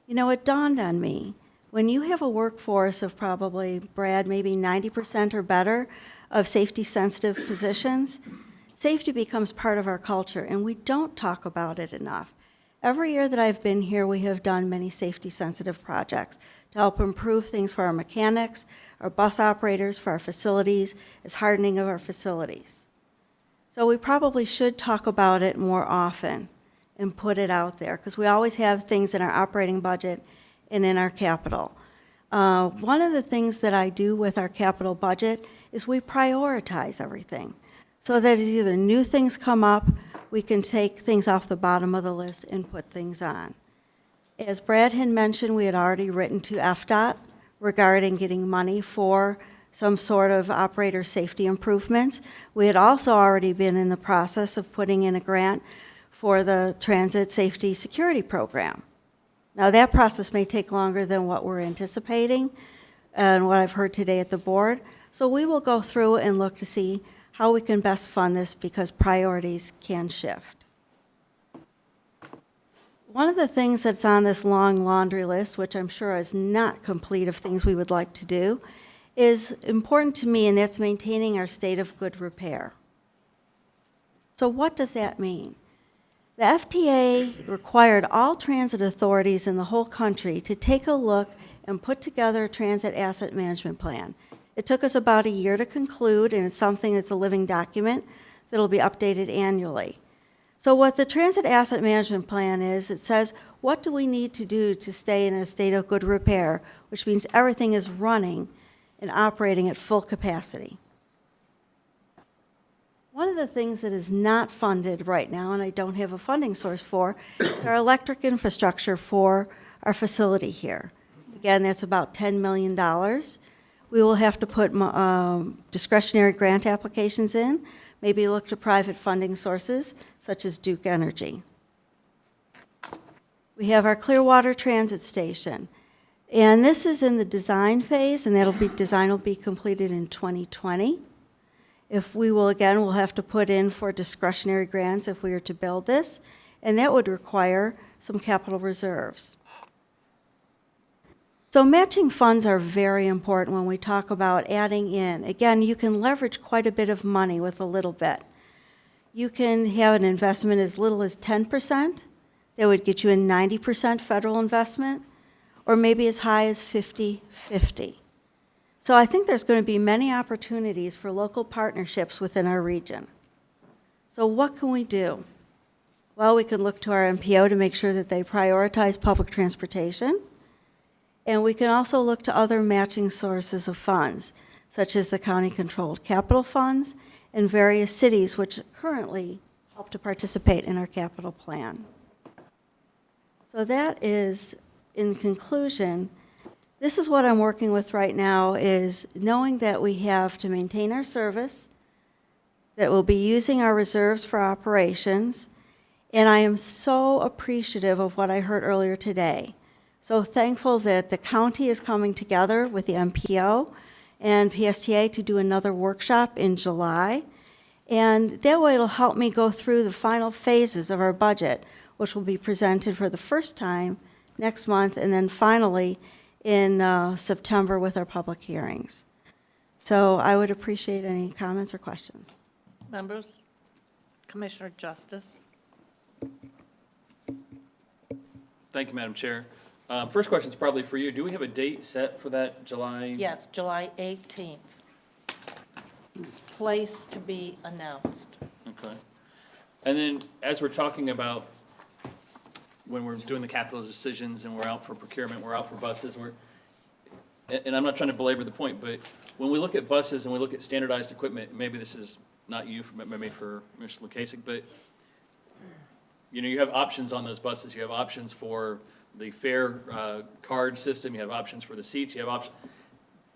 You know, it dawned on me, when you have a workforce of probably, Brad, maybe 90% or better of safety-sensitive positions, safety becomes part of our culture, and we don't talk about it enough. Every year that I've been here, we have done many safety-sensitive projects to help improve things for our mechanics, our bus operators, for our facilities, as hardening of our facilities. So we probably should talk about it more often and put it out there, because we always have things in our operating budget and in our capital. One of the things that I do with our capital budget is we prioritize everything, so that as either new things come up, we can take things off the bottom of the list and put things on. As Brad had mentioned, we had already written to FDOT regarding getting money for some sort of operator safety improvements. We had also already been in the process of putting in a grant for the Transit Safety Security Program. Now, that process may take longer than what we're anticipating and what I've heard today at the board. So we will go through and look to see how we can best fund this, because priorities can shift. One of the things that's on this long laundry list, which I'm sure is not complete of things we would like to do, is important to me, and that's maintaining our state of good repair. So what does that mean? The FTA required all transit authorities in the whole country to take a look and put together a transit asset management plan. It took us about a year to conclude, and it's something that's a living document that'll be updated annually. So what the Transit Asset Management Plan is, it says, what do we need to do to stay in a state of good repair, which means everything is running and operating at full capacity. One of the things that is not funded right now, and I don't have a funding source for, is our electric infrastructure for our facility here. Again, that's about $10 million. We will have to put discretionary grant applications in, maybe look to private funding sources, such as Duke Energy. We have our Clearwater Transit Station, and this is in the design phase, and design will be completed in 2020. If we will, again, we'll have to put in for discretionary grants if we are to build this, and that would require some capital reserves. So matching funds are very important when we talk about adding in. Again, you can leverage quite a bit of money with a little bit. You can have an investment as little as 10%. That would get you a 90% federal investment, or maybe as high as 50-50. So I think there's going to be many opportunities for local partnerships within our region. So what can we do? Well, we can look to our MPO to make sure that they prioritize public transportation. And we can also look to other matching sources of funds, such as the county-controlled capital funds and various cities which currently help to participate in our capital plan. So that is, in conclusion, this is what I'm working with right now, is knowing that we have to maintain our service, that we'll be using our reserves for operations, and I am so appreciative of what I heard earlier today. So thankful that the county is coming together with the MPO and PSTA to do another workshop in July. And that way it'll help me go through the final phases of our budget, which will be presented for the first time next month, and then finally in September with our public hearings. So I would appreciate any comments or questions. Members? Commissioner Justice? Thank you, Madam Chair. First question is probably for you. Do we have a date set for that July? Yes, July 18th. Place to be announced. Okay. And then, as we're talking about when we're doing the capital decisions and we're out for procurement, we're out for buses, and I'm not trying to belabor the point, but when we look at buses and we look at standardized equipment, maybe this is not you, maybe for Mr. Lukasik, but you have options on those buses. You have options for the fare card system. You have options for the seats. You have options.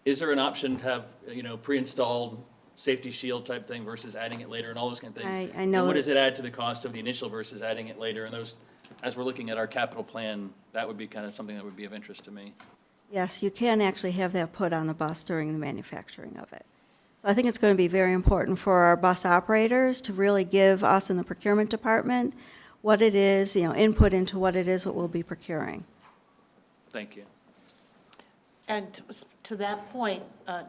Is there an option to have, pre-installed safety shield type thing versus adding it later and all those kind of things? I know. And what does it add to the cost of the initial versus adding it later? And those, as we're looking at our capital plan, that would be kind of something that would be of interest to me. Yes, you can actually have that put on the bus during the manufacturing of it. So I think it's going to be very important for our bus operators to really give us in the procurement department what it is, input into what it is that we'll be procuring. Thank you. And to that point,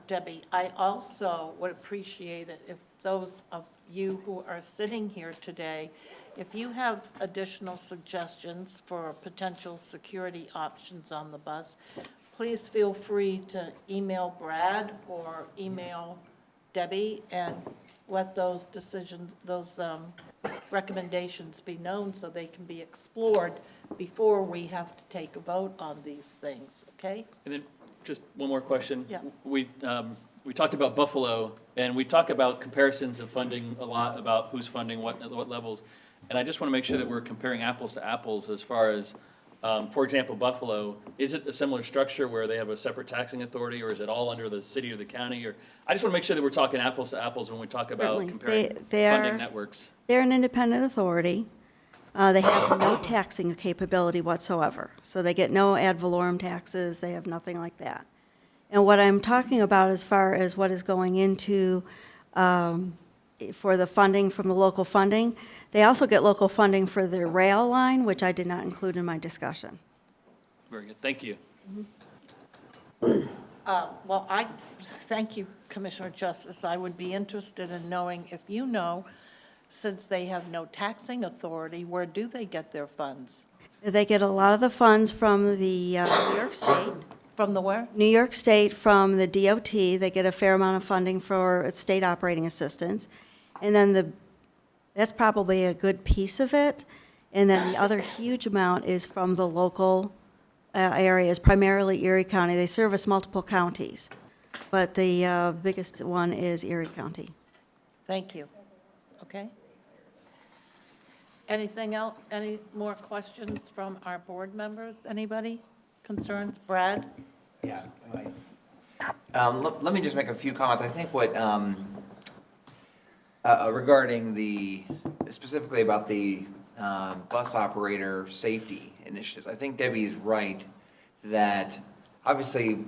Debbie, I also would appreciate it if those of you who are sitting here today, if you have additional suggestions for potential security options on the bus, please feel free to email Brad or email Debbie and let those decisions, those recommendations be known so they can be explored before we have to take a vote on these things, okay? And then just one more question. Yeah. We talked about Buffalo, and we talk about comparisons of funding a lot, about who's funding what at what levels. And I just want to make sure that we're comparing apples to apples as far as, for example, Buffalo, is it a similar structure where they have a separate taxing authority, or is it all under the city or the county? Or I just want to make sure that we're talking apples to apples when we talk about Certainly. comparing They funding are- networks. They're an independent authority. They have no taxing capability whatsoever. So they get no ad valorem taxes, they have nothing like that. And what I'm talking about as far as what is going into, for the funding from the local funding, they also get local funding for their rail line, which I did not include in my discussion. Very good. Thank you. Well, I thank you, Commissioner Justice. I would be interested in knowing if you know, since they have no taxing authority, where do they get their funds? They get a lot of the funds from the New York State. From the where? New York State, from the DOT. They get a fair amount of funding for state operating assistance. And then that's probably a good piece of it. And then the other huge amount is from the local areas, primarily Erie County. They service multiple counties, but the biggest one is Erie County. Thank you. Okay. Anything else? Any more questions from our board members? Anybody? Concerns? Brad? Yeah. Let me just make a few comments. I think what, regarding specifically about the bus operator safety initiatives, I think Debbie's right that obviously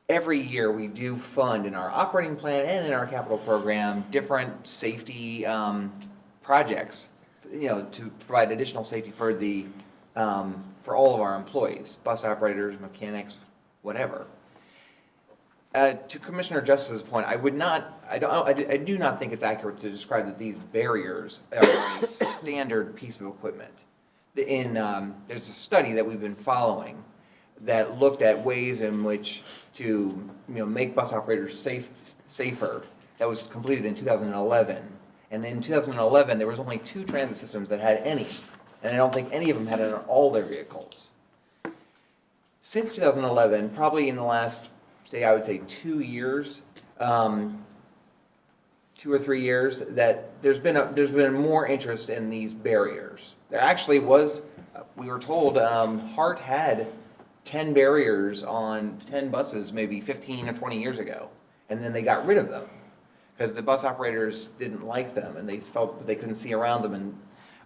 every year we do fund in our operating plan and in our capital program different safety projects, to provide additional safety for for all of our employees, bus operators, mechanics, whatever. To Commissioner Justice's point, I do not think it's accurate to describe that these barriers are a standard piece of equipment. There's a study that we've been following that looked at ways in which to make bus operators safer. That was completed in 2011, and in 2011 there was only 2 transit systems that had any, and I don't think any of them had it on all their vehicles. Since 2011, probably in the last, I would say 2 years, 2 or 3 years, that there's been more interest in these barriers. There actually was, we were told, Hart had 10 barriers on 10 buses maybe 15 or 20 years ago, and then they got rid of them because the bus operators didn't like them and they felt that they couldn't see around them and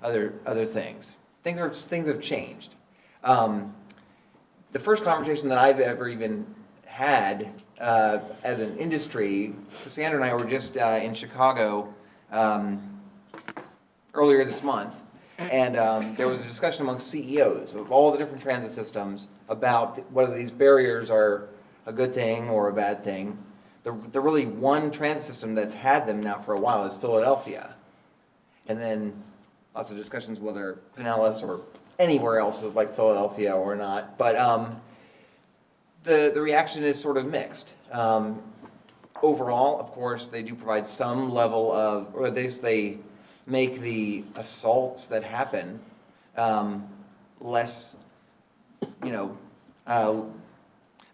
other things. Things have changed. The first conversation that I've ever even had as an industry, Cassandra and I were just in Chicago earlier this month, And there was a discussion among CEOs of all the different transit systems about whether these barriers are a good thing or a bad thing. The really one transit system that's had them now for a while is Philadelphia. And then lots of discussions whether Pinellas or anywhere else is like Philadelphia or not. But the reaction is sort of mixed. Overall, of course, they do provide some level of, or at least they make the assaults that happen less,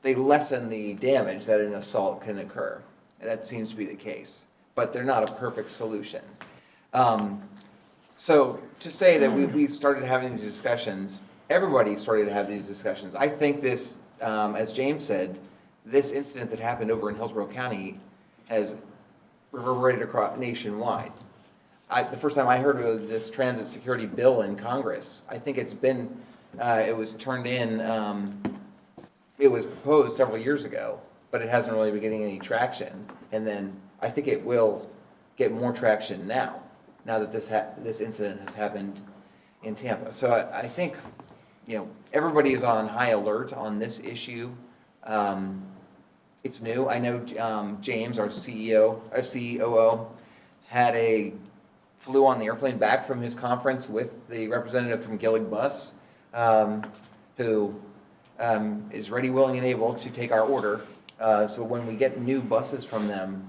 they lessen the damage that an assault can occur. And that seems to be the case. But they're not a perfect solution. So to say that we started having these discussions, everybody started to have these discussions. I think this, as James said, this incident that happened over in Hillsborough County has reverberated across nationwide. The first time I heard of this transit security bill in Congress, I think it's been, it was turned in, it was proposed several years ago, but it hasn't really been getting any traction. And then I think it will get more traction now that this incident has happened in Tampa. So I think, everybody is on high alert on this issue. It's new. I know James, our COO, flew on the airplane back from his conference with the representative from Gillig Bus, who is ready, willing, and able to take our order. So when we get new buses from them,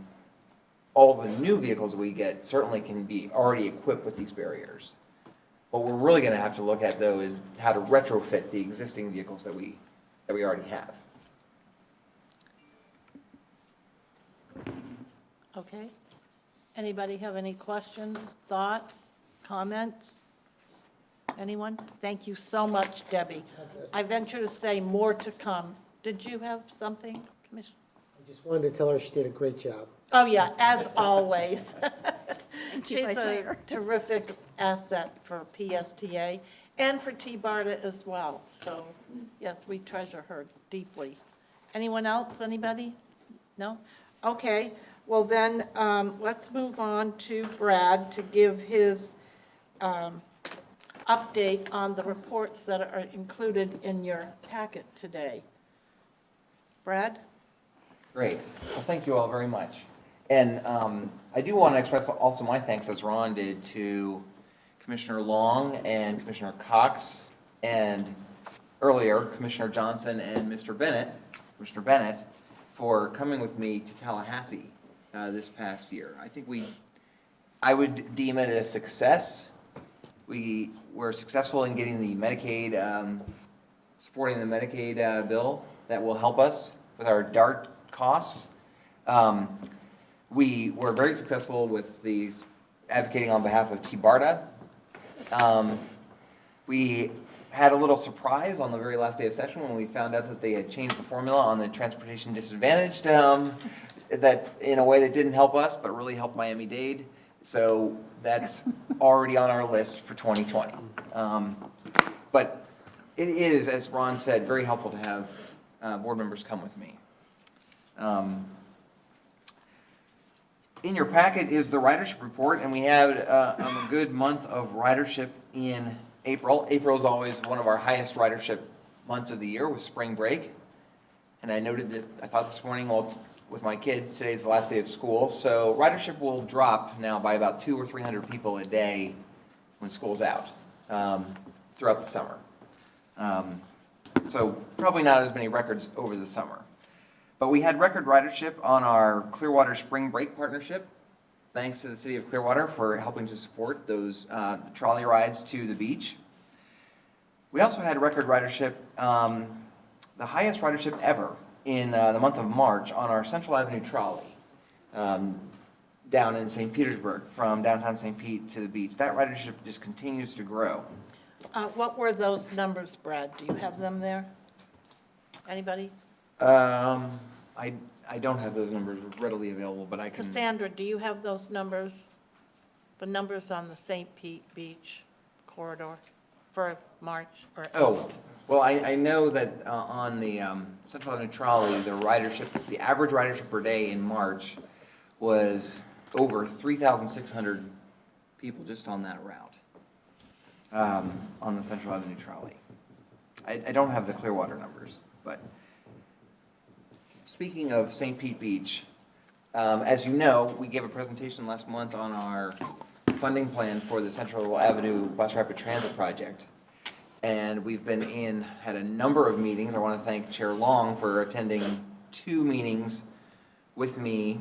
all the new vehicles we get certainly can be already equipped with these barriers. What we're really going to have to look at, though, is how to retrofit the existing vehicles that we already have. Okay. Anybody have any questions, thoughts, comments? Anyone? Thank you so much, Debbie. I venture to say more to come. Did you have something, Commissioner? I just wanted to tell her she did a great job. Oh, yeah, as always. you, She's Vice a Mayor. terrific asset for PSTA and for T-BARTA as well. So, yes, we treasure her deeply. Anyone else? Anybody? No? Okay. Well, then, let's move on to Brad to give his update on the reports that are included in your packet today. Brad? Great. Well, thank you all very much. And I do want to express also my thanks, as Ron did, to Commissioner Long and Commissioner Cox, and earlier, Commissioner Johnson and Commissioner Bennett, for coming with me to Tallahassee this past year. I would deem it a success. We were successful in getting the Medicaid, supporting the Medicaid bill that will help us with our DART costs. We were very successful with the advocating on behalf of T-BARTA. We had a little surprise on the very last day of session when we found out that they had changed the formula on the transportation disadvantaged, that in a way that didn't help us, but really helped Miami-Dade. So that's already on our list for 2020. But it is, as Ron said, very helpful to have board members come with me. In your packet is the ridership report, and we had a good month of ridership in April. April is always one of our highest ridership months of the year with spring break. And I noted this, I thought this morning, well, with my kids, today's the last day of school, so ridership will drop now by about 200 or 300 people a day when school's out throughout the summer. So probably not as many records over the summer. But we had record ridership on our Clearwater Spring Break partnership. Thanks to the city of Clearwater for helping to support those the trolley rides to the beach. We also had record ridership, the highest ridership ever in the month of March on our Central Avenue trolley down in St. Petersburg, from downtown St. Pete to the beach. That ridership just continues to grow. What were those numbers, Brad? Do you have them there? Anybody? I don't have those numbers readily available, but I can. Cassandra, do you have those numbers? The numbers on the St. Pete Beach corridor for March? Or Oh, well, I know that on the Central Avenue trolley, the average ridership per day in March was over 3,600 people just on that route. on the Central Avenue trolley. I don't have the Clearwater numbers, but speaking of St. Pete Beach, as you know, we gave a presentation last month on our funding plan for the Central Avenue Bus Rapid Transit Project. And we've had a number of meetings. I want to thank Chair Long for attending 2 meetings with me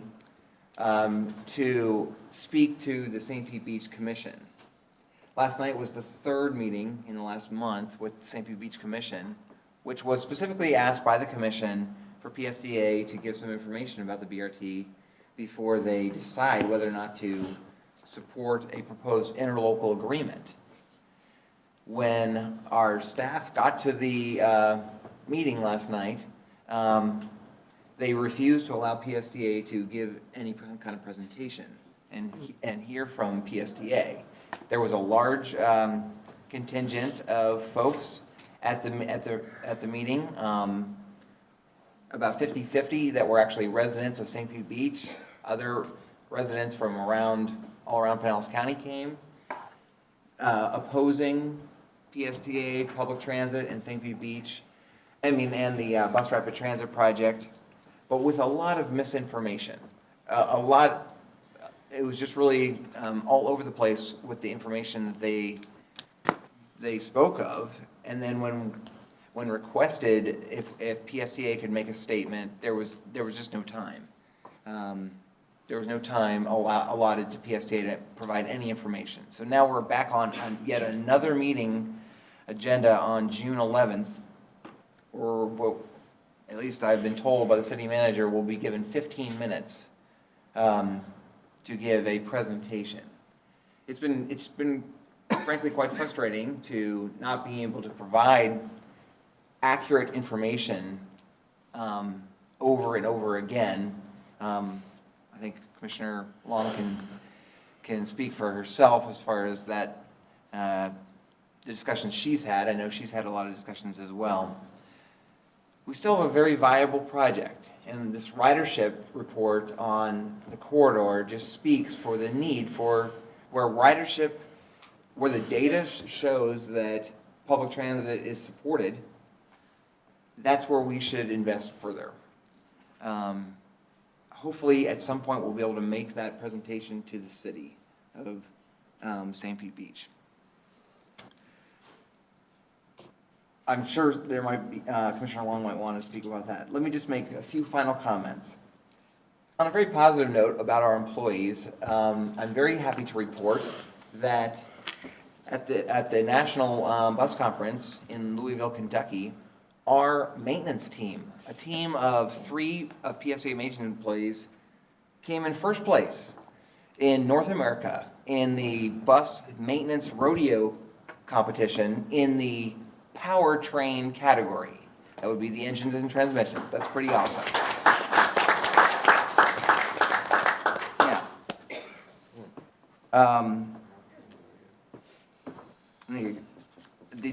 to speak to the St. Pete Beach Commission. Last night was the 3rd meeting in the last month with the St. Pete Beach Commission, which was specifically asked by the Commission for PSTA to give some information about the BRT before they decide whether or not to support a proposed interlocal agreement. When our staff got to the meeting last night, they refused to allow PSTA to give any kind of presentation and hear from PSTA. There was a large contingent of folks at the meeting, about 50-50 that were actually residents of St. Pete Beach. Other residents from all around Pinellas County came, opposing PSTA, public transit, and St. Pete Beach, and the Bus Rapid Transit Project, but with a lot of misinformation. It was just really all over the place with the information that they spoke of, and then when requested if PSTA could make a statement, there was just no time. There was no time allotted to PSTA to provide any information. So now we're back on yet another meeting agenda on June 11th, or at least I've been told by the city manager, we'll be given 15 minutes to give a presentation. It's been frankly quite frustrating to not be able to provide accurate information over and over again. I think Commissioner Long can speak for herself as far as that, the discussions she's had. I know she's had a lot of discussions as well. We still have a very viable project, and this ridership report on the corridor just speaks for the need for where the data shows that public transit is supported, that's where we should invest further. Hopefully, at some point, we'll be able to make that presentation to the city of St. Pete Beach. I'm sure there might be, Commissioner Long might want to speak about that. Let me just make a few final comments. On a very positive note about our employees, I'm very happy to report that at the National Bus Conference in Louisville, Kentucky, our maintenance team, a team of 3 of PSTA maintenance employees, came in first place in North America in the bus maintenance rodeo competition in the powertrain category. That would be the engines and transmissions. That's pretty awesome. Yeah.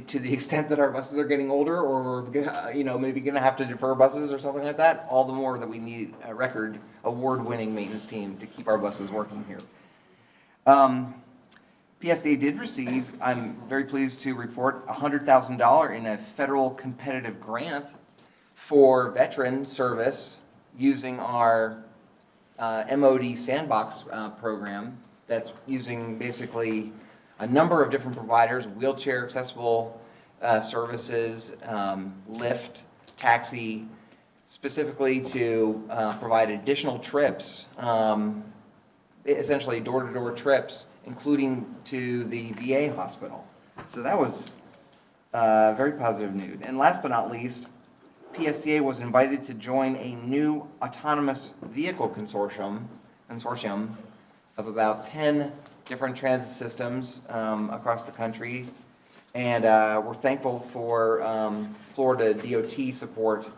To the extent that our buses are getting older, or we're maybe going to have to defer buses or something like that, all the more that we need a record award-winning maintenance team to keep our buses working here. PSTA did receive, I'm very pleased to report, $100,000 in a federal competitive grant for veteran service using our MOD Sandbox program that's using basically a number of different providers, wheelchair accessible services, Lyft, taxi, specifically to provide additional trips, essentially door-to-door trips, including to the VA hospital. So that was very positive news. And last but not least, PSTA was invited to join a new autonomous vehicle consortium of about 10 different transit systems across the country. And we're thankful for Florida DOT support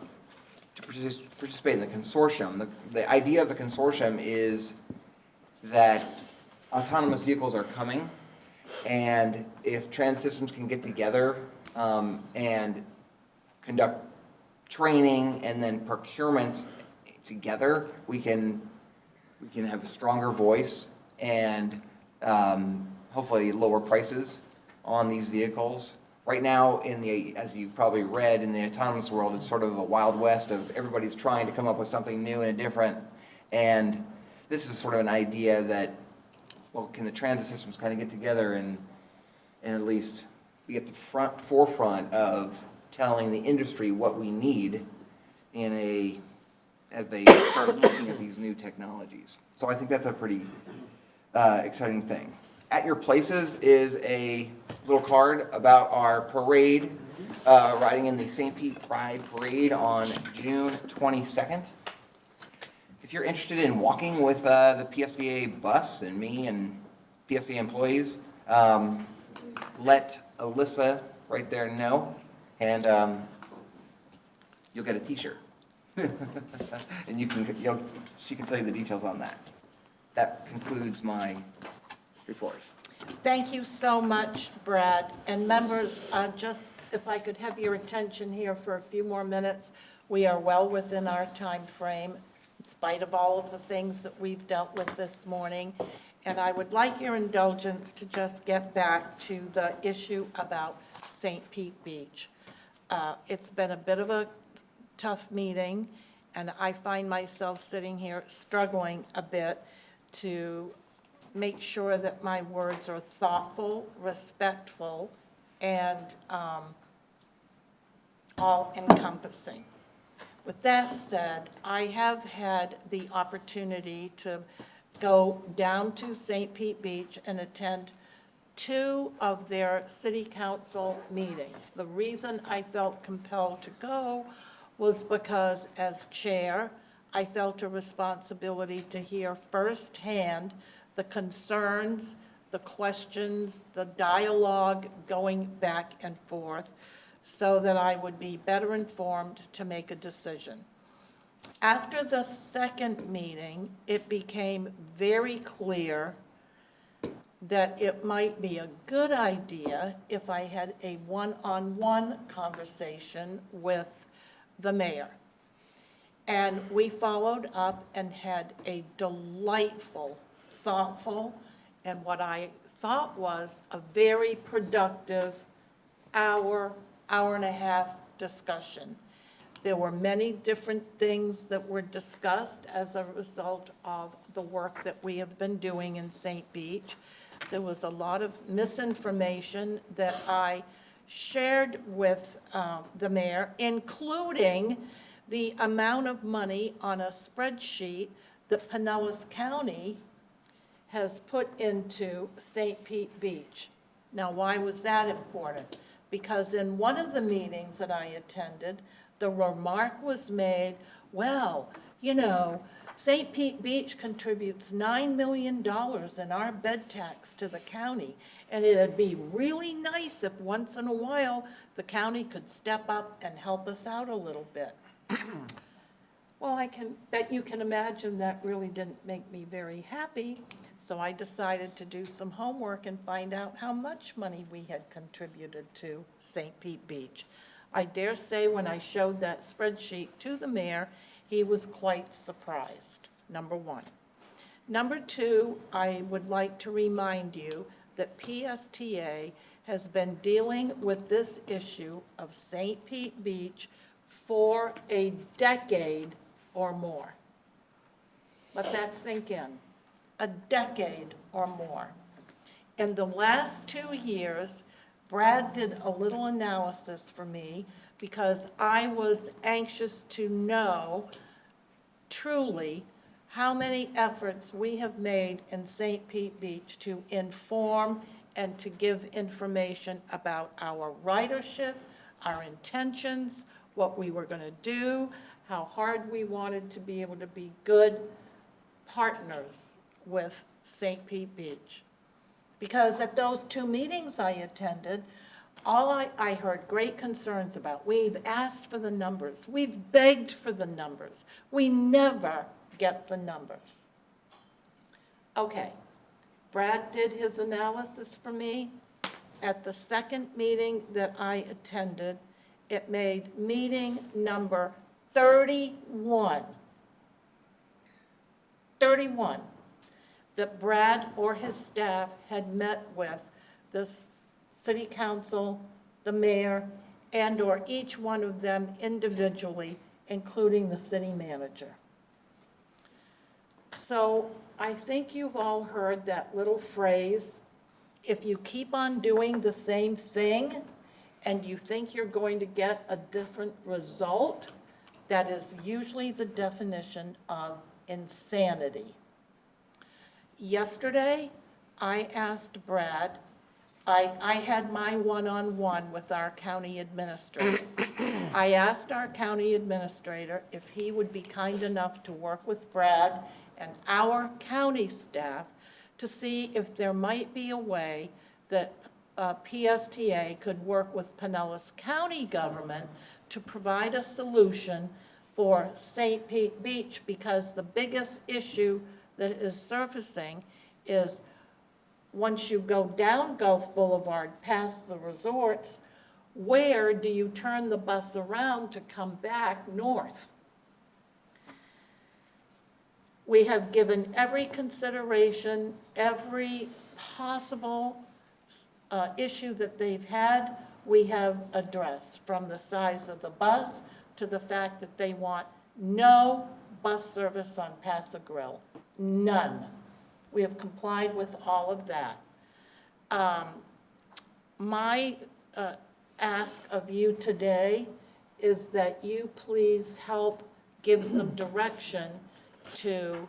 to participate in the consortium. The idea of the consortium is that autonomous vehicles are coming, and if transit systems can get together and conduct training and then procurements together, we can have a stronger voice and hopefully lower prices on these vehicles. Right now, as you've probably read, in the autonomous world, it's sort of a wild west of everybody's trying to come up with something new and different. And this is sort of an idea that, well, can the transit systems kind of get together and at least be at the forefront of telling the industry what we need as they start looking at these new technologies. So I think that's a pretty exciting thing. At your places is a little card about our parade, riding in the St. Pete Pride Parade on June 22nd. If you're interested in walking with the PSTA bus and me and PSTA employees, let Alyssa right there know, and you'll get a t-shirt. And she can tell you the details on that. That concludes my report. Thank you so much, Brad. And members, just if I could have your attention here for a few more minutes. We are well within our time frame, in spite of all of the things that we've dealt with this morning. And I would like your indulgence to just get back to the issue about St. Pete Beach. It's been a bit of a tough meeting, and I find myself sitting here struggling a bit to make sure that my words are thoughtful, respectful, and all-encompassing. With that said, I have had the opportunity to go down to St. Pete Beach and attend 2 of their city council meetings. The reason I felt compelled to go was because as chair, I felt a responsibility to hear firsthand the concerns, the questions, the dialogue going back and forth, so that I would be better informed to make a decision. After the second meeting, it became very clear that it might be a good idea if I had a one-on-one conversation with the mayor. And we followed up and had a delightful, thoughtful, and what I thought was a very productive hour and a half discussion. There were many different things that were discussed as a result of the work that we have been doing in St. Beach. There was a lot of misinformation that I shared with the mayor, including the amount of money on a spreadsheet that Pinellas County has put into St. Pete Beach. Now, why was that important? Because in one of the meetings that I attended, the remark was made, well, you know, St. Pete Beach contributes $9 million in our bed tax to the county, and it'd be really nice if once in a while the county could step up and help us out a little bit. Well, I can bet you can imagine that really didn't make me very happy, so I decided to do some homework and find out how much money we had contributed to St. Pete Beach. I dare say when I showed that spreadsheet to the mayor, he was quite surprised, number one. Number two, I would like to remind you that PSTA has been dealing with this issue of St. Pete Beach for a decade or more. Let that sink in. A decade or more. In the last 2 years, Brad did a little analysis for me because I was anxious to know truly how many efforts we have made in St. Pete Beach to inform and to give information about our ridership, our intentions, what we were going to do, how hard we wanted to be able to be good partners with St. Pete Beach. Because at those 2 meetings I attended, I heard great concerns about. We've asked for the numbers. We've begged for the numbers. We never get the numbers. Okay, Brad did his analysis for me. At the second meeting that I attended, it made meeting number 31 that Brad or his staff had met with the city council, the mayor, and/or each one of them individually, including the city manager. So I think you've all heard that little phrase, if you keep on doing the same thing and you think you're going to get a different result, that is usually the definition of insanity. Yesterday, I asked Brad, I had my one-on-one with our county administrator. I asked our county administrator if he would be kind enough to work with Brad and our county staff to see if there might be a way that PSTA could work with Pinellas County government to provide a solution for St. Pete Beach, because the biggest issue that is surfacing is once you go down Gulf Boulevard past the resorts, where do you turn the bus around to come back north? We have given every consideration, every possible issue that they've had, we have addressed, from the size of the bus to the fact that they want no bus service on Paso Grill. None. We have complied with all of that. My ask of you today is that you please help give some direction to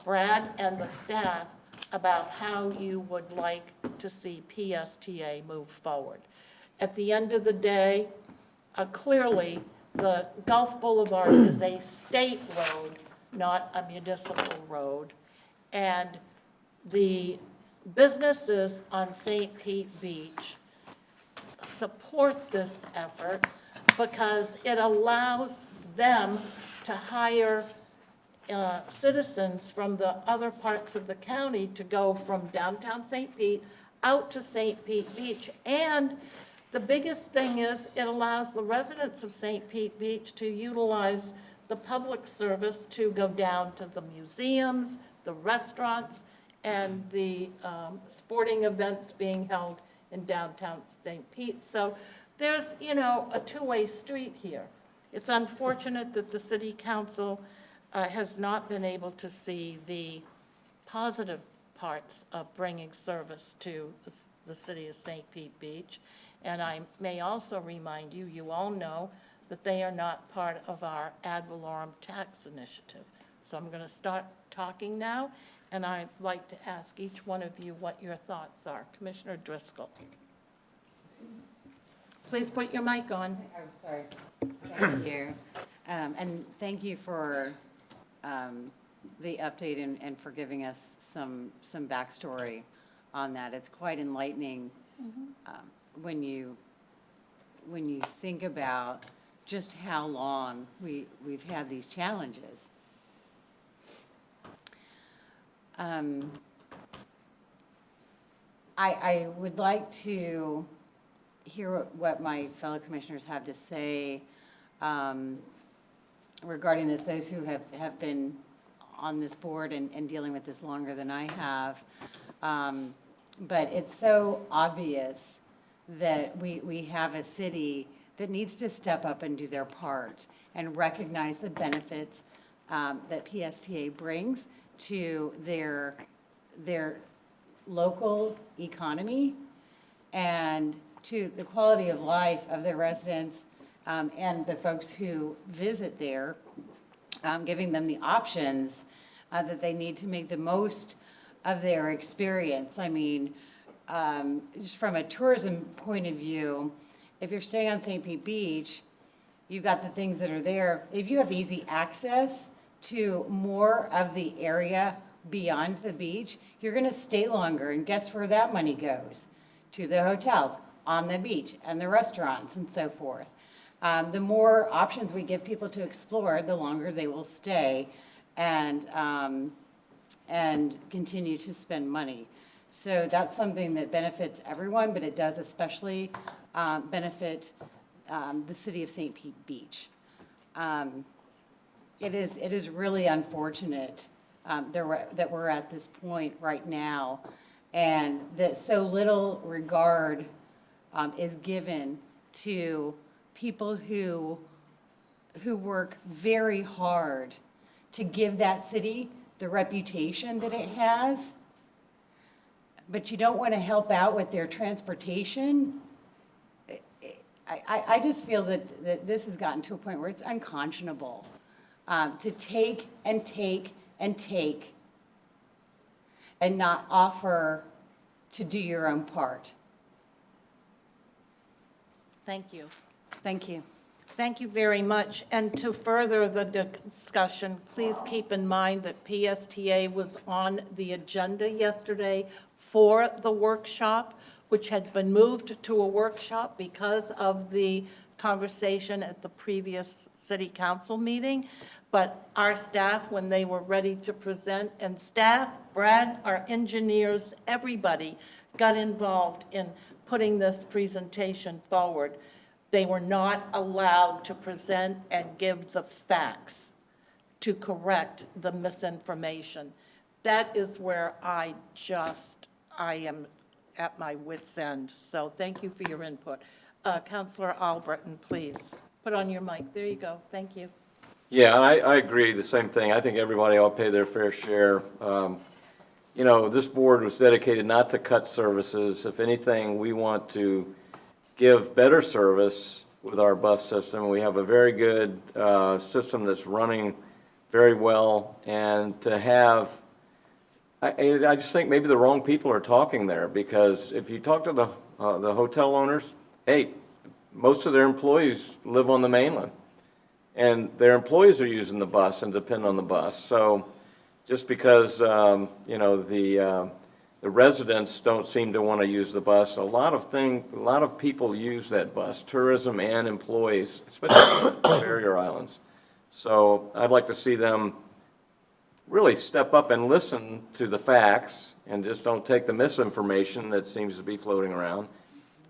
Brad and the staff about how you would like to see PSTA move forward. At the end of the day, clearly, the Gulf Boulevard is a state road, not a municipal road. And the businesses on St. Pete Beach support this effort because it allows them to hire citizens from the other parts of the county to go from downtown St. Pete out to St. Pete Beach. And the biggest thing is it allows the residents of St. Pete Beach to utilize the public service to go down to the museums, the restaurants, and the sporting events being held in downtown St. Pete. So there's, a two-way street here. It's unfortunate that the city council has not been able to see the positive parts of bringing service to the city of St. Pete Beach. And I may also remind you, you all know that they are not part of our ad valorem tax initiative. So I'm going to start talking now, and I'd like to ask each one of you what your thoughts are. Commissioner Driscoll. Please put your mic on. I'm sorry. Thank you. And thank you for the update and for giving us some backstory on that. It's quite enlightening when you think about just how long we've had these challenges. I would like to hear what my fellow commissioners have to say regarding this, those who have been on this board and dealing with this longer than I have. But it's so obvious that we have a city that needs to step up and do their part and recognize the benefits that PSTA brings to their local economy and to the quality of life of their residents and the folks who visit there, giving them the options that they need to make the most of their experience. I mean, just from a tourism point of view, if you're staying on St. Pete Beach, you've got the things that are there. If you have easy access to more of the area beyond the beach, you're going to stay longer. And guess where that money goes? To the hotels on the beach and the restaurants and so forth. The more options we give people to explore, the longer they will stay and continue to spend money. So that's something that benefits everyone, but it does especially benefit the city of St. Pete Beach. It is really unfortunate that we're at this point right now, and that so little regard is given to people who work very hard to give that city the reputation that it has, but you don't want to help out with their transportation. I just feel that this has gotten to a point where it's unconscionable to take and take and take and not offer to do your own part. Thank you. Thank you. Thank you very much. And to further the discussion, please keep in mind that PSTA was on the agenda yesterday for the workshop, which had been moved to a workshop because of the conversation at the previous city council meeting. But our staff, when they were ready to present, and staff, Brad, our engineers, everybody got involved in putting this presentation forward. They were not allowed to present and give the facts to correct the misinformation. That is where I am at my wit's end. So thank you for your input. Councilor Albritton, please. Put on your mic. There you go. Thank you. Yeah, I agree, the same thing. I think everybody ought to pay their fair share. You know, this board was dedicated not to cut services. If anything, we want to give better service with our bus system. We have a very good system that's running very well, and to have, I just think maybe the wrong people are talking there, because if you talk to the hotel owners, hey, most of their employees live on the mainland, and their employees are using the bus and depend on the bus. So just because, you know, the residents don't seem to want to use the bus, a lot of people use that bus, tourism and employees, especially in the barrier islands. So I'd like to see them really step up and listen to the facts and just don't take the misinformation that seems to be floating around.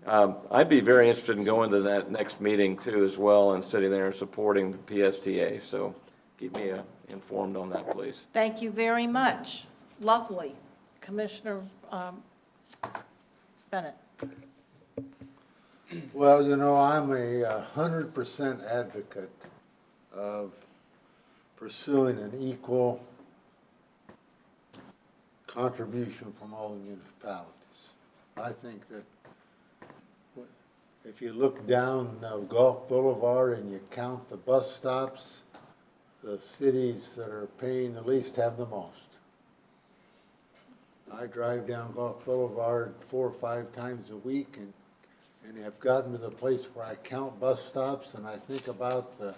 I'd be very interested in going to that next meeting too as well, and sitting there and supporting the PSTA. So keep me informed on that, please. Thank you very much. Lovely. Commissioner Bennett. Well, you know, I'm a 100% advocate of pursuing an equal contribution from all the municipalities. I think that if you look down Gulf Boulevard and you count the bus stops, the cities that are paying the least have the most. I drive down Gulf Boulevard 4 or 5 times a week, and have gotten to the place where I count bus stops, and I think about the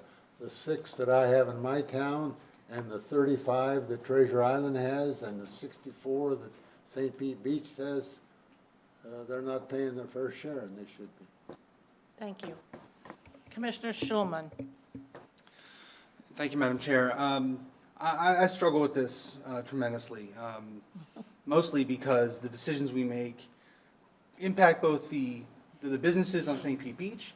6 that I have in my town, and the 35 that Treasure Island has, and the 64 that St. Pete Beach has. They're not paying their fair share, and they should be. Thank you. Commissioner Schulman. Thank you, Madam Chair. I struggle with this tremendously, mostly because the decisions we make impact both the businesses on St. Pete Beach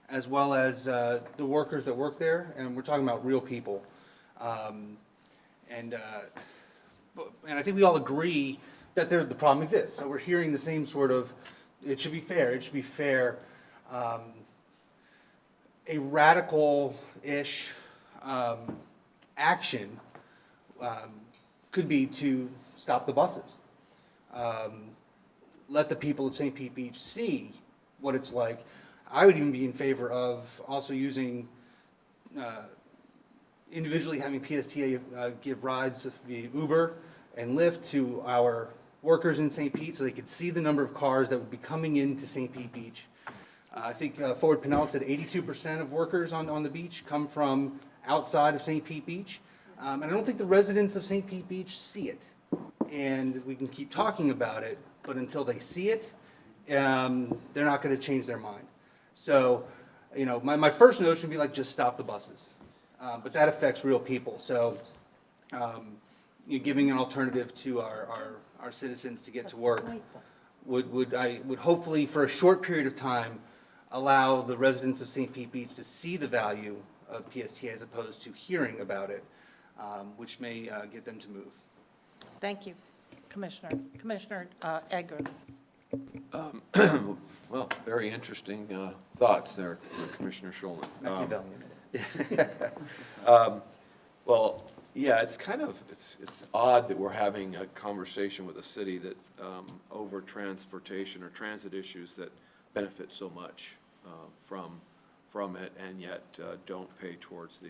as well as the workers that work there, and we're talking about real people. And I think we all agree that the problem exists. So we're hearing the same sort of, it should be fair. A radical-ish action could be to stop the buses. Let the people of St. Pete Beach see what it's like. I would even be in favor of also using, individually having PSTA give rides via Uber and Lyft to our workers in St. Pete so they could see the number of cars that would be coming into St. Pete Beach. I think Forward Pinellas said 82% of workers on the beach come from outside of St. Pete Beach. And I don't think the residents of St. Pete Beach see it. And we can keep talking about it, but until they see it, they're not going to change their mind. So, you know, my first notion would be like, just stop the buses. But that affects real people. So, you know, giving an alternative to our citizens to get to work would hopefully, for a short period of time, allow the residents of St. Pete Beach to see the value of PSTA as opposed to hearing about it, which may get them to move. Thank you. Commissioner Eggers. Well, very interesting thoughts there, Commissioner Schulman. Well, yeah, it's kind of, it's odd that we're having a conversation with a city that, over transportation or transit issues that benefit so much from it, and yet don't pay towards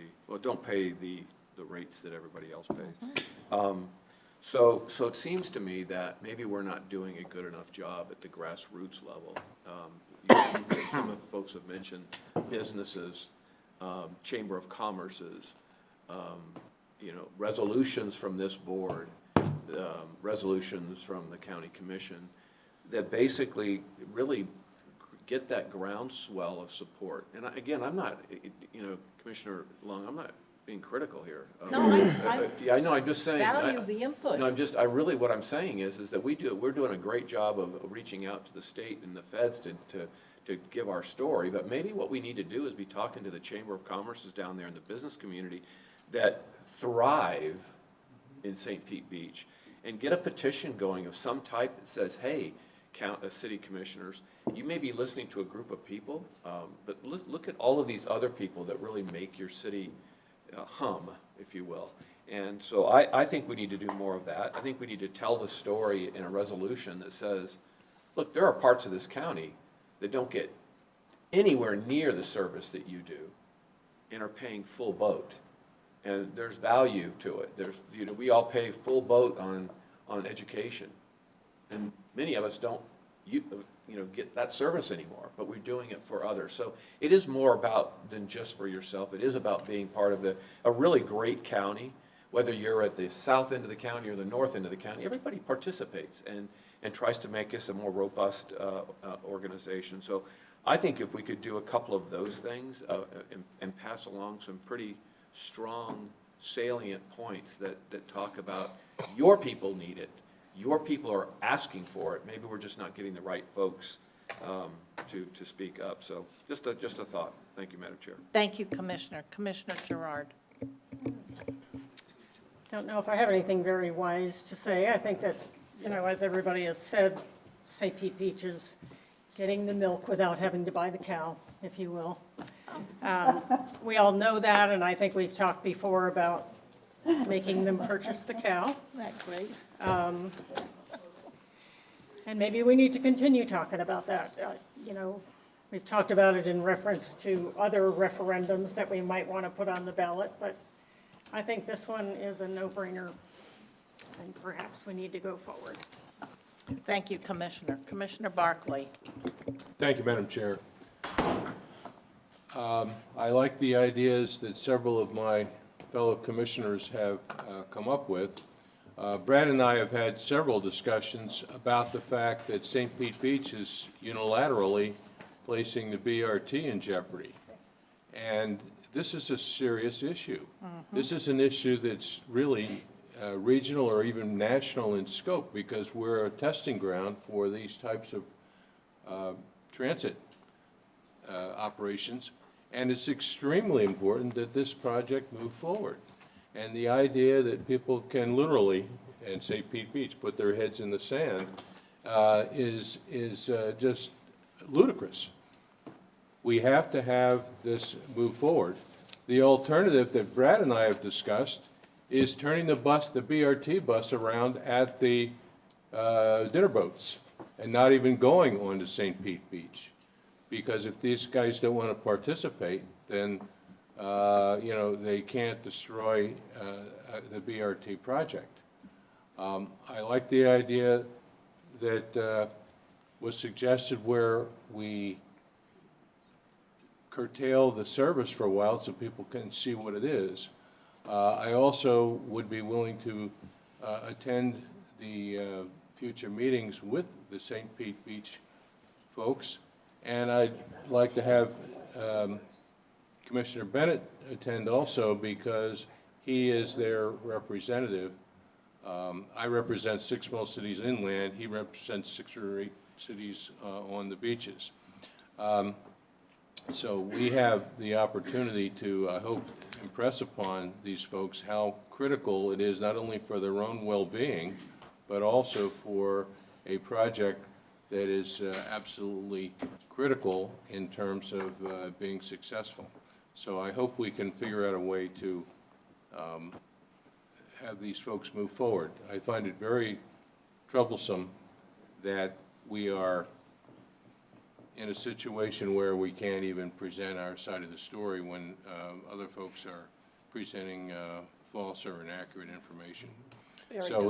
don't pay the rates that everybody else pays. So it seems to me that maybe we're not doing a good enough job at the grassroots level. Some of the folks have mentioned businesses, Chamber of Commerce's, resolutions from this board, resolutions from the county commission, that basically really get that groundswell of support. And again, I'm not, Commissioner Long, I'm not being critical here. No, I know, I'm just saying. Value the input. No, what I'm saying is that we're doing a great job of reaching out to the state and the feds to give our story, but maybe what we need to do is be talking to the Chamber of Commerce's down there in the business community that thrive in St. Pete Beach, and get a petition going of some type that says, hey, city commissioners, you may be listening to a group of people, but look at all of these other people that really make your city hum, if you will. And so I think we need to do more of that. I think we need to tell the story in a resolution that says, look, there are parts of this county that don't get anywhere near the service that you do and are paying full boat. And there's value to it. We all pay full boat on education. And many of us don't get that service anymore, but we're doing it for others. So it is more about than just for yourself. It is about being part of a really great county, whether you're at the south end of the county or the north end of the county. Everybody participates and tries to make us a more robust organization. So I think if we could do a couple of those things and pass along some pretty strong salient points that talk about your people need it, your people are asking for it, maybe we're just not getting the right folks to speak up. So just a thought. Thank you, Madam Chair. Thank you, Commissioner. Commissioner Gerard. Don't know if I have anything very wise to say. I think that, as everybody has said, St. Pete Beach is getting the milk without having to buy the cow, if you will. We all know that, and I think we've talked before about making them purchase the cow. That's great. And maybe we need to continue talking about that. We've talked about it in reference to other referendums that we might want to put on the ballot, but I think this one is a no-brainer, and perhaps we need to go forward. Thank you, Commissioner. Commissioner Barkley. Thank you, Madam Chair. I like the ideas that several of my fellow commissioners have come up with. Brad and I have had several discussions about the fact that St. Pete Beach is unilaterally placing the BRT in jeopardy. And this is a serious issue. This is an issue that's really regional or even national in scope, because we're a testing ground for these types of transit operations. And it's extremely important that this project move forward. And the idea that people can literally, in St. Pete Beach, put their heads in the sand is just ludicrous. We have to have this move forward. The alternative that Brad and I have discussed is turning the BRT bus around at the dinner boats and not even going on to St. Pete Beach. Because if these guys don't want to participate, then they can't destroy the BRT project. I like the idea that was suggested where we curtail the service for a while so people can see what it is. I also would be willing to attend the future meetings with the St. Pete Beach folks, and I'd like to have Commissioner Bennett attend also, because he is their representative. I represent 6 small cities inland. He represents 6 or 8 cities on the beaches. So we have the opportunity to, I hope, impress upon these folks how critical it is, not only for their own well-being, but also for a project that is absolutely critical in terms of being successful. So I hope we can figure out a way to have these folks move forward. I find it very troublesome that we are in a situation where we can't even present our side of the story when other folks are presenting false or inaccurate information. Very So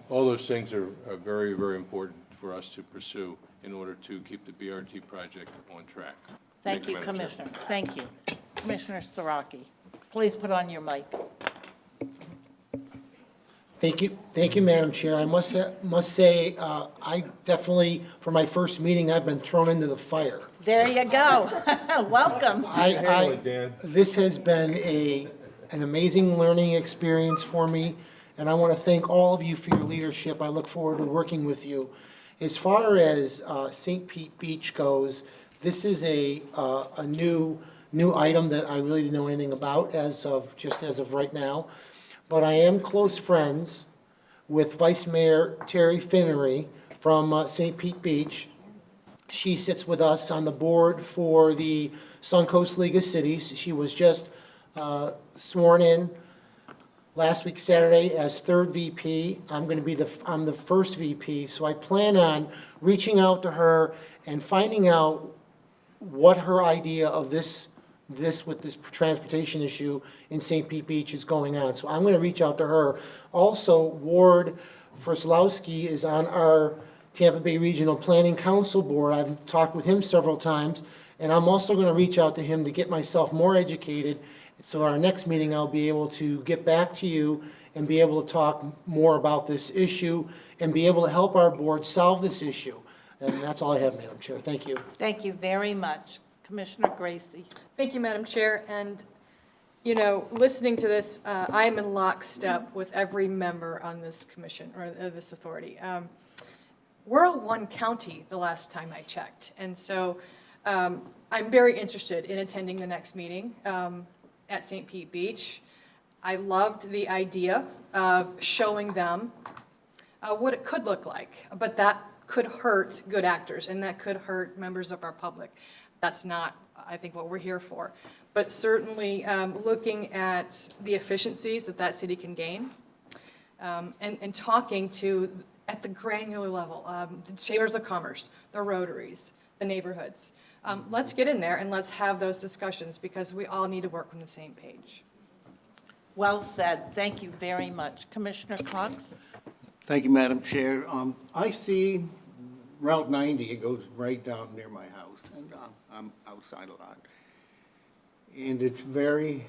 all those things are very, very important for us to pursue in order to keep the BRT project on track. Thank you, Madam Chair. Commissioner. Thank you. Commissioner Saraki, please put on your mic. Thank you, Madam Chair. I must say, I definitely, for my first meeting, I've been thrown into the fire. There you go. Welcome. This has been an amazing learning experience for me, and I want to thank all of you for your leadership. I look forward to working with you. As far as St. Pete Beach goes, this is a new item that I really didn't know anything about as of right now. But I am close friends with Vice Mayor Terry Finnery from St. Pete Beach. She sits with us on the board for the Suncoast League of Cities. She was just sworn in last week Saturday as third VP. I'm the first VP, so I plan on reaching out to her and finding out what her idea of this transportation issue in St. Pete Beach is going on. So I'm going to reach out to her. Also, Ward Frislowski is on our Tampa Bay Regional Planning Council Board. I've talked with him several times, and I'm also going to reach out to him to get myself more educated. So our next meeting, I'll be able to get back to you and be able to talk more about this issue and be able to help our board solve this issue. And that's all I have, Madam Chair. Thank you. Thank you very much. Commissioner Gracie. Thank you, Madam Chair. And, you know, listening to this, I am in lockstep with every member on this commission or this authority. We're a one county the last time I checked. And so I'm very interested in attending the next meeting at St. Pete Beach. I loved the idea of showing them what it could look like, but that could hurt good actors and that could hurt members of our public. That's not, I think, what we're here for. But certainly looking at the efficiencies that city can gain and talking to, at the granular level, the chambers of commerce, the rotaries, the neighborhoods. Let's get in there and let's have those discussions because we all need to work on the same page. Well said. Thank you very much. Commissioner Cox? Thank you, Madam Chair. I see Route 90, it goes right down near my house, and I'm outside a lot. And it's very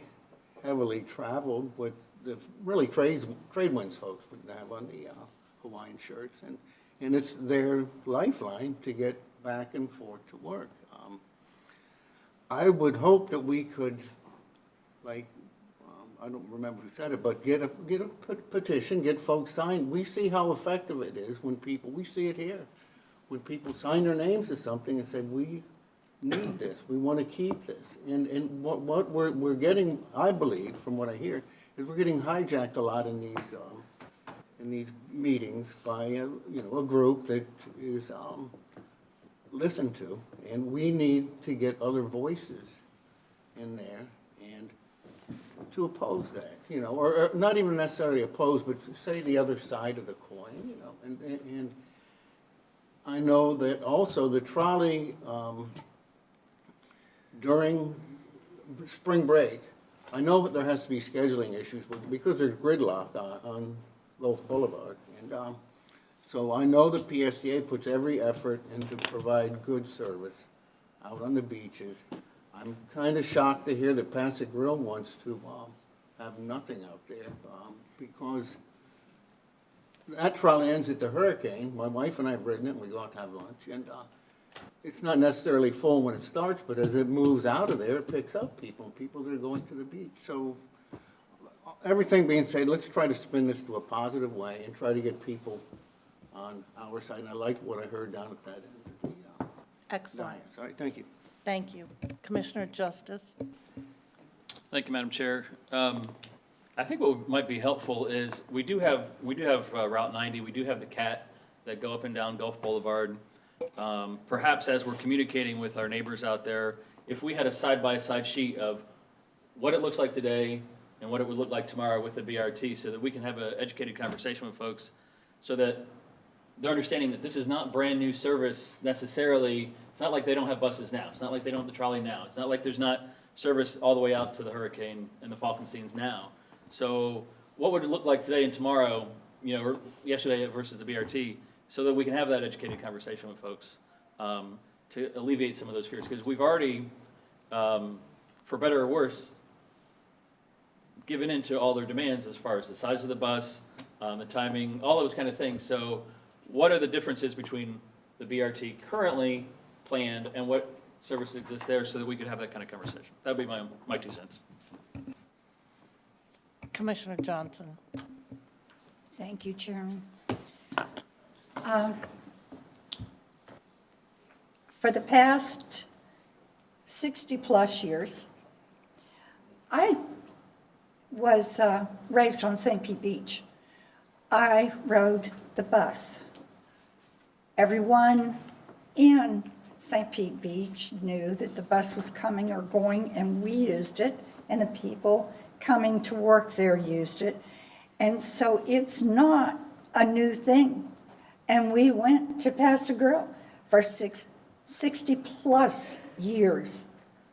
heavily traveled with the really trade winds folks would have on the Hawaiian shirts, and it's their lifeline to get back and forth to work. I would hope that we could, like, I don't remember who said it, but get a petition, get folks signed. We see how effective it is when we see it here. When people sign their names to something and say, we need this, we want to keep this. And what we're getting, I believe, from what I hear, is we're getting hijacked a lot in these meetings by a group that is listened to, and we need to get other voices in there and to oppose that, or not even necessarily oppose, but say the other side of the coin, and I know that also the trolley during spring break, I know that there has to be scheduling issues because there's gridlock on Loaf Boulevard. And so I know the PSTA puts every effort into provide good service out on the beaches. I'm kind of shocked to hear that Passett Grill wants to have nothing out there because that trolley ends at the Hurricane. My wife and I have ridden it, and we go out to have lunch. And it's not necessarily full when it starts, but as it moves out of there, it picks up people that are going to the beach. So everything being said, let's try to spin this to a positive way and try to get people on our side. And I liked what I heard down at that end. Excellent. Sorry, thank you. Thank you. Commissioner Justice? Thank you, Madam Chair. I think what might be helpful is, we do have Route 90, we do have the CAT that go up and down Gulf Boulevard. Perhaps as we're communicating with our neighbors out there, if we had a side-by-side sheet of what it looks like today and what it would look like tomorrow with the BRT, so that we can have an educated conversation with folks, so that they're understanding that this is not brand-new service necessarily. It's not like they don't have buses now. It's not like they don't have the trolley now. It's not like there's not service all the way out to the Hurricane and the Falklands now. So what would it look like today and tomorrow, or yesterday versus the BRT, so that we can have that educated conversation with folks to alleviate some of those fears? Because we've already, for better or worse, given into all their demands as far as the size of the bus, the timing, all those kind of things. So what are the differences between the BRT currently planned and what services exist there, so that we could have that kind of conversation? That would be my 2 cents. Commissioner Johnson. Thank you, Chairman. For the past 60-plus years, I was raised on St. Pete Beach. I rode the bus. Everyone in St. Pete Beach knew that the bus was coming or going, and we used it, and the people coming to work there used it. And so it's not a new thing. And we went to Paso Grill for 60-plus years.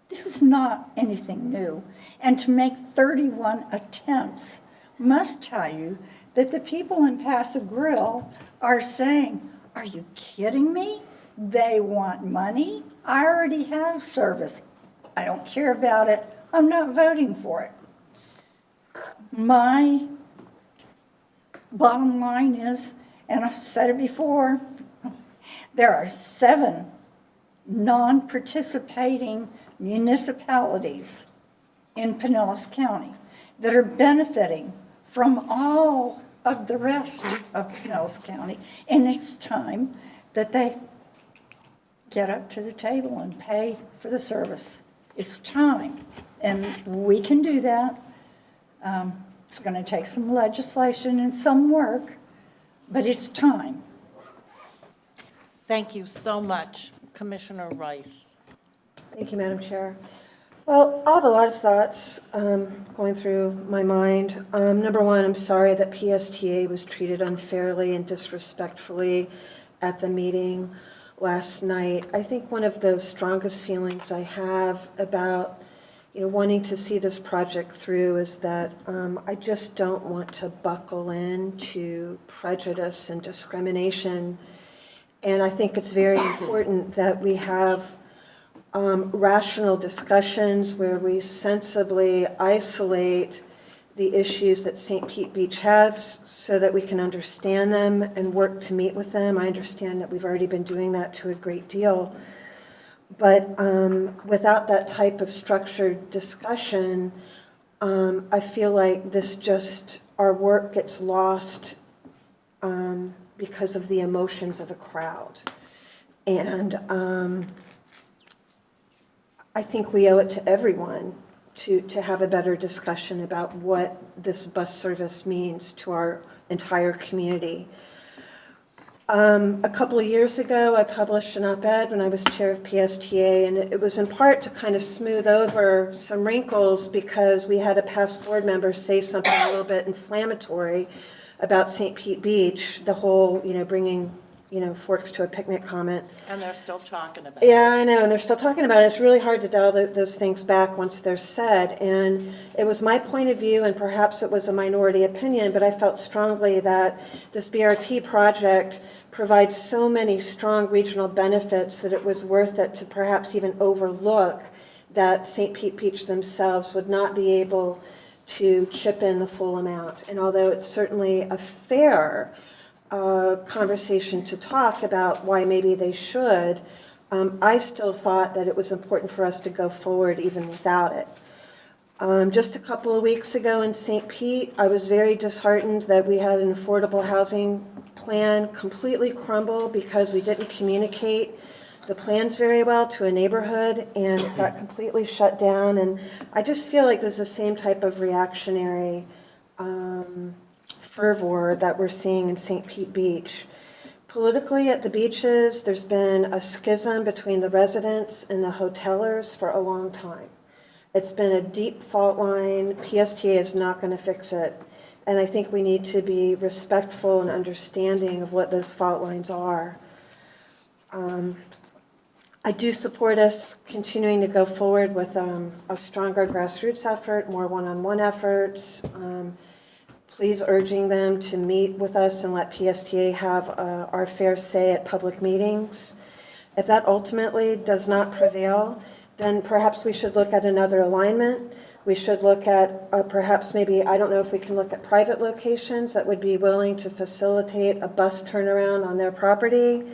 This is not anything new. And to make 31 attempts must tell you that the people in Paso Grill are saying, are you kidding me? They want money. I already have service. I don't care about it. I'm not voting for it. My bottom line is, and I've said it before, there are 7 non-participating municipalities in Pinellas County that are benefiting from all of the rest of Pinellas County, and it's time that they get up to the table and pay for the service. It's time, and we can do that. It's going to take some legislation and some work, but it's time. Thank you so much, Commissioner Rice. Thank you, Madam Chair. Well, I have a lot of thoughts going through my mind. Number one, I'm sorry that PSTA was treated unfairly and disrespectfully at the meeting last night. I think one of the strongest feelings I have about wanting to see this project through is that I just don't want to buckle in to prejudice and discrimination. And I think it's very important that we have rational discussions where we sensibly isolate the issues that St. Pete Beach has so that we can understand them and work to meet with them. I understand that we've already been doing that to a great deal. But without that type of structured discussion, I feel like our work gets lost because of the emotions of a crowd. And I think we owe it to everyone to have a better discussion about what this bus service means to our entire community. A couple of years ago, I published an op-ed when I was chair of PSTA, and it was in part to kind of smooth over some wrinkles because we had a past board member say something a little bit inflammatory about St. Pete Beach, the whole, bringing, forks to a picnic comment. And they're still talking about it. Yeah, I know, and they're still talking about it. It's really hard to dial those things back once they're said. And it was my point of view, and perhaps it was a minority opinion, but I felt strongly that this BRT project provides so many strong regional benefits that it was worth it to perhaps even overlook that St. Pete Beach themselves would not be able to chip in the full amount. And although it's certainly a fair conversation to talk about why maybe they should, I still thought that it was important for us to go forward even without it. Just a couple of weeks ago in St. Pete, I was very disheartened that we had an affordable housing plan completely crumble because we didn't communicate the plans very well to a neighborhood, and it got completely shut down. And I just feel like there's the same type of reactionary fervor that we're seeing in St. Pete Beach. Politically, at the beaches, there's been a schism between the residents and the hotelers for a long time. It's been a deep fault line. PSTA is not going to fix it. And I think we need to be respectful and understanding of what those fault lines are. I do support us continuing to go forward with a stronger grassroots effort, more one-on-one efforts. Please urging them to meet with us and let PSTA have our fair say at public meetings. If that ultimately does not prevail, then perhaps we should look at another alignment. We should look at perhaps maybe, I don't know if we can look at private locations that would be willing to facilitate a bus turnaround on their property.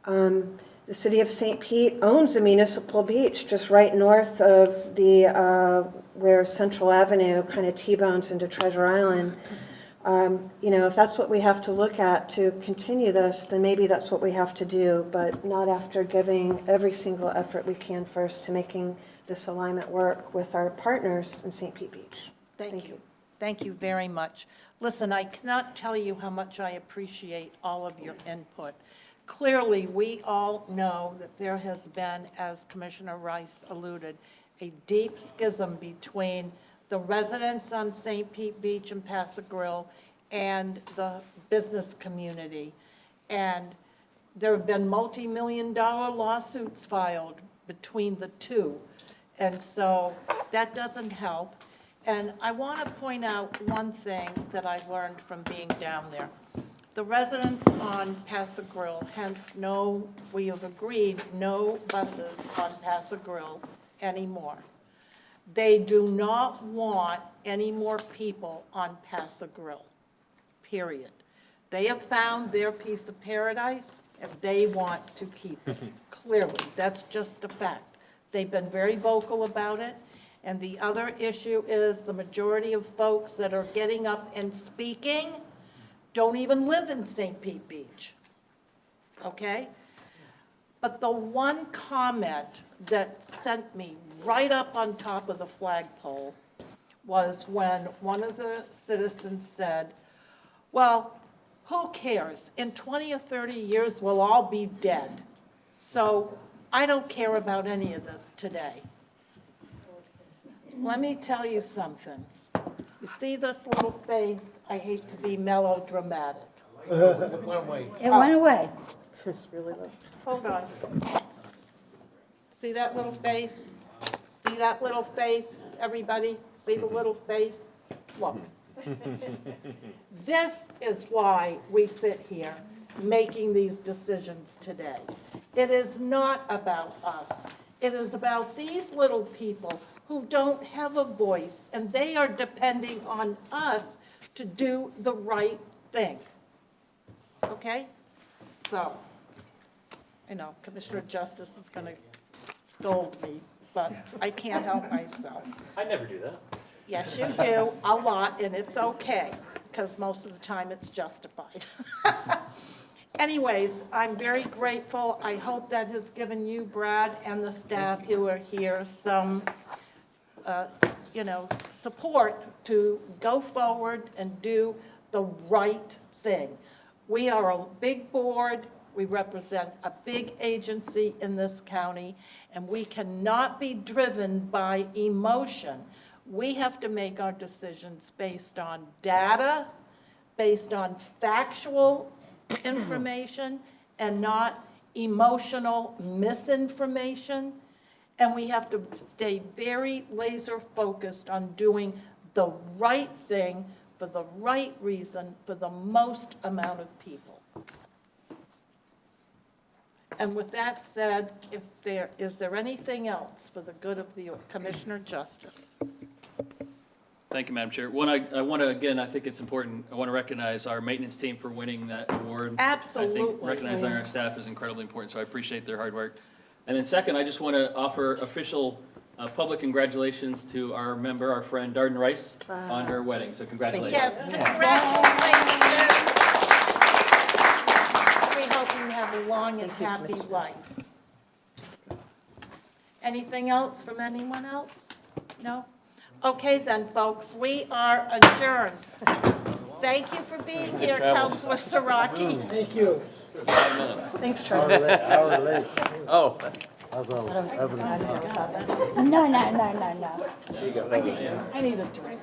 The city of St. Pete owns a municipal beach just right north of the where Central Avenue kind of T-bones into Treasure Island. If that's what we have to look at to continue this, then maybe that's what we have to do, but not after giving every single effort we can first to making this alignment work with our partners in St. Pete Beach. Thank you. Thank you very much. Listen, I cannot tell you how much I appreciate all of your input. Clearly, we all know that there has been, as Commissioner Rice alluded, a deep schism between the residents on St. Pete Beach and Paso Grill and the business community. And there have been multi-million-dollar lawsuits filed between the two. And so that doesn't help. And I want to point out one thing that I learned from being down there. The residents on Paso Grill, hence we have agreed, no buses on Paso Grill anymore. They do not want any more people on Paso Grill, period. They have found their piece of paradise, and they want to keep it. Clearly, that's just a fact. They've been very vocal about it. And the other issue is the majority of folks that are getting up and speaking don't even live in St. Pete Beach, okay? But the one comment that sent me right up on top of the flagpole was when one of the citizens said, well, who cares? In 20 or 30 years, we'll all be dead. So I don't care about any of this today. Let me tell you something. You see this little face? I hate to be melodramatic. It went away. It's really late. Hold on. See that little face? See that little face, everybody? See the little face? Look. This is why we sit here making these decisions today. It is not about us. It is about these little people who don't have a voice, and they are depending on us to do the right thing. Okay? So, I know Commissioner Justice is going to scold me, but I can't help myself. I never do that. Yes, you do, a lot, and it's okay, because most of the time it's justified. Anyways, I'm very grateful. I hope that has given you, Brad, and the staff who are here some, support to go forward and do the right thing. We are a big board. We represent a big agency in this county, and we cannot be driven by emotion. We have to make our decisions based on data, based on factual information, and not emotional misinformation. And we have to stay very laser focused on doing the right thing for the right reason for the most amount of people. And with that said, is there anything else for the good of the Commissioner Justice? Thank you, Madam Chair. I want to, again, I think it's important, I want to recognize our maintenance team for winning that award. Absolutely. I think recognizing our staff is incredibly important, so I appreciate their hard work. And then second, I just want to offer official public congratulations to our member, our friend Darden Rice, on her wedding. So congratulations. Yes, congratulations. We hope you have a long and happy life. Anything else from anyone else? No? Okay then, folks, we are adjourned. Thank you for being here, Councilor Saraki. Thank you. Thanks, Hour Charlie. late, hour late. Oh. I thought, having a No, no, no, no, no. I need a drink.